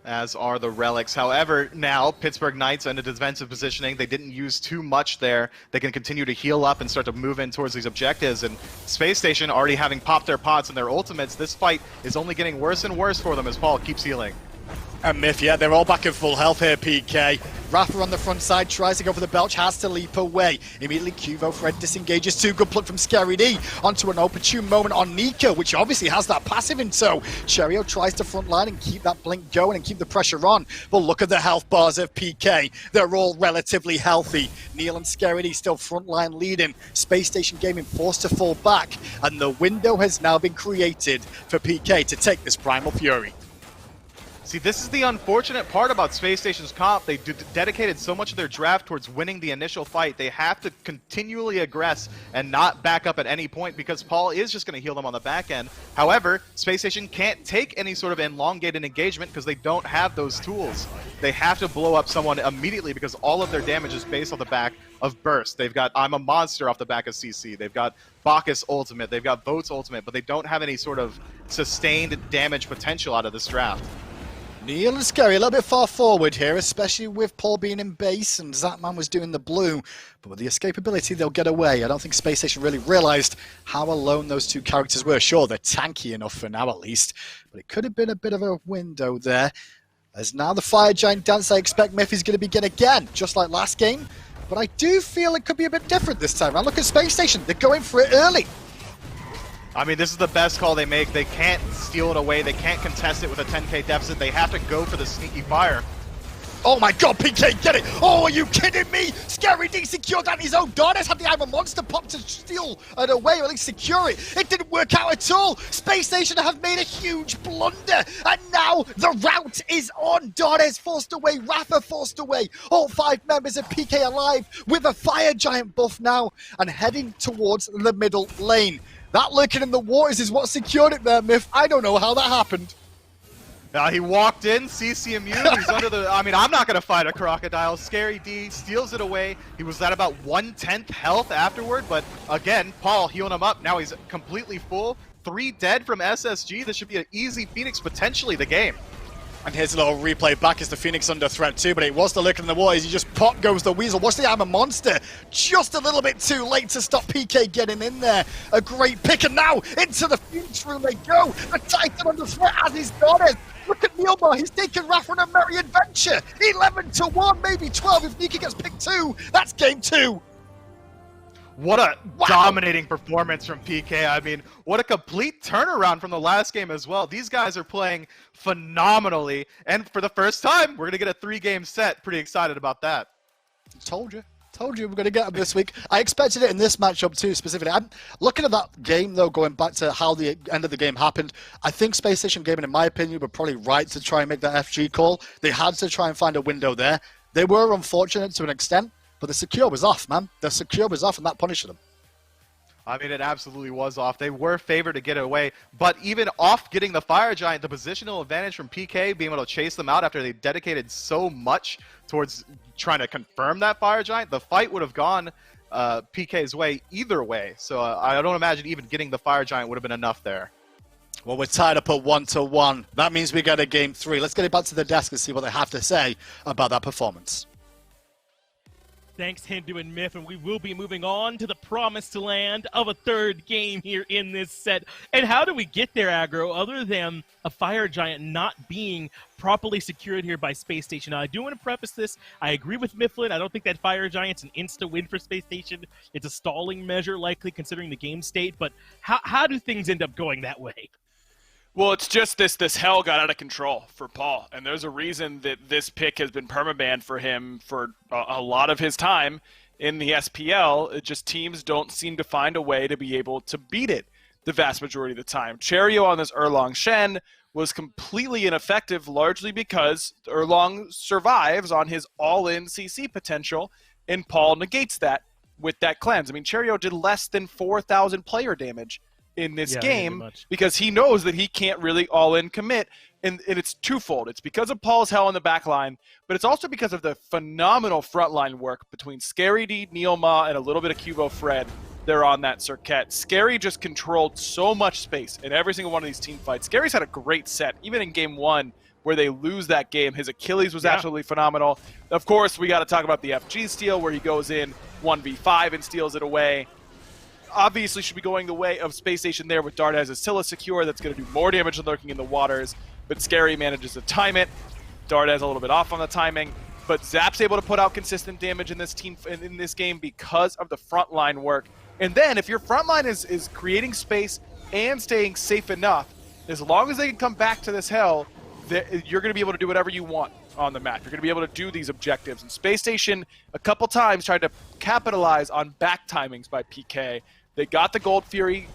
As are the relics. However, now Pittsburgh Knights in a defensive positioning. They didn't use too much there. They can continue to heal up and start to move in towards these objectives. And Space Station already having popped their pots and their ultimates. This fight is only getting worse and worse for them as Paul keeps healing. And Myth, yeah, they're all back in full health here, PK. Raffer on the front side tries to go for the belch, has to leap away. Immediately QvoFred disengages too. Good pluck from Scary D onto an opportune moment on Nika, which obviously has that passive in tow. Cherryo tries to front line and keep that blink going and keep the pressure on. But look at the health bars of PK. They're all relatively healthy. Neil and Scary D still front line leading. Space Station Gaming forced to fall back. And the window has now been created for PK to take this Primal Fury. See, this is the unfortunate part about Space Station's comp. They dedicated so much of their draft towards winning the initial fight. They have to continually aggress and not back up at any point because Paul is just going to heal them on the back end. However, Space Station can't take any sort of elongated engagement because they don't have those tools. They have to blow up someone immediately because all of their damage is based on the back of Burst. They've got I'm a Monster off the back of CC. They've got Bacchus ultimate. They've got Vote's ultimate, but they don't have any sort of sustained damage potential out of this draft. Neil and Scary a little bit far forward here, especially with Paul being in base and Zapman was doing the blue. But with the escapability, they'll get away. I don't think Space Station really realized how alone those two characters were. Sure, they're tanky enough for now at least, but it could have been a bit of a window there. As now the Fire Giant dance, I expect Myth is going to begin again, just like last game. But I do feel it could be a bit different this time. Now look at Space Station, they're going for it early. I mean, this is the best call they make. They can't steal it away. They can't contest it with a 10k deficit. They have to go for the sneaky fire. Oh my god, PK, get it! Oh, are you kidding me? Scary D secured that in his own. Dardez had the I'm a Monster pop to steal it away, or at least secure it. It didn't work out at all. Space Station have made a huge blunder, and now the rout is on. Dardez forced away, iRaffer forced away. All 5 members of PK alive with a Fire Giant buff now, and heading towards the middle lane. That lurking in the waters is what secured it there, Myth. I don't know how that happened. He walked in, CCMU, he's under the... I mean, I'm not going to fight a crocodile. Scary D steals it away. He was at about 1/10 health afterward, but again, Paul healing him up. Now he's completely full. 3 dead from SSG. This should be an easy Phoenix, potentially the game. And here's a little replay back as the Phoenix under threat too, but it was the lurking in the waters. He just pop goes the Weasel. Watch the I'm a Monster. Just a little bit too late to stop PK getting in there. A great pick, and now into the Phoenix room they go. The Titan under threat as his Dardez. Look at NeilMah, he's taken iRaffer on a merry adventure. 11-1, maybe 12 if Nika gets picked 2. That's game 2. What a dominating performance from PK. I mean, what a complete turnaround from the last game as well. These guys are playing phenomenally, and for the first time, we're going to get a 3-game set. Pretty excited about that. Told you we're going to get them this week. I expected it in this matchup too, specifically. I'm looking at that game, though, going back to how the end of the game happened. I think Space Station Gaming, in my opinion, were probably right to try and make that FG call. They had to try and find a window there. They were unfortunate to an extent, but the secure was off, man. The secure was off, and that punished them. I mean, it absolutely was off. They were favored to get it away, but even off getting the Fire Giant, the positional advantage from PK, being able to chase them out after they dedicated so much towards trying to confirm that Fire Giant, the fight would have gone PK's way either way. So I don't imagine even getting the Fire Giant would have been enough there. Well, we're tied up at 1-1. That means we get a game 3. Let's get it back to the desk and see what they have to say about that performance. Thanks, Hindu and Myth, and we will be moving on to the promised land of a 3rd game here in this set. And how do we get there, Aggro, other than a Fire Giant not being properly secured here by Space Station? Now, I do want to preface this. I agree with Mifflin. I don't think that Fire Giant's an insta-win for Space Station. It's a stalling measure, likely, considering the game state. But how do things end up going that way? Well, it's just this hell got out of control for Paul, and there's a reason that this pick has been permabanned for him for a lot of his time in the SPL. It just teams don't seem to find a way to be able to beat it the vast majority of the time. Cherryo on this Erlang Shen was completely ineffective, largely because Erlang survives on his all-in CC potential, and Paul negates that with that cleanse. I mean, Cherryo did less than 4,000 player damage in this game because he knows that he can't really all-in commit, and it's twofold. It's because of Paul's hell in the back line, but it's also because of the phenomenal frontline work between Scary D, NeilMah, and a little bit of QvoFred. They're on that Serqet. Scary just controlled so much space in every single one of these team fights. Scary's had a great set, even in game 1 where they lose that game. His Achilles was absolutely phenomenal. Of course, we got to talk about the FG steal where he goes in 1v5 and steals it away. Obviously should be going the way of Space Station there with Dardez's Scylla secure. That's going to do more damage than lurking in the waters, but Scary manages to time it. Dardez a little bit off on the timing, but Zap's able to put out consistent damage in this team in this game because of the frontline work. And then if your frontline is creating space and staying safe enough, as long as they can come back to this hell, you're going to be able to do whatever you want on the map. You're going to be able to do these objectives. And Space Station a couple times tried to capitalize on back timings by PK. They got the Gold Fury,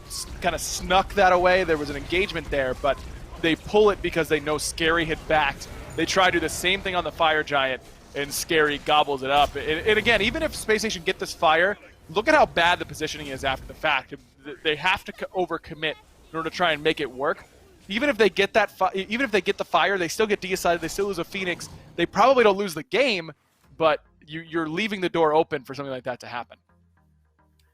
kind of snuck that away. There was an engagement there, but they pull it because they know Scary had backed. They try to do the same thing on the Fire Giant, and Scary gobbles it up. And again, even if Spacestation get this fire, look at how bad the positioning is after the fact. They have to overcommit in order to try and make it work. Even if they get that, even if they get the fire, they still get decided. They still lose a Phoenix. They probably don't lose the game, but you're leaving the door open for something like that to happen.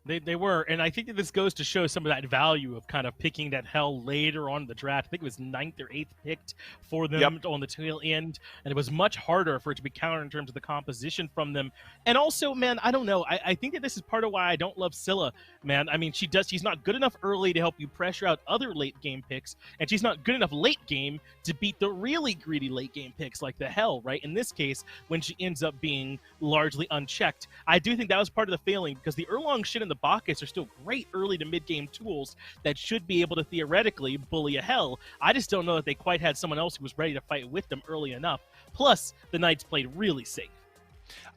They were, and I think that this goes to show some of that value of kind of picking that hell later on in the draft. I think it was 9th or 8th picked for them on the tail end, and it was much harder for it to be countered in terms of the composition from them. And also, man, I don't know. I think that this is part of why I don't love Scylla, man. I mean, she's not good enough early to help you pressure out other late game picks, and she's not good enough late game to beat the really greedy late game picks like the hell, right? In this case, when she ends up being largely unchecked, I do think that was part of the failing, because the Erlang, Shen, and the Bacchus are still great early to mid-game tools that should be able to theoretically bully a hell. I just don't know that they quite had someone else who was ready to fight with them early enough. Plus, the Knights played really safe.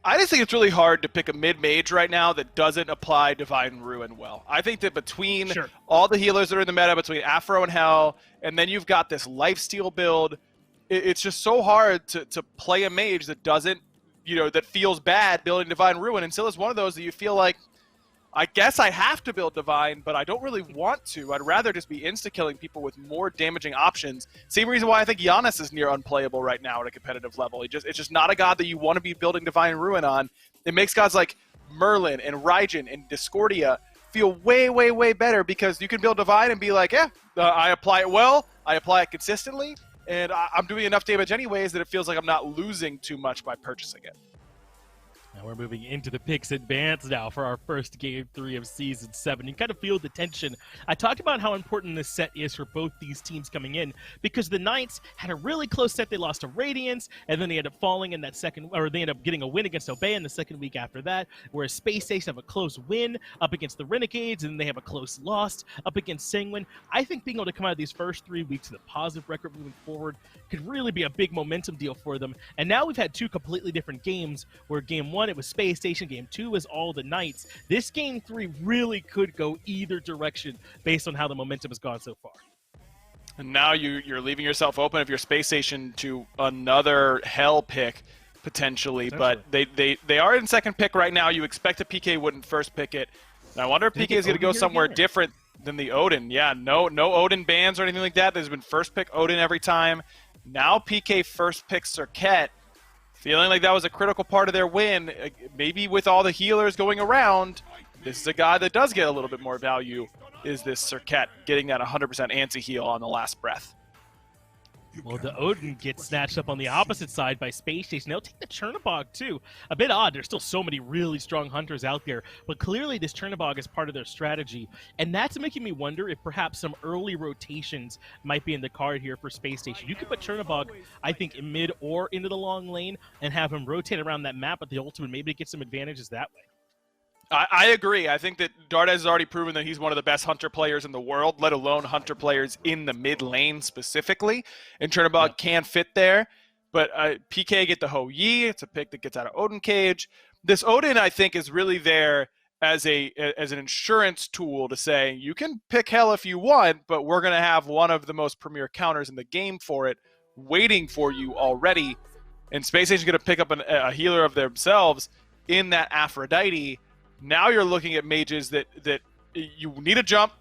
I just think it's really hard to pick a mid-mage right now that doesn't apply Divine Ruin well. I think that between all the healers that are in the meta, between Afro and Hell, and then you've got this lifesteal build, it's just so hard to play a mage that doesn't, that feels bad building Divine Ruin. And Scylla's one of those that you feel like, I guess I have to build Divine, but I don't really want to. I'd rather just be insta-killing people with more damaging options. Same reason why I think Giannis is near unplayable right now at a competitive level. It's just not a god that you want to be building Divine Ruin on. It makes gods like Merlin and Raijin and Discordia feel way, way, way better, because you can build Divine and be like, I apply it well, I apply it consistently, and I'm doing enough damage anyways that it feels like I'm not losing too much by purchasing it. Now we're moving into the picks advance now for our first Game 3 of Season 7. You kind of feel the tension. I talked about how important this set is for both these teams coming in, because the Knights had a really close set. They lost to Radiance, and then they ended up falling in that second, or they ended up getting a win against Obey in the second week after that, whereas Spacestation have a close win up against the Renegades, and then they have a close loss up against Sanguine. I think being able to come out of these first 3 weeks with a positive record moving forward could really be a big momentum deal for them. And now we've had 2 completely different games, where Game 1, it was Spacestation, Game 2 was all the Knights. This Game 3 really could go either direction based on how the momentum has gone so far. And now you're leaving yourself open if you're Spacestation to another hell pick, potentially. But they are in second pick right now. You expect a PK wouldn't first pick it. And I wonder if PK is going to go somewhere different than the Odin. Yeah, no Odin bans or anything like that. There's been first pick Odin every time. Now PK first pick Serqet. Feeling like that was a critical part of their win. Maybe with all the healers going around, this is a guy that does get a little bit more value, is this Serqet, getting that 100% anti-heal on the last breath. Well, the Odin gets snatched up on the opposite side by Spacestation. They'll take the Chernobog, too. A bit odd. There's still so many really strong hunters out there, but clearly this Chernobog is part of their strategy, and that's making me wonder if perhaps some early rotations might be in the card here for Spacestation. You could put Chernobog, I think, in mid or into the long lane and have him rotate around that map at the ultimate, maybe to get some advantages that way. I agree. I think that Dardez has already proven that he's one of the best hunter players in the world, let alone hunter players in the mid lane specifically. And Chernobog can fit there. But PK get the Ho Yi. It's a pick that gets out of Odin Cage. This Odin, I think, is really there as an insurance tool to say, you can pick hell if you want, but we're going to have one of the most premier counters in the game for it waiting for you already. And Spacestation's going to pick up a healer of themselves in that Aphrodite. Now you're looking at mages that you need a jump,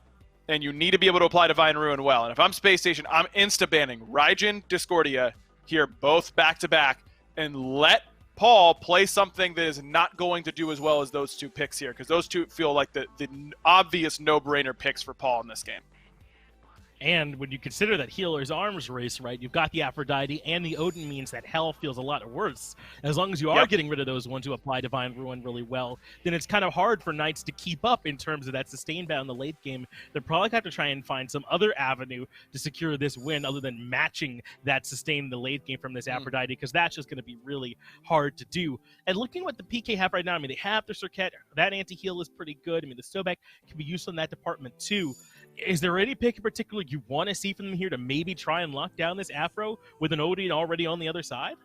and you need to be able to apply Divine Ruin well. And if I'm Spacestation, I'm insta-banning Raijin, Discordia here, both back-to-back, and let Paul play something that is not going to do as well as those 2 picks here, because those 2 feel like the obvious no-brainer picks for Paul in this game. And when you consider that healer's arms race, right, you've got the Aphrodite and the Odin means that hell feels a lot worse. As long as you are getting rid of those ones who apply Divine Ruin really well, then it's kind of hard for Knights to keep up in terms of that sustain bound in the late game. They're probably going to have to try and find some other avenue to secure this win other than matching that sustain in the late game from this Aphrodite, because that's just going to be really hard to do. And looking at what the PK have right now, I mean, they have the Serqet. That anti-heal is pretty good. I mean, the Sobek can be useful in that department too. Is there any pick in particular you want to see from them here to maybe try and lock down this Afro with an Odin already on the other side?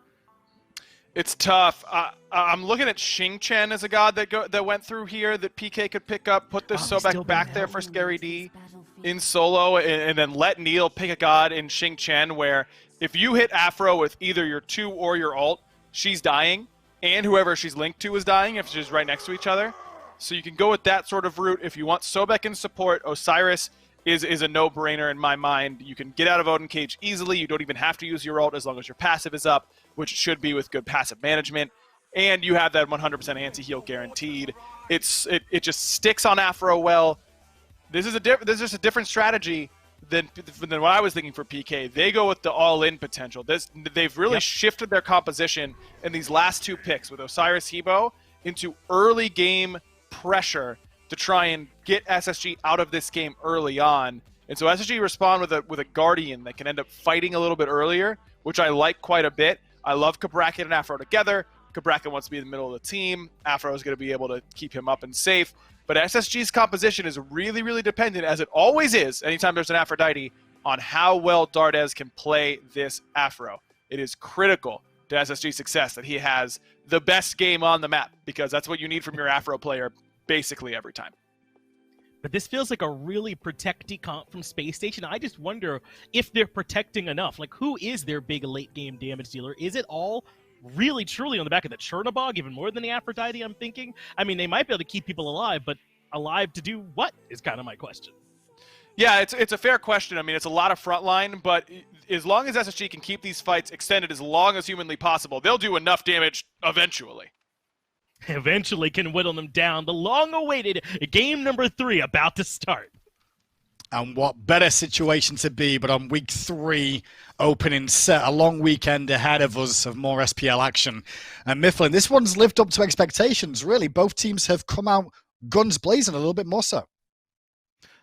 It's tough. I'm looking at Xing Chen as a god that went through here that PK could pick up, put this Sobek back there for Scary D. in solo and then let Neil pick a god in Xing Chen where if you hit Afro with either your 2 or your ult, she's dying, and whoever she's linked to is dying if she's right next to each other. So you can go with that sort of route. If you want Sobek in support, Osiris is a no-brainer in my mind. You can get out of Odin Cage easily. You don't even have to use your ult as long as your passive is up, which it should be with good passive management. And you have that 100% anti-heal guaranteed. It just sticks on Afro well. This is just a different strategy than what I was thinking for PK. They go with the all-in potential. They've really shifted their composition in these last 2 picks with Osiris Hebo into early game pressure to try and get SSG out of this game early on. And so SSG respond with a Guardian that can end up fighting a little bit earlier, which I like quite a bit. I love Cabrakan and Afro together. Cabrakan wants to be in the middle of the team. Afro is going to be able to keep him up and safe. But SSG's composition is really, really dependent, as it always is, anytime there's an Aphrodite, on how well Dardez can play this Afro. It is critical to SSG's success that he has the best game on the map, because that's what you need from your Afro player basically every time. But this feels like a really protecty comp from Space Station. I just wonder if they're protecting enough. Like, who is their big late-game damage dealer? Is it all really, truly on the back of the Chernobog, even more than the Aphrodite, I'm thinking? I mean, they might be able to keep people alive, but alive to do what is kind of my question. Yeah, it's a fair question. I mean, it's a lot of frontline, but as long as SSG can keep these fights extended as long as humanly possible, they'll do enough damage eventually. Eventually can whittle them down. The long-awaited game number 3 about to start. And what better situation to be but on week 3 opening set, a long weekend ahead of us of more SPL action. And Mifflin, this one's lived up to expectations, really. Both teams have come out guns blazing, a little bit more so.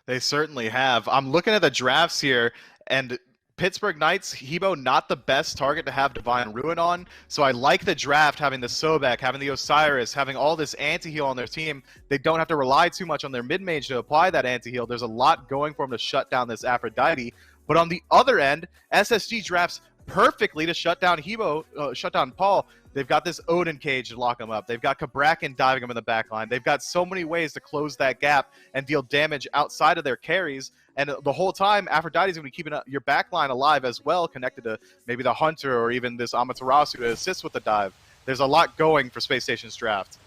They certainly have. I'm looking at the drafts here, and Pittsburgh Knights, Hebo, not the best target to have Divine Ruin on, so I like the draft having the Sobek, having the Osiris, having all this anti-heal on their team. They don't have to rely too much on their mid-mage to apply that anti-heal. There's a lot going for them to shut down this Aphrodite, but on the other end, SSG drafts perfectly to shut down Hebo, shut down Paul. They've got this Odin cage to lock him up. They've got Cabrakan diving him in the back line. They've got so many ways to close that gap and deal damage outside of their carries. And the whole time, Aphrodite's going to be keeping your back line alive as well, connected to maybe the Hunter or even this Amaterasu to assist with the dive. There's a lot going for Space Station's draft.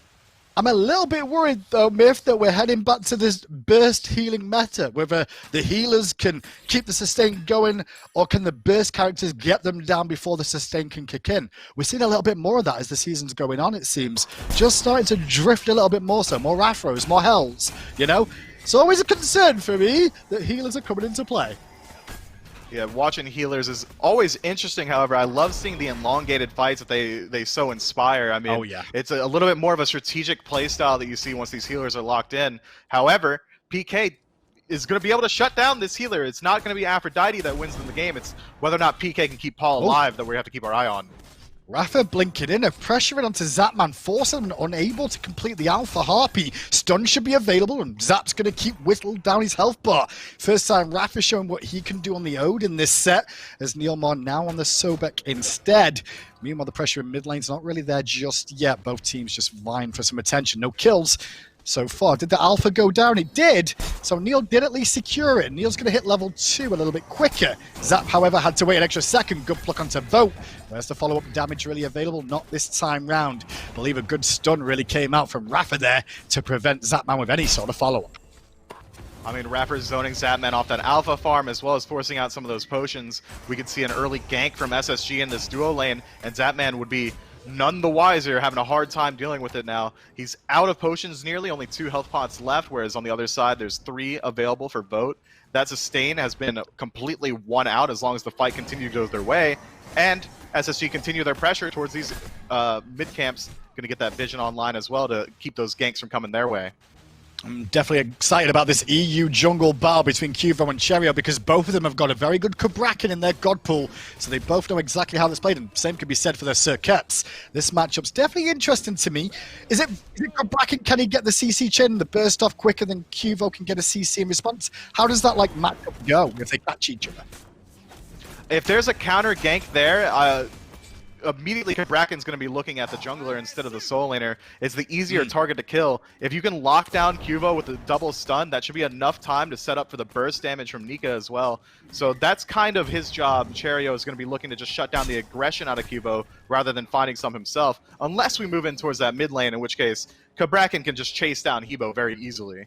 I'm a little bit worried, though, Miff, that we're heading back to this burst healing meta, whether the healers can keep the sustain going, or can the burst characters get them down before the sustain can kick in. We're seeing a little bit more of that as the season's going on, it seems. Just starting to drift a little bit more so. More Afros, more Hells, you know? It's always a concern for me that healers are coming into play. Yeah, watching healers is always interesting. However, I love seeing the elongated fights that they so inspire. I mean, it's a little bit more of a strategic play style that you see once these healers are locked in. However, PK is going to be able to shut down this healer. It's not going to be Aphrodite that wins in the game. It's whether or not PK can keep Paul alive that we have to keep our eye on. Raffer blinking in, pressuring onto Zapman, forcing him unable to complete the Alpha Harpy. Stun should be available, and Zap's going to keep whittling down his health bar. First time Raffer showing what he can do on the Odin this set, as NeilMah now on the Sobek instead. Meanwhile, the pressure in mid lane's not really there just yet. Both teams just vying for some attention. No kills so far. Did the Alpha go down? It did. So Neil did at least secure it. Neil's going to hit level 2 a little bit quicker. Zap, however, had to wait an extra second. Good pluck onto Vote. Where's the follow-up damage really available? Not this time round. I believe a good stun really came out from Raffer there to prevent Zapman with any sort of follow-up. I mean, Raffer's zoning Zapman off that Alpha farm as well as forcing out some of those potions. We could see an early gank from SSG in this duo lane, and Zapman would be none the wiser, having a hard time dealing with it now. He's out of potions nearly, only 2 health pots left, whereas on the other side there's 3 available for Vote. That sustain has been completely won out as long as the fight continues to go their way, and SSG continue their pressure towards these mid camps. Going to get that vision online as well to keep those ganks from coming their way. I'm definitely excited about this EU jungle battle between Qvo and Cherryo because both of them have got a very good Cabrakan in their god pool, so they both know exactly how this played, and same could be said for their Serqets. This matchup's definitely interesting to me. Is it Cabrakan, can he get the CC chain, the burst off quicker than Qvo can get a CC in response? How does that like matchup go if they catch each other? If there's a counter gank there, immediately Cabrakan's going to be looking at the jungler instead of the soul laner. It's the easier target to kill. If you can lock down Qvo with a double stun, that should be enough time to set up for the burst damage from Nika as well. So that's kind of his job. Cherryo is going to be looking to just shut down the aggression out of Qvo rather than finding some himself, unless we move in towards that mid lane, in which case Cabrakan can just chase down Hebo very easily.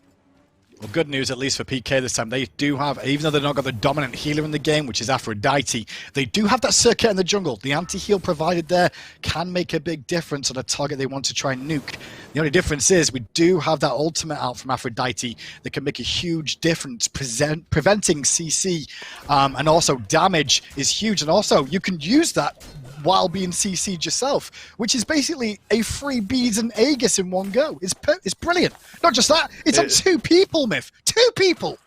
Well, good news, at least for PK this time. They do have, even though they've not got the dominant healer in the game, which is Aphrodite, they do have that Serqet in the jungle. The anti-heal provided there can make a big difference on a target they want to try and nuke. The only difference is we do have that ultimate out from Aphrodite that can make a huge difference, preventing CC, and also damage is huge. And also, you can use that while being CC'd yourself, which is basically a free beads and Aegis in one go. It's brilliant. Not just that, it's on 2 people, Myth. 2 people.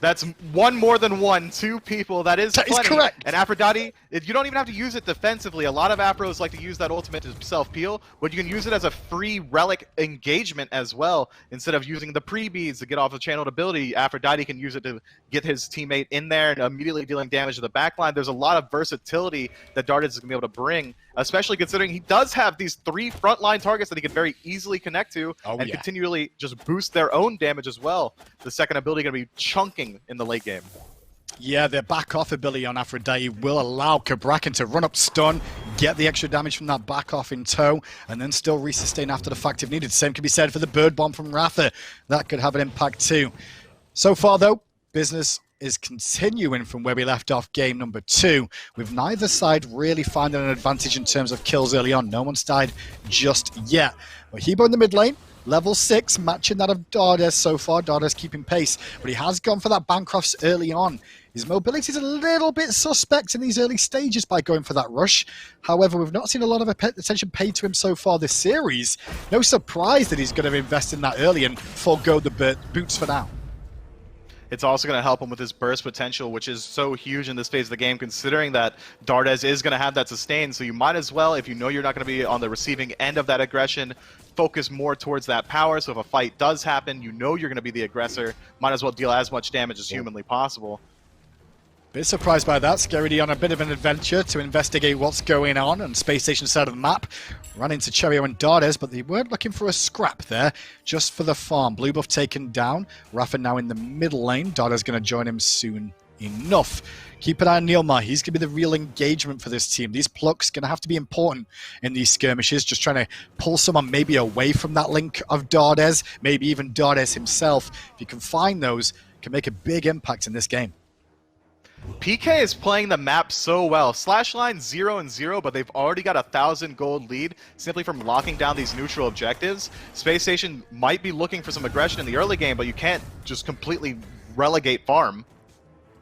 That's one more than one. 2 people. That is plenty. That is correct. And Aphrodite, you don't even have to use it defensively. A lot of Afros like to use that ultimate to self-peel, but you can use it as a free relic engagement as well. Instead of using the pre-beads to get off of channeled ability, Aphrodite can use it to get his teammate in there and immediately dealing damage to the backline. There's a lot of versatility that Dardez is going to be able to bring, especially considering he does have these 3 frontline targets that he can very easily connect to and continually just boost their own damage as well. The second ability going to be chunking in the late game. Yeah, their back off ability on Aphrodite will allow Cabrakan to run up stun, get the extra damage from that back off in tow, and then still resustain after the fact if needed. Same can be said for the bird bomb from iRaffer. That could have an impact too. So far though, business is continuing from where we left off game number 2, with neither side really finding an advantage in terms of kills early on. No one's died just yet. But Hebo in the mid lane, level 6, matching that of Dardez so far. Dardez keeping pace, but he has gone for that Bancrofts early on. His mobility is a little bit suspect in these early stages by going for that rush. However, we've not seen a lot of attention paid to him so far this series. No surprise that he's going to invest in that early and forego the boots for now. It's also going to help him with his burst potential, which is so huge in this phase of the game, considering that Dardez is going to have that sustain. So you might as well, if you know you're not going to be on the receiving end of that aggression, focus more towards that power. So if a fight does happen, you know you're going to be the aggressor. Might as well deal as much damage as humanly possible. Bit surprised by that. Scaredy on a bit of an adventure to investigate what's going on Space Station side of the map. Ran into Cherryo and Dardez, but they weren't looking for a scrap there, just for the farm. Blue buff taken down. iRaffer now in the middle lane. Dardez going to join him soon enough. Keep an eye on NeilMah. He's going to be the real engagement for this team. These plucks going to have to be important in these skirmishes, just trying to pull someone maybe away from that link of Dardez, maybe even Dardez himself. If you can find those, can make a big impact in this game. PK is playing the map so well. Slash line 0-0, but they've already got 1,000 gold lead simply from locking down these neutral objectives. Space Station might be looking for some aggression in the early game, but you can't just completely relegate farm.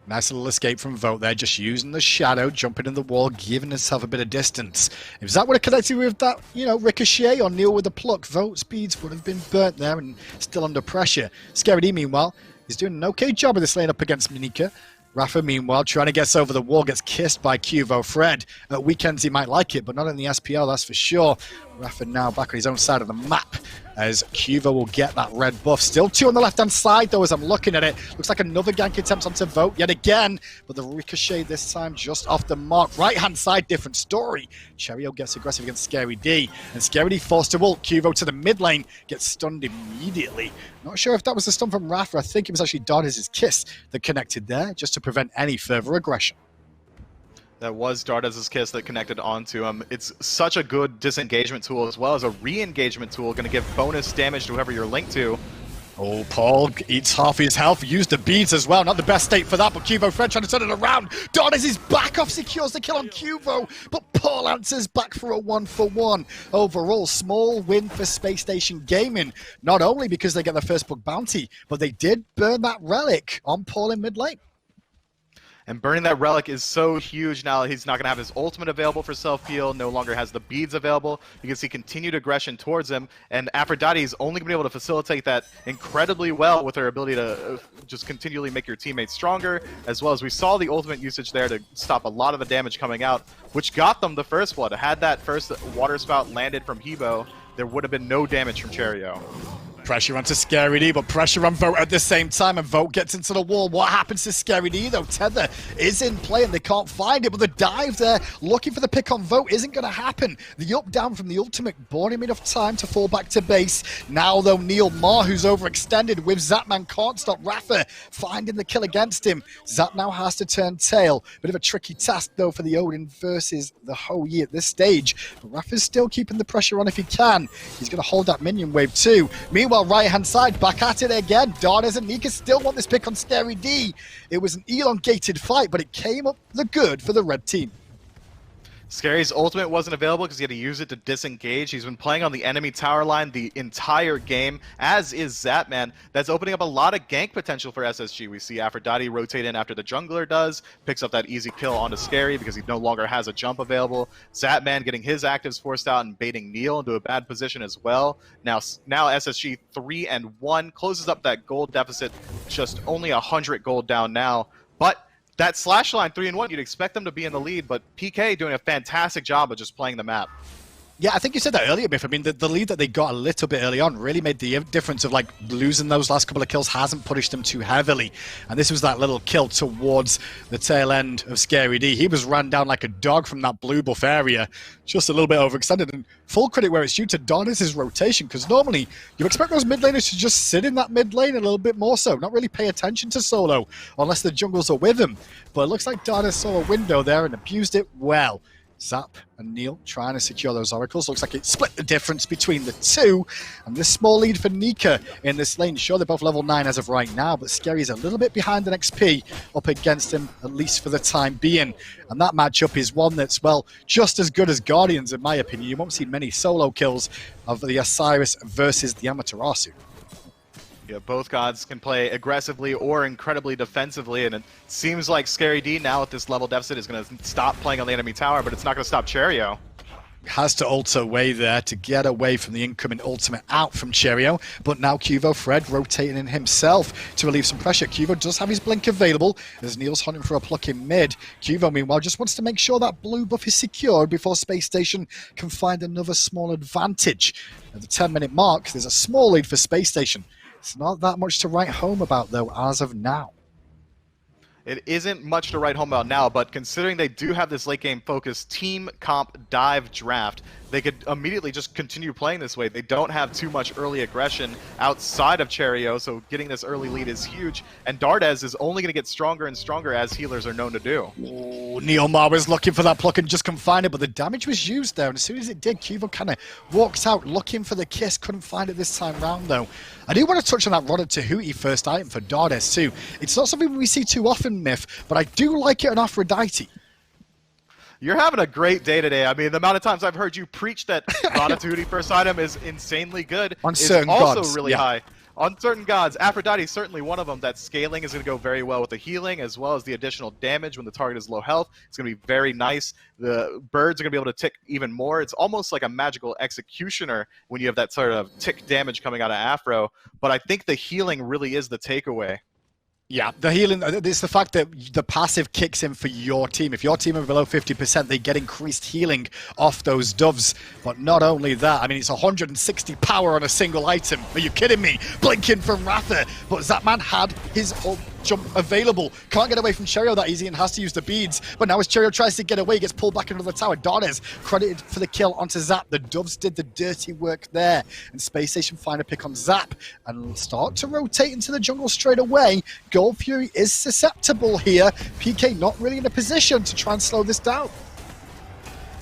Nice little escape from Vote there, just using the shadow, jumping in the wall, giving himself a bit of distance. If Zap would have connected with that, ricochet or Neil with the pluck, Vote speeds would have been burnt there and still under pressure. Scaredy, meanwhile, is doing an okay job of this lane up against Nika. iRaffer, meanwhile, trying to get over the wall, gets kissed by QvoFred. At weekends, he might like it, but not in the SPL, that's for sure. iRaffer now back on his own side of the map, as Qvo will get that red buff. Still 2 on the left-hand side, though, as I'm looking at it. Looks like another gank attempt onto Vote yet again, but the ricochet this time just off the mark. Right-hand side, different story. Cherryo gets aggressive against Scary D, and Scary D forced to ult. Qvo to the mid lane, gets stunned immediately. Not sure if that was the stun from iRaffer. I think it was actually Dardez's kiss that connected there, just to prevent any further aggression. That was Dardez's kiss that connected onto him. It's such a good disengagement tool as well as a re-engagement tool, going to give bonus damage to whoever you're linked to. Oh, Paul eats half his health, used the beads as well. Not the best state for that, but QvoFred trying to turn it around. Dardez's back off secures the kill on Qvo, but Paul answers back for a 1-for-1. Overall, small win for Space Station Gaming, not only because they get the first book bounty, but they did burn that relic on Paul in mid lane. And burning that relic is so huge now. He's not going to have his ultimate available for self-heal, no longer has the beads available. You can see continued aggression towards him, and Aphrodite is only going to be able to facilitate that incredibly well with her ability to just continually make your teammates stronger, as well as we saw the ultimate usage there to stop a lot of the damage coming out, which got them the first blood. Had that first water spout landed from Hebo, there would have been no damage from Cherryo. Pressure onto Scary D, but pressure on Vote at the same time, and Vote gets into the wall. What happens to Scary D, though? Tether is in play, and they can't find it, but the dive there, looking for the pick on Vote, isn't going to happen. The up-down from the ultimate bought him enough time to fall back to base. Now, though, NeilMah, who's overextended with Zapman, can't stop iRaffer finding the kill against him. Zap now has to turn tail. Bit of a tricky task, though, for the Odin versus the Hou-Yi at this stage. But iRaffer's still keeping the pressure on if he can. He's going to hold that minion wave, too. Meanwhile, right-hand side, back at it again. Dardez and Nika still want this pick on Scary D. It was an elongated fight, but it came up the good for the red team. Scary's ultimate wasn't available because he had to use it to disengage. He's been playing on the enemy tower line the entire game, as is Zapman. That's opening up a lot of gank potential for SSG. We see Aphrodite rotate in after the jungler does, picks up that easy kill onto Scary because he no longer has a jump available. Zapman getting his actives forced out and baiting Neil into a bad position as well. Now SSG 3-1 closes up that gold deficit, just only 100 gold down now. But that slash line 3-1, you'd expect them to be in the lead, but PK doing a fantastic job of just playing the map. Yeah, I think you said that earlier, Biff. I mean, the lead that they got a little bit early on really made the difference of, like, losing those last couple of kills hasn't punished them too heavily. And this was that little kill towards the tail end of Scary D. He was ran down like a dog from that blue buff area, just a little bit overextended. And full credit where it's due to Dardez's rotation, because normally you expect those mid laners to just sit in that mid lane a little bit more so, not really pay attention to solo, unless the jungles are with him. But it looks like Dardez saw a window there and abused it well. Zap and Neil trying to secure those oracles. Looks like it split the difference between the two. And this small lead for Nika in this lane. Sure, they're both level 9 as of right now, but Scary's a little bit behind in XP up against him, at least for the time being. And that matchup is one that's, well, just as good as Guardians, in my opinion. You won't see many solo kills of the Osiris versus the Amaterasu. Yeah, both gods can play aggressively or incredibly defensively, and it seems like Scary D now at this level deficit is going to stop playing on the enemy tower, but it's not going to stop Cherryo. Has to ult away there to get away from the incoming ultimate out from Cherryo, but now QvoFred rotating in himself to relieve some pressure. Qvo does have his blink available as Neil's hunting for a pluck in mid. Qvo, meanwhile, just wants to make sure that blue buff is secured before Spacestation can find another small advantage. At the 10-minute mark, there's a small lead for Spacestation. It's not that much to write home about, though, as of now. It isn't much to write home about now, but considering they do have this late-game focused team comp dive draft, they could immediately just continue playing this way. They don't have too much early aggression outside of Cherryo, so getting this early lead is huge. And Dardez is only going to get stronger and stronger, as healers are known to do. Oh, NeilMah was looking for that pluck and just couldn't find it, but the damage was used there. And as soon as it did, Qvo kind of walked out looking for the kiss. Couldn't find it this time round, though. I do want to touch on that Rod to Hootie first item for Dardez, too. It's not something we see too often, Myth, but I do like it on Aphrodite. You're having a great day today. I mean, the amount of times I've heard you preach that Ratatouille first item is insanely good on is certain also gods, really yeah. high. On certain gods, Aphrodite is certainly one of them. That scaling is going to go very well with the healing as well as the additional damage when the target is low health. It's going to be very nice. The birds are going to be able to tick even more. It's almost like a magical executioner when you have that sort of tick damage coming out of Afro. But I think the healing really is the takeaway. Yeah, the healing, it's the fact that the passive kicks in for your team. If your team are below 50%, they get increased healing off those doves. But not only that, I mean, it's 160 power on a single item. Are you kidding me? Blinking from iRaffer. But Zapman had his jump available. Can't get away from Cherryo that easy and has to use the beads. But now as Cherryo tries to get away, he gets pulled back into the tower. Dardez credited for the kill onto Zap. The doves did the dirty work there. And Spacestation find a pick on Zap and start to rotate into the jungle straight away. Gold Fury is susceptible here. PK not really in a position to try and slow this down.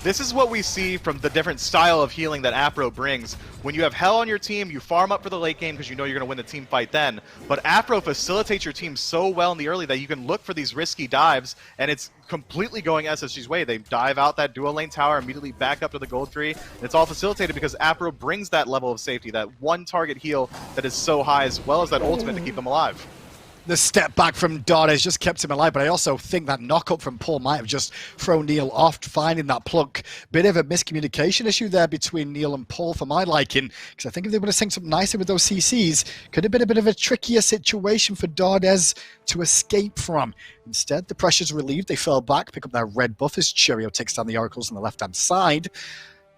This is what we see from the different style of healing that Afro brings. When you have Hell on your team, you farm up for the late game because you know you're going to win the team fight then. But Afro facilitates your team so well in the early that you can look for these risky dives, and it's completely going SSG's way. They dive out that dual lane tower, immediately back up to the gold tree, and it's all facilitated because Afro brings that level of safety, that one target heal that is so high, as well as that ultimate to keep them alive. The step back from Dardez just kept him alive, but I also think that knock-up from Paul might have just thrown Neil off finding that pluck. Bit of a miscommunication issue there between Neil and Paul for my liking, because I think if they would have synced up nicer with those CCs, could have been a bit of a trickier situation for Dardez to escape from. Instead, the pressure's relieved, they fell back, pick up their red buff as Cherryo takes down the oracles on the left-hand side.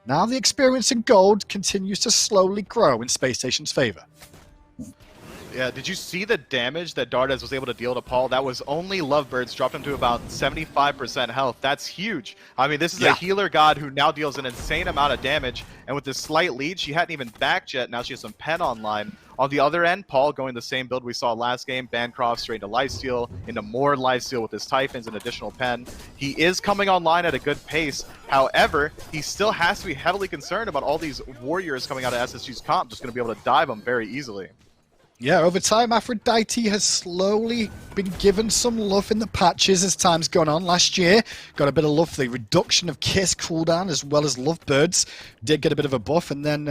Now the experience in gold continues to slowly grow in Space Station's favor. Yeah, did you see the damage that Dardez was able to deal to Paul? That was only Lovebirds, dropped him to about 75% health. That's huge. I mean, this is a healer god who now deals an insane amount of damage, and with this slight lead, she hadn't even backed yet. Now she has some pen online. On the other end, Paul going the same build we saw last game, Bancroft straight into lifesteal, into more lifesteal with his Typhons and additional pen. He is coming online at a good pace. However, he still has to be heavily concerned about all these warriors coming out of SSG's comp, just going to be able to dive them very easily. Yeah, over time, Aphrodite has slowly been given some love in the patches as time's gone on. Last year, got a bit of love for the reduction of Kiss cooldown as well as Lovebirds. Did get a bit of a buff, and then,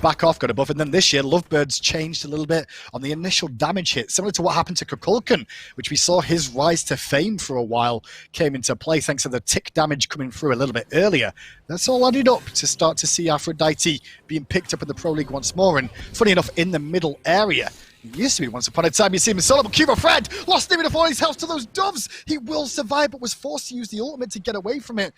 back off got a buff, and then this year, Lovebirds changed a little bit on the initial damage hit, similar to what happened to Kukulkan, which we saw his rise to fame for a while came into play thanks to the tick damage coming through a little bit earlier. That's all added up to start to see Aphrodite being picked up in the Pro League once more, and funny enough, in the middle area. It used to be once upon a time you see him in solo, but QvoFred lost him before his health to those doves. He will survive, but was forced to use the ultimate to get away from it.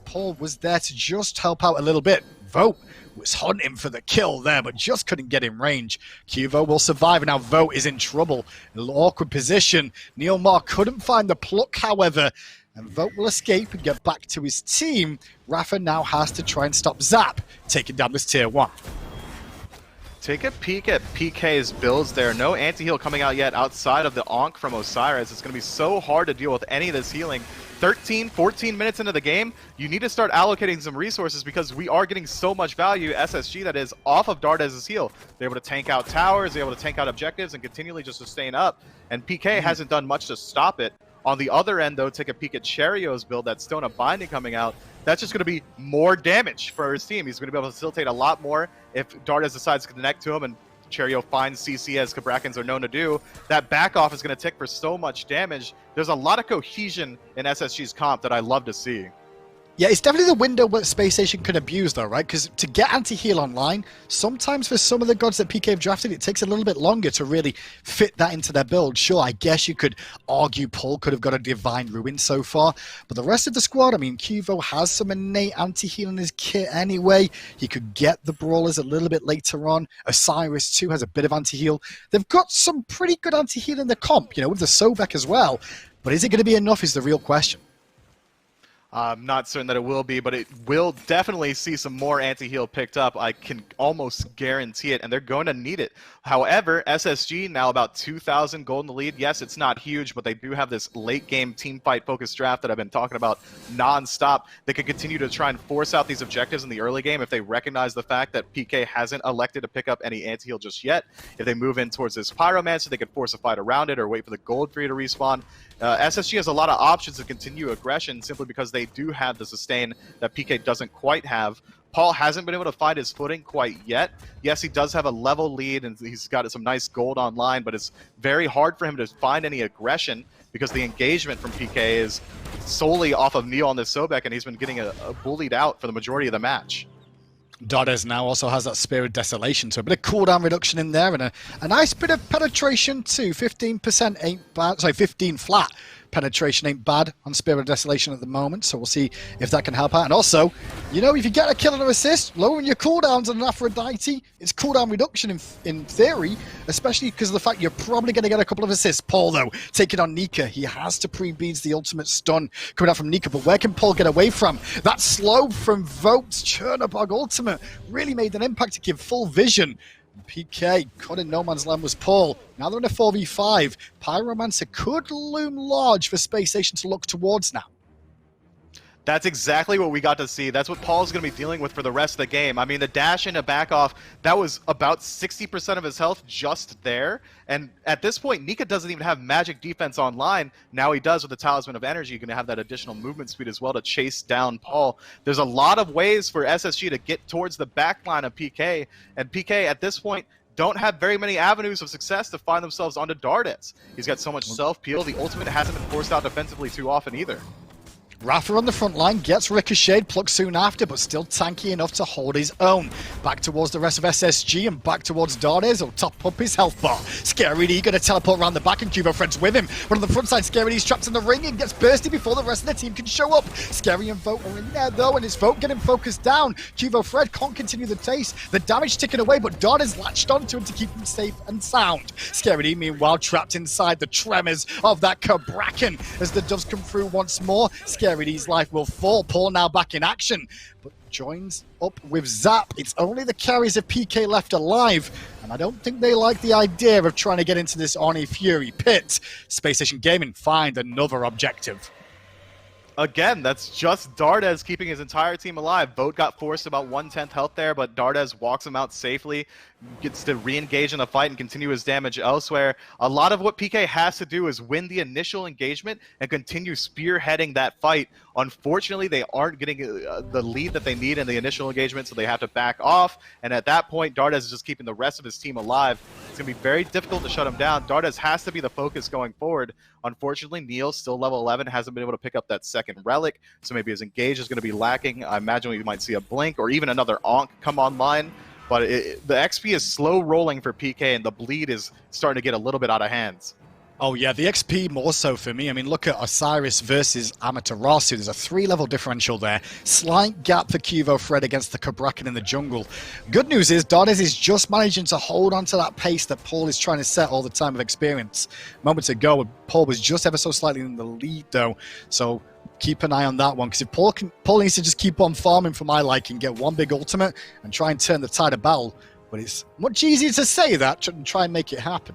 Paul was there to just help out a little bit. Vote was hunting for the kill there, but just couldn't get in range. Qvo will survive, and now Vote is in trouble. In an awkward position. NeilMah couldn't find the pluck, however, and Vote will escape and get back to his team. iRaffer now has to try and stop Zap taking down this tier 1. Take a peek at PK's builds there. No anti-heal coming out yet outside of the Ankh from Osiris. It's going to be so hard to deal with any of this healing. 13, 14 minutes into the game, you need to start allocating some resources because we are getting so much value, SSG that is, off of Dardez's heal. They're able to tank out towers, they're able to tank out objectives, and continually just sustain up. And PK hasn't done much to stop it. On the other end, though, take a peek at Cherryo's build, that Stone of Binding coming out. That's just going to be more damage for his team. He's going to be able to facilitate a lot more if Dardez decides to connect to him and Cherryo finds CC as Cabrakans are known to do. That back off is going to tick for so much damage. There's a lot of cohesion in SSG's comp that I love to see. Yeah, it's definitely the window where Space Station can abuse, though, right? Because to get anti-heal online, sometimes for some of the gods that PK have drafted, it takes a little bit longer to really fit that into their build. Sure, I guess you could argue Paul could have got a Divine Ruin so far, but the rest of the squad, I mean, Qvo has some innate anti-heal in his kit anyway. He could get the Brawlers a little bit later on. Osiris, too, has a bit of anti-heal. They've got some pretty good anti-heal in the comp, you know, with the Sobek as well. But is it going to be enough is the real question. I'm not certain that it will be, but it will definitely see some more anti-heal picked up. I can almost guarantee it, and they're going to need it. However, SSG now about 2,000 gold in the lead. Yes, it's not huge, but they do have this late-game team fight-focused draft that I've been talking about non-stop. They can continue to try and force out these objectives in the early game if they recognize the fact that PK hasn't elected to pick up any anti-heal just yet. If they move in towards this Pyromancer, they could force a fight around it or wait for the gold tree to respawn. SSG has a lot of options to continue aggression simply because they do have the sustain that PK doesn't quite have. Paul hasn't been able to find his footing quite yet. Yes, he does have a level lead and he's got some nice gold online, but it's very hard for him to find any aggression because the engagement from PK is solely off of Neil on this Sobek, and he's been getting bullied out for the majority of the match. Dardez now also has that Spirit Desolation, so a bit of cooldown reduction in there, and a nice bit of penetration too. 15% ain't bad, sorry, 15 flat penetration ain't bad on Spirit Desolation at the moment, so we'll see if that can help out. And also, you know, if you get a kill and an assist, lowering your cooldowns on an Aphrodite, it's cooldown reduction in theory, especially because of the fact you're probably going to get a couple of assists. Paul, though, taking on Nika, he has to pre-beads the ultimate stun coming out from Nika, but where can Paul get away from? That slow from Vote's Chernobog ultimate really made an impact to give full vision. PK caught in no man's land was Paul. Now they're in a 4v5. Pyromancer could loom large for Space Station to look towards now. That's exactly what we got to see. That's what Paul's going to be dealing with for the rest of the game. I mean, the dash and a back off, that was about 60% of his health just there. And at this point, Nika doesn't even have magic defense online. Now he does with the Talisman of Energy. You're going to have that additional movement speed as well to chase down Paul. There's a lot of ways for SSG to get towards the back line of PK. And PK, at this point, don't have very many avenues of success to find themselves onto Dardez. He's got so much self-peel. The ultimate hasn't been forced out defensively too often either. iRaffer on the front line gets ricocheted, plucked soon after, but still tanky enough to hold his own. Back towards the rest of SSG and back towards Dardez, who'll top up his health bar. Scary D gonna teleport around the back and QvoFred's with him. But on the front side, Scary D's trapped in the ring and gets bursted before the rest of the team can show up. Scary and Vote are in there though, and it's Vote getting focused down. QvoFred can't continue the chase. The damage ticking away, but Dardez latched onto him to keep him safe and sound. Scary D, meanwhile, trapped inside the tremors of that Cabrakan as the doves come through once more. Scary D's life will fall. Paul now back in action, but joins up with Zap. It's only the carries of PK left alive, and I don't think they like the idea of trying to get into this Oni Fury pit. Spacestation Gaming find another objective. Again, that's just Dardez keeping his entire team alive. Vote got forced about 1/10 health there, but Dardez walks him out safely, gets to re-engage in the fight and continue his damage elsewhere. A lot of what PK has to do is win the initial engagement and continue spearheading that fight. Unfortunately, they aren't getting the lead that they need in the initial engagement, so they have to back off. And at that point, Dardez is just keeping the rest of his team alive. It's going to be very difficult to shut him down. Dardez has to be the focus going forward. Unfortunately, Neil, still level 11, hasn't been able to pick up that second relic, so maybe his engage is going to be lacking. I imagine we might see a blink or even another Ankh come online. But the XP is slow rolling for PK, and the bleed is starting to get a little bit out of hands. Oh yeah, the XP more so for me. I mean, look at Osiris versus Amaterasu. There's a 3-level differential there. Slight gap for QvoFred against the Cabrakan in the jungle. Good news is Dardez is just managing to hold on to that pace that Paul is trying to set all the time with experience. Moments ago, Paul was just ever so slightly in the lead though, so keep an eye on that one, because if Paul needs to just keep on farming for my liking, get one big ultimate and try and turn the tide of battle. But it's much easier to say that and try and make it happen.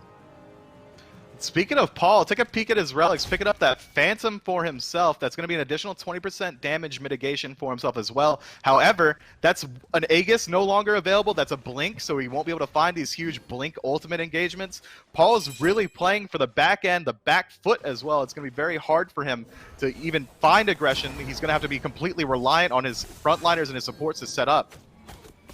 Speaking of Paul, take a peek at his relics, picking up that Phantom for himself. That's going to be an additional 20% damage mitigation for himself as well. However, that's an Aegis no longer available. That's a Blink, so he won't be able to find these huge Blink ultimate engagements. Paul is really playing for the back end, the back foot as well. It's going to be very hard for him to even find aggression. He's going to have to be completely reliant on his frontliners and his supports to set up.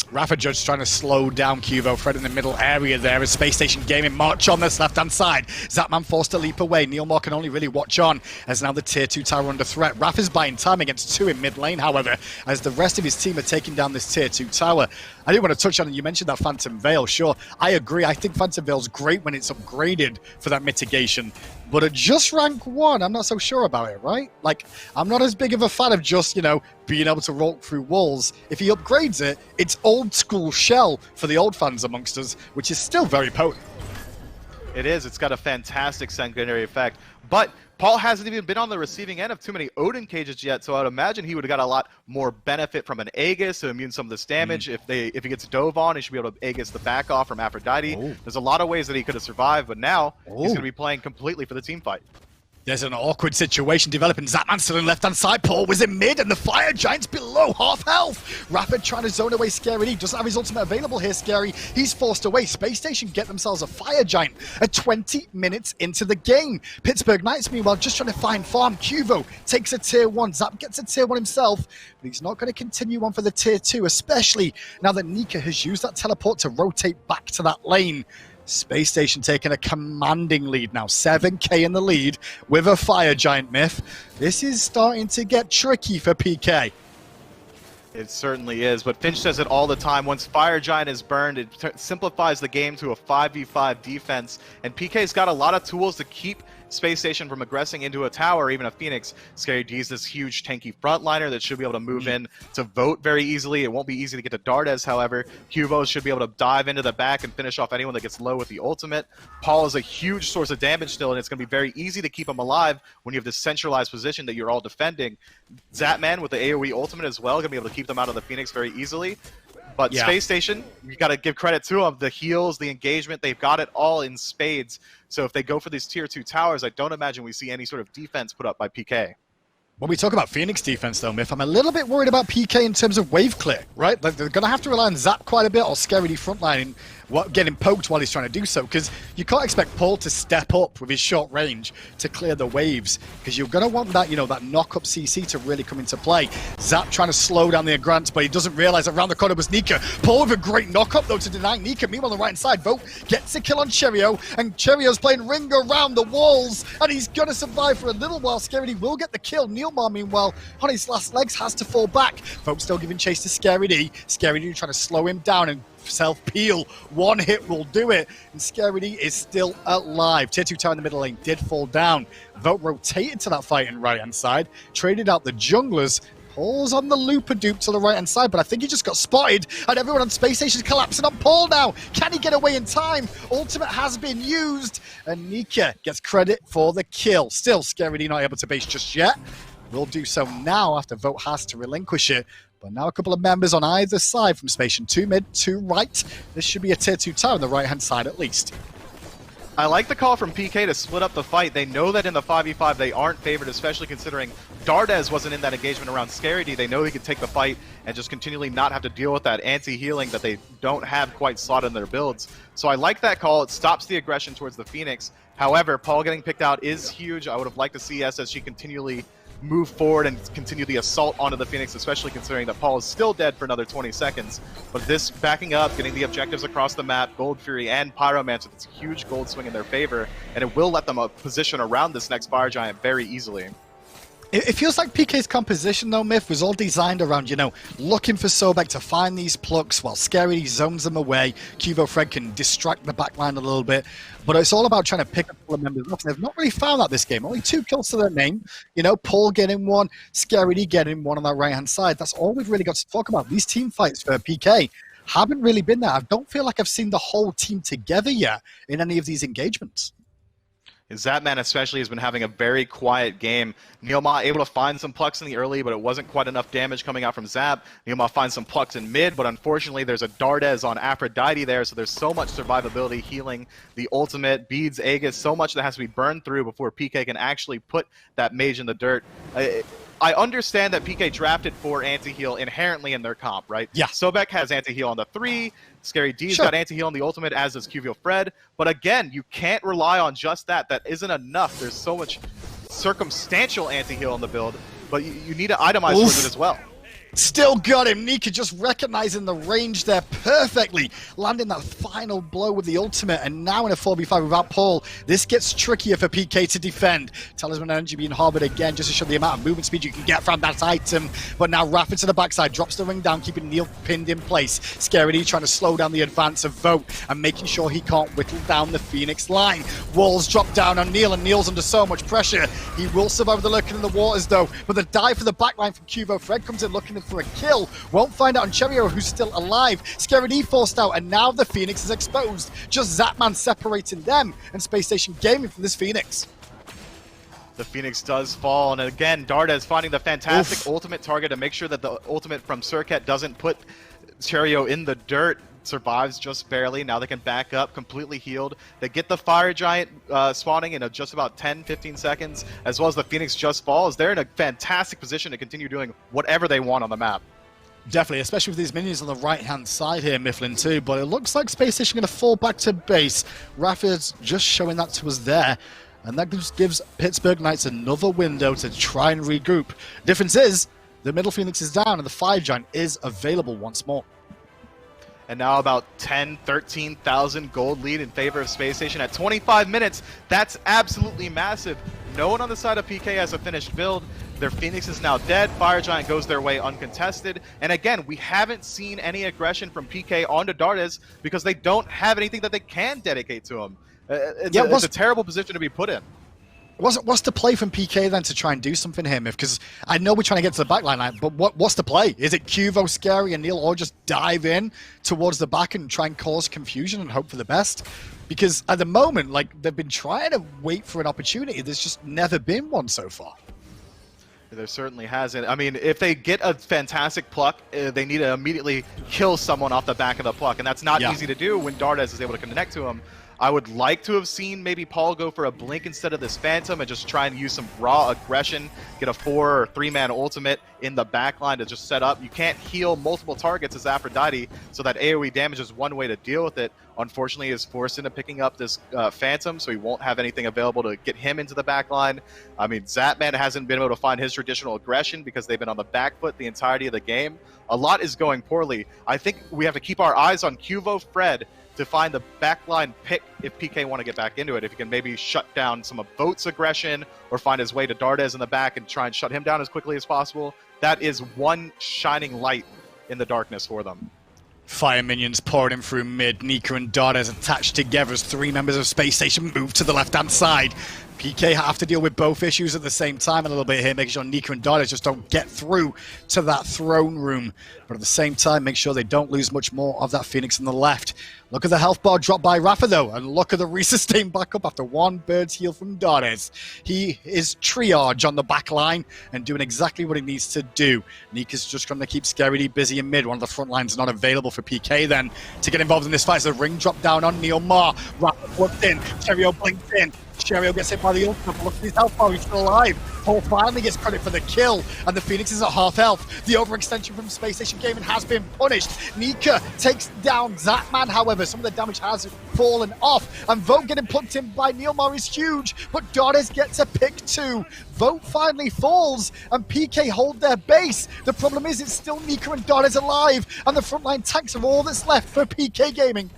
Rafa Judge trying to slow down QvoFred in the middle area there as Space Station Gaming march on this left-hand side. Zapman forced to leap away. NeilMah can only really watch on as now the tier 2 tower under threat. Rafa's buying time against 2 in mid lane, however, as the rest of his team are taking down this tier 2 tower. I didn't want to touch on it. You mentioned that Phantom Veil. Sure, I agree. I think Phantom Veil's great when it's upgraded for that mitigation. But at just rank 1, I'm not so sure about it, right? Like, I'm not as big of a fan of just, you know, being able to walk through walls. If he upgrades it, it's old school Shell for the old fans amongst us, which is still very potent. It is. It's got a fantastic secondary effect. But Paul hasn't even been on the receiving end of too many Odin cages yet, so I would imagine he would have got a lot more benefit from an Aegis to immune some of this damage. If he gets dove on, he should be able to Aegis the back off from Aphrodite. There's a lot of ways that he could have survived, but now he's going to be playing completely for the team fight. There's an awkward situation developing. Zapman still in left-hand side. Paul was in mid, and the Fire Giant's below half health. Rapid trying to zone away Scary. He doesn't have his ultimate available here, Scary. He's forced away. Space Station get themselves a Fire Giant at 20 minutes into the game. Pittsburgh Knights, meanwhile, just trying to find farm. Qvo takes a tier 1. Zap gets a tier 1 himself, but he's not going to continue on for the tier 2, especially now that Nika has used that teleport to rotate back to that lane. Space Station taking a commanding lead now, 7k in the lead with a Fire Giant myth. This is starting to get tricky for PK. It certainly is, but Finch says it all the time. Once Fire Giant is burned, it simplifies the game to a 5v5 defense, and PK's got a lot of tools to keep Space Station from aggressing into a tower or even a Phoenix. Scary D's this huge tanky frontliner that should be able to move in to Vote very easily. It won't be easy to get to Dardez, however. Qvo should be able to dive into the back and finish off anyone that gets low with the ultimate. Paul is a huge source of damage still, and it's going to be very easy to keep him alive when you have this centralized position that you're all defending. Zapman with the AoE ultimate as well, going to be able to keep them out of the Phoenix very easily. But Space Station, you got to give credit to them. The heals, the engagement, they've got it all in spades. So if they go for these tier 2 towers, I don't imagine we see any sort of defense put up by PK. When we talk about Phoenix defense, though, Myth, I'm a little bit worried about PK in terms of wave clear, right? Like, they're going to have to rely on Zap quite a bit or Scary D frontline getting poked while he's trying to do so, because you can't expect Paul to step up with his short range to clear the waves, because you're going to want that, you know, that knock-up CC to really come into play. Zap trying to slow down the Agrants, but he doesn't realize that around the corner was Nika. Paul with a great knock-up, though, to deny Nika. Meanwhile, on the right-hand side, Vote gets a kill on Cherryo, and Cherryo's playing ring around the walls, and he's going to survive for a little while. Scary D will get the kill. NeilMah NeilMah, meanwhile, on his last legs, has to fall back. Vote still giving chase to Scary D. Scary D trying to slow him down and self-peel. One hit will do it, and Scary D is still alive. Tier 2 tower in the middle lane did fall down. Vote rotated to that fight in right-hand side, traded out the junglers, Paul's on the looper-doop to the right-hand side, but I think he just got spotted, and everyone on Space Station is collapsing on Paul now. Can he get away in time? Ultimate has been used, and Nika gets credit for the kill. Still, Scary D not able to base just yet. Will do so now after Vote has to relinquish it. But now a couple of members on either side from Station 2 mid, 2 right. This should be a tier 2 tower on the right-hand side at least. I like the call from PK to split up the fight. They know that in the 5v5 they aren't favored, especially considering Dardez wasn't in that engagement around Scary D. They know he could take the fight and just continually not have to deal with that anti-healing that they don't have quite slotted in their builds. So I like that call. It stops the aggression towards the Phoenix. However, Paul getting picked out is huge. I would have liked to see SSG continually move forward and continue the assault onto the Phoenix, especially considering that Paul is still dead for another 20 seconds. But this backing up, getting the objectives across the map, Gold Fury and Pyromancer, it's a huge gold swing in their favor, and it will let them position around this next Fire Giant very easily. It feels like PK's composition, though, Myth, was all designed around, looking for Sobek to find these plucks while Scary zones them away. QvoFred can distract the backline a little bit, but it's all about trying to pick up all the members off. They've not really found that this game. Only 2 kills to their name. Paul getting 1, Scary getting 1 on that right-hand side. That's all we've really got to talk about. These team fights for PK haven't really been there. I don't feel like I've seen the whole team together yet in any of these engagements. Zapman especially has been having a very quiet game. NeilMah able to find some plucks in the early, but it wasn't quite enough damage coming out from Zap. NeilMah finds some plucks in mid, but unfortunately there's a Dardez on Aphrodite there, so there's so much survivability, healing, the ultimate, beads, Aegis, so much that has to be burned through before PK can actually put that mage in the dirt. I understand that PK drafted for anti-heal inherently in their comp, right? Yeah. Sobek has anti-heal on the 3, Scary D's got anti-heal on the ultimate, as does QvoFred. But again, you can't rely on just that. That isn't enough. There's so much circumstantial anti-heal in the build, but you need to itemize towards it as well. Still got him. Nika just recognizing the range there perfectly, landing that final blow with the ultimate, and now in a 4v5 without Paul, this gets trickier for PK to defend. Talisman energy being harbored again just to show the amount of movement speed you can get from that item, but now Raffer to the backside, drops the ring down, keeping Neil pinned in place. Scary trying to slow down the advance of Vote and making sure he can't whittle down the Phoenix line. Walls drop down on Neil, and Neil's under so much pressure. He will survive the lurking in the waters though, but the dive for the backline from QvoFred comes in looking for a kill. Won't find out on Cherryo, who's still alive. Scary D forced out, and now the Phoenix is exposed. Just Zapman separating them, and Space Station gaming from this Phoenix. The Phoenix does fall, and again, Dardez finding the fantastic ultimate target to make sure that the ultimate from Serqet doesn't put Cherryo in the dirt. Survives just barely. Now they can back up, completely healed. They get the Fire Giant spawning in just about 10-15 seconds, as well as the Phoenix just falls. They're in a fantastic position to continue doing whatever they want on the map. Definitely, especially with these minions on the right-hand side here, Mifflin too, but it looks like Space Station going to fall back to base. Raffer's just showing that to us there, and that just gives Pittsburgh Knights another window to try and regroup. Difference is, the middle Phoenix is down, and the Fire Giant is available once more. And now about 13,000 gold lead in favor of Space Station at 25 minutes. That's absolutely massive. No one on the side of PK has a finished build. Their Phoenix is now dead. Fire Giant goes their way uncontested. And again, we haven't seen any aggression from PK onto Dardez because they don't have anything that they can dedicate to him. It's a terrible position to be put in. What's the play from PK then to try and do something here, Miff? Because I know we're trying to get to the backline, but what's the play? Is it Qvo, Scary, and Neil, or just dive in towards the back and try and cause confusion and hope for the best? Because at the moment, they've been trying to wait for an opportunity. There's just never been one so far. There certainly hasn't. I mean, if they get a fantastic pluck, they need to immediately kill someone off the back of the pluck, and that's not easy to do when Dardez is able to connect to him. I would like to have seen maybe Paul go for a blink instead of this Phantom and just try and use some raw aggression, get a 4 or 3-man ultimate in the backline to just set up. You can't heal multiple targets as Aphrodite, so that AoE damage is one way to deal with it. Unfortunately, is forced into picking up this Phantom, so he won't have anything available to get him into the backline. I mean, Zapman hasn't been able to find his traditional aggression because they've been on the back foot the entirety of the game. A lot is going poorly. I think we have to keep our eyes on QvoFred to find the backline pick if PK want to get back into it. If he can maybe shut down some of Vote's aggression or find his way to Dardez in the back and try and shut him down as quickly as possible, that is one shining light in the darkness for them. Fire minions pouring in through mid. Nika and Dardez attached together as 3 members of Space Station move to the left-hand side. PK have to deal with both issues at the same time a little bit here, making sure Nika and Dardez just don't get through to that throne room. But at the same time, make sure they don't lose much more of that Phoenix on the left. Look at the health bar drop by iRaffer, though, and look at the resustain back up after 1 bird's heal from Dardez. He is triage on the back line and doing exactly what he needs to do. Nika's just going to keep Scary D busy in mid. One of the front lines not available for PK then to get involved in this fight. So the ring drop down on NeilMah. iRaffer looked in. Cherryo blinked in. Cherryo gets hit by the ultimate. Look at his health bar. He's still alive. Paul finally gets credit for the kill, and the Phoenix is at half health. The overextension from Space Station Gaming has been punished. Nika takes down Zapman, however. Some of the damage has fallen off, and Vote getting plucked in by NeilMah is huge, but Dardez gets a pick too. Vote finally falls, and PK hold their base. The problem is it's still Nika and Dardez alive, and the frontline tanks are all that's left for PK Gaming.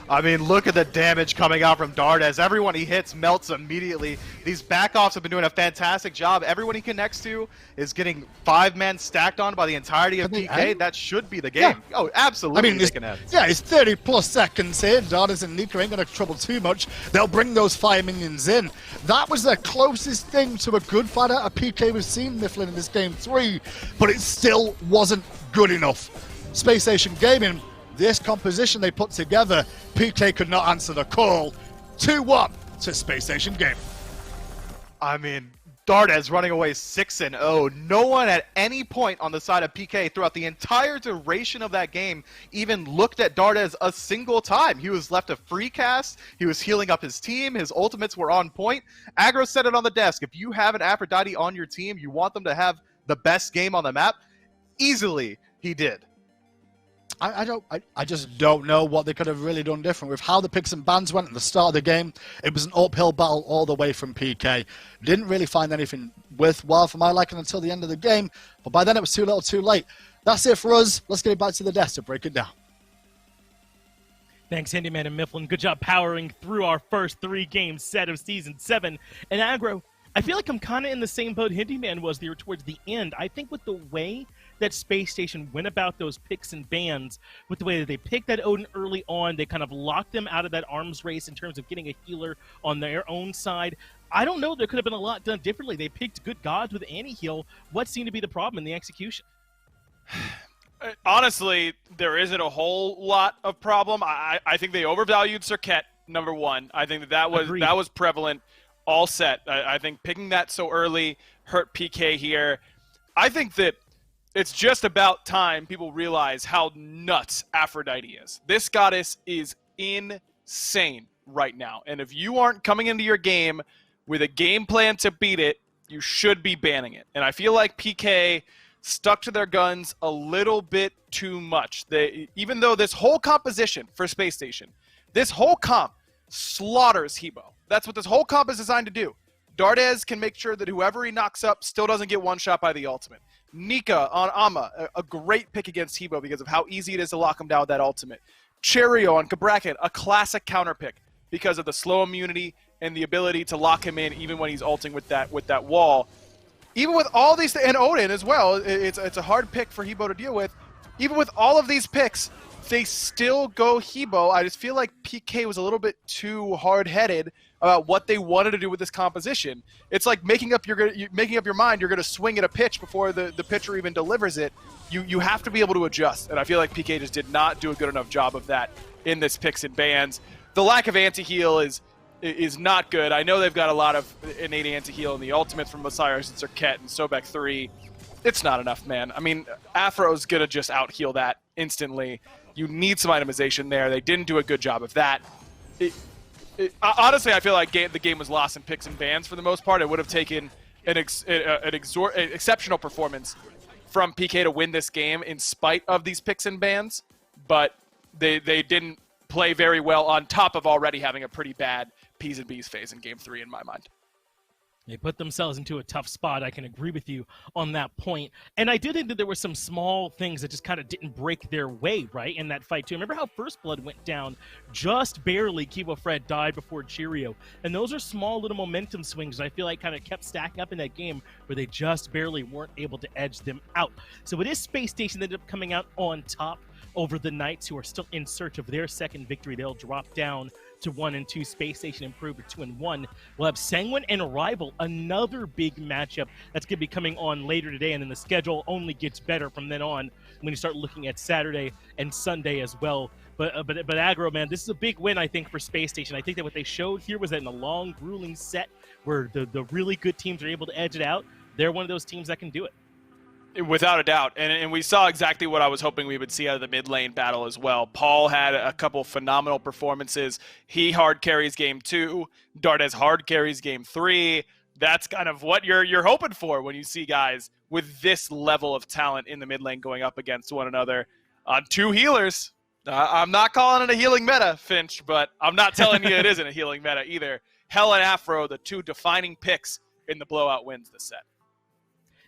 I mean, look at the damage coming out from Dardez. Everyone he hits melts immediately. These backoffs have been doing a fantastic job. Everyone he connects to is getting 5-man stacked on by the entirety of PK. That should be the game. Yeah. Oh, absolutely. I mean, it's 30+ seconds here. Dardez and Nika ain't going to trouble too much. They'll bring those fire minions in. That was the closest thing to a good fight out of PK we've seen, Mifflin, in this game 3, but it still wasn't good enough. Space Station Gaming, this composition they put together, PK could not answer the call. 2-1 to Space Station Gaming. I mean, Dardez running away 6-0. No one at any point on the side of PK throughout the entire duration of that game even looked at Dardez a single time. He was left a free cast. He was healing up his team. His ultimates were on point. Aggro said it on the desk. If you have an Aphrodite on your team, you want them to have the best game on the map. Easily, he did. I just don't know what they could have really done different with how the picks and bans went at the start of the game. It was an uphill battle all the way from PK. Didn't really find anything worthwhile for my liking until the end of the game, but by then it was too little too late. That's it for us. Let's get back to the desk to break it down. Thanks, Handyman and Mifflin. Good job powering through our first 3-game set of Season 7. And Aggro, I feel like I'm kind of in the same boat Handyman was there towards the end. I think with the way that Space Station went about those picks and bans, with the way that they picked that Odin early on, they kind of locked them out of that arms race in terms of getting a healer on their own side. I don't know. There could have been a lot done differently. They picked good gods with anti-heal. What seemed to be the problem in the execution? Honestly, there isn't a whole lot of problem. I think they overvalued Serqet, number one. I think that was prevalent all set. I think picking that so early hurt PK here. I think that it's just about time people realize how nuts Aphrodite is. This goddess is insane right now. And if you aren't coming into your game with a game plan to beat it, you should be banning it. And I feel like PK stuck to their guns a little bit too much. Even though this whole composition for Space Station, this whole comp slaughters Hebo. That's what this whole comp is designed to do. Dardez can make sure that whoever he knocks up still doesn't get one shot by the ultimate. Nika on Ama, a great pick against Hebo because of how easy it is to lock him down with that ultimate. Cherryo on Cabrakan, a classic counter pick because of the slow immunity and the ability to lock him in even when he's ulting with that wall. Even with all these, and Odin as well, it's a hard pick for Hebo to deal with. Even with all of these picks, they still go Hebo. I just feel like PK was a little bit too hard-headed about what they wanted to do with this composition. It's like making up your mind. You're going to swing at a pitch before the pitcher even delivers it. You have to be able to adjust, and I feel like PK just did not do a good enough job of that in this picks and bans. The lack of anti-heal is not good. I know they've got a lot of innate anti-heal in the ultimates from Osiris and Serqet and Sobek 3. It's not enough, man. I mean, Afro's going to just out-heal that instantly. You need some itemization there. They didn't do a good job of that. Honestly, I feel like the game was lost in picks and bans for the most part. It would have taken an exceptional performance from PK to win this game in spite of these picks and bans, but they didn't play very well on top of already having a pretty bad P's and B's phase in Game 3 in my mind. They put themselves into a tough spot. I can agree with you on that point. And I do think that there were some small things that just kind of didn't break their way, right, in that fight, too. Remember how First Blood went down just barely? QvoFred died before Cherryo. And those are small little momentum swings that I feel like kind of kept stacking up in that game where they just barely weren't able to edge them out. So it is Space Station that ended up coming out on top over the Knights, who are still in search of their second victory. They'll drop down to 1-2. Space Station improved to 2-1. We'll have Sanguine and Rival, another big matchup that's going to be coming on later today, and then the schedule only gets better from then on when you start looking at Saturday and Sunday as well. But Aggro, man, this is a big win, I think, for Space Station. I think that what they showed here was that in a long, grueling set where the really good teams are able to edge it out, they're one of those teams that can do it. Without a doubt, and we saw exactly what I was hoping we would see out of the mid lane battle as well. Paul had a couple phenomenal performances. He hard carries game 2. Dardez hard carries game 3. That's kind of what you're hoping for when you see guys with this level of talent in the mid lane going up against one another on 2 healers. I'm not calling it a healing meta, Finch, but I'm not telling you it isn't a healing meta either. Hell and Afro, the 2 defining picks in the blowout wins this set.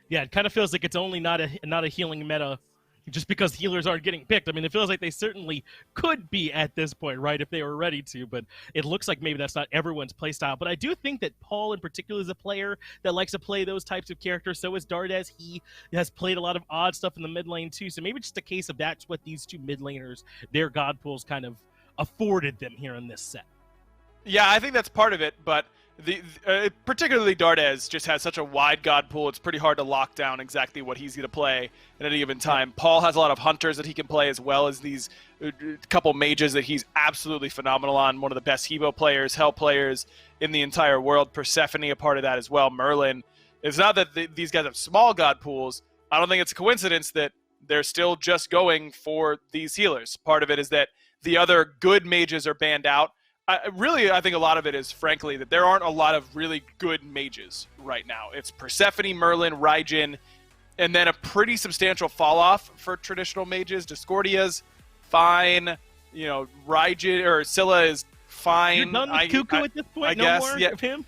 Yeah, it kind of feels like it's only not a healing meta just because healers aren't getting picked. I mean, it feels like they certainly could be at this point, right, if they were ready to, but it looks like maybe that's not everyone's playstyle. But I do think that Paul in particular is a player that likes to play those types of characters. So is Dardez. He has played a lot of odd stuff in the mid lane too. So maybe just a case of that's what these 2 mid laners, their god pools kind of afforded them here in this set. Yeah, I think that's part of it, but particularly Dardez just has such a wide god pool. It's pretty hard to lock down exactly what he's going to play at any given time. Paul has a lot of hunters that he can play, as well as these couple mages that he's absolutely phenomenal on. One of the best Hevo players, Hell players in the entire world. Persephone a part of that as well. Merlin. It's not that these guys have small god pools. I don't think it's a coincidence that they're still just going for these healers. Part of it is that the other good mages are banned out. I think a lot of it is, frankly, that there aren't a lot of really good mages right now. It's Persephone, Merlin, Raijin, and then a pretty substantial fall-off for traditional mages. Discordia's fine. You know, Raijin or Scylla is fine. You're done with Cuckoo at this point? I no guess, more yeah. of him?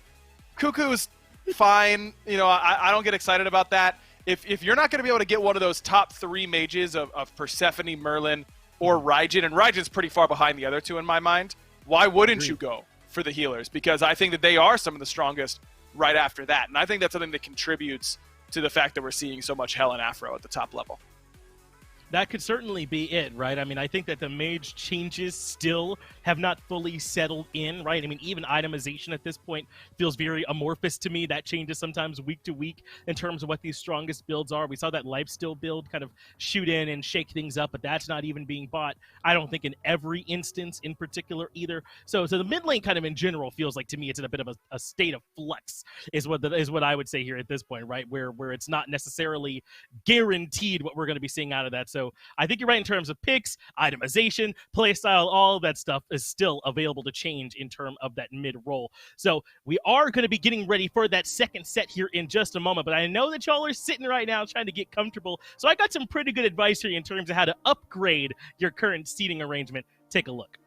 Cuckoo's fine. You know, I don't get excited about that. If you're not going to be able to get one of those top 3 mages of Persephone, Merlin, or Raijin, and Raijin's pretty far behind the other 2 in my mind, why wouldn't you go for the healers? Because I think that they are some of the strongest right after that. And I think that's something that contributes to the fact that we're seeing so much Hell and Afro at the top level. That could certainly be it, right? I mean, I think that the mage changes still have not fully settled in, right? I mean, even itemization at this point feels very amorphous to me. That changes sometimes week to week in terms of what these strongest builds are. We saw that lifesteal build kind of shoot in and shake things up, but that's not even being bought, I don't think, in every instance in particular either. So the mid lane kind of in general feels like, to me, it's in a bit of a state of flux is what I would say here at this point, right? Where it's not necessarily guaranteed what we're going to be seeing out of that. So I think you're right in terms of picks, itemization, playstyle, all of that stuff is still available to change in terms of that mid-roll. So we are going to be getting ready for that second set here in just a moment, but I know that y'all are sitting right now trying to get comfortable. So I got some pretty good advice here in terms of how to upgrade your current seating arrangement. Take a look.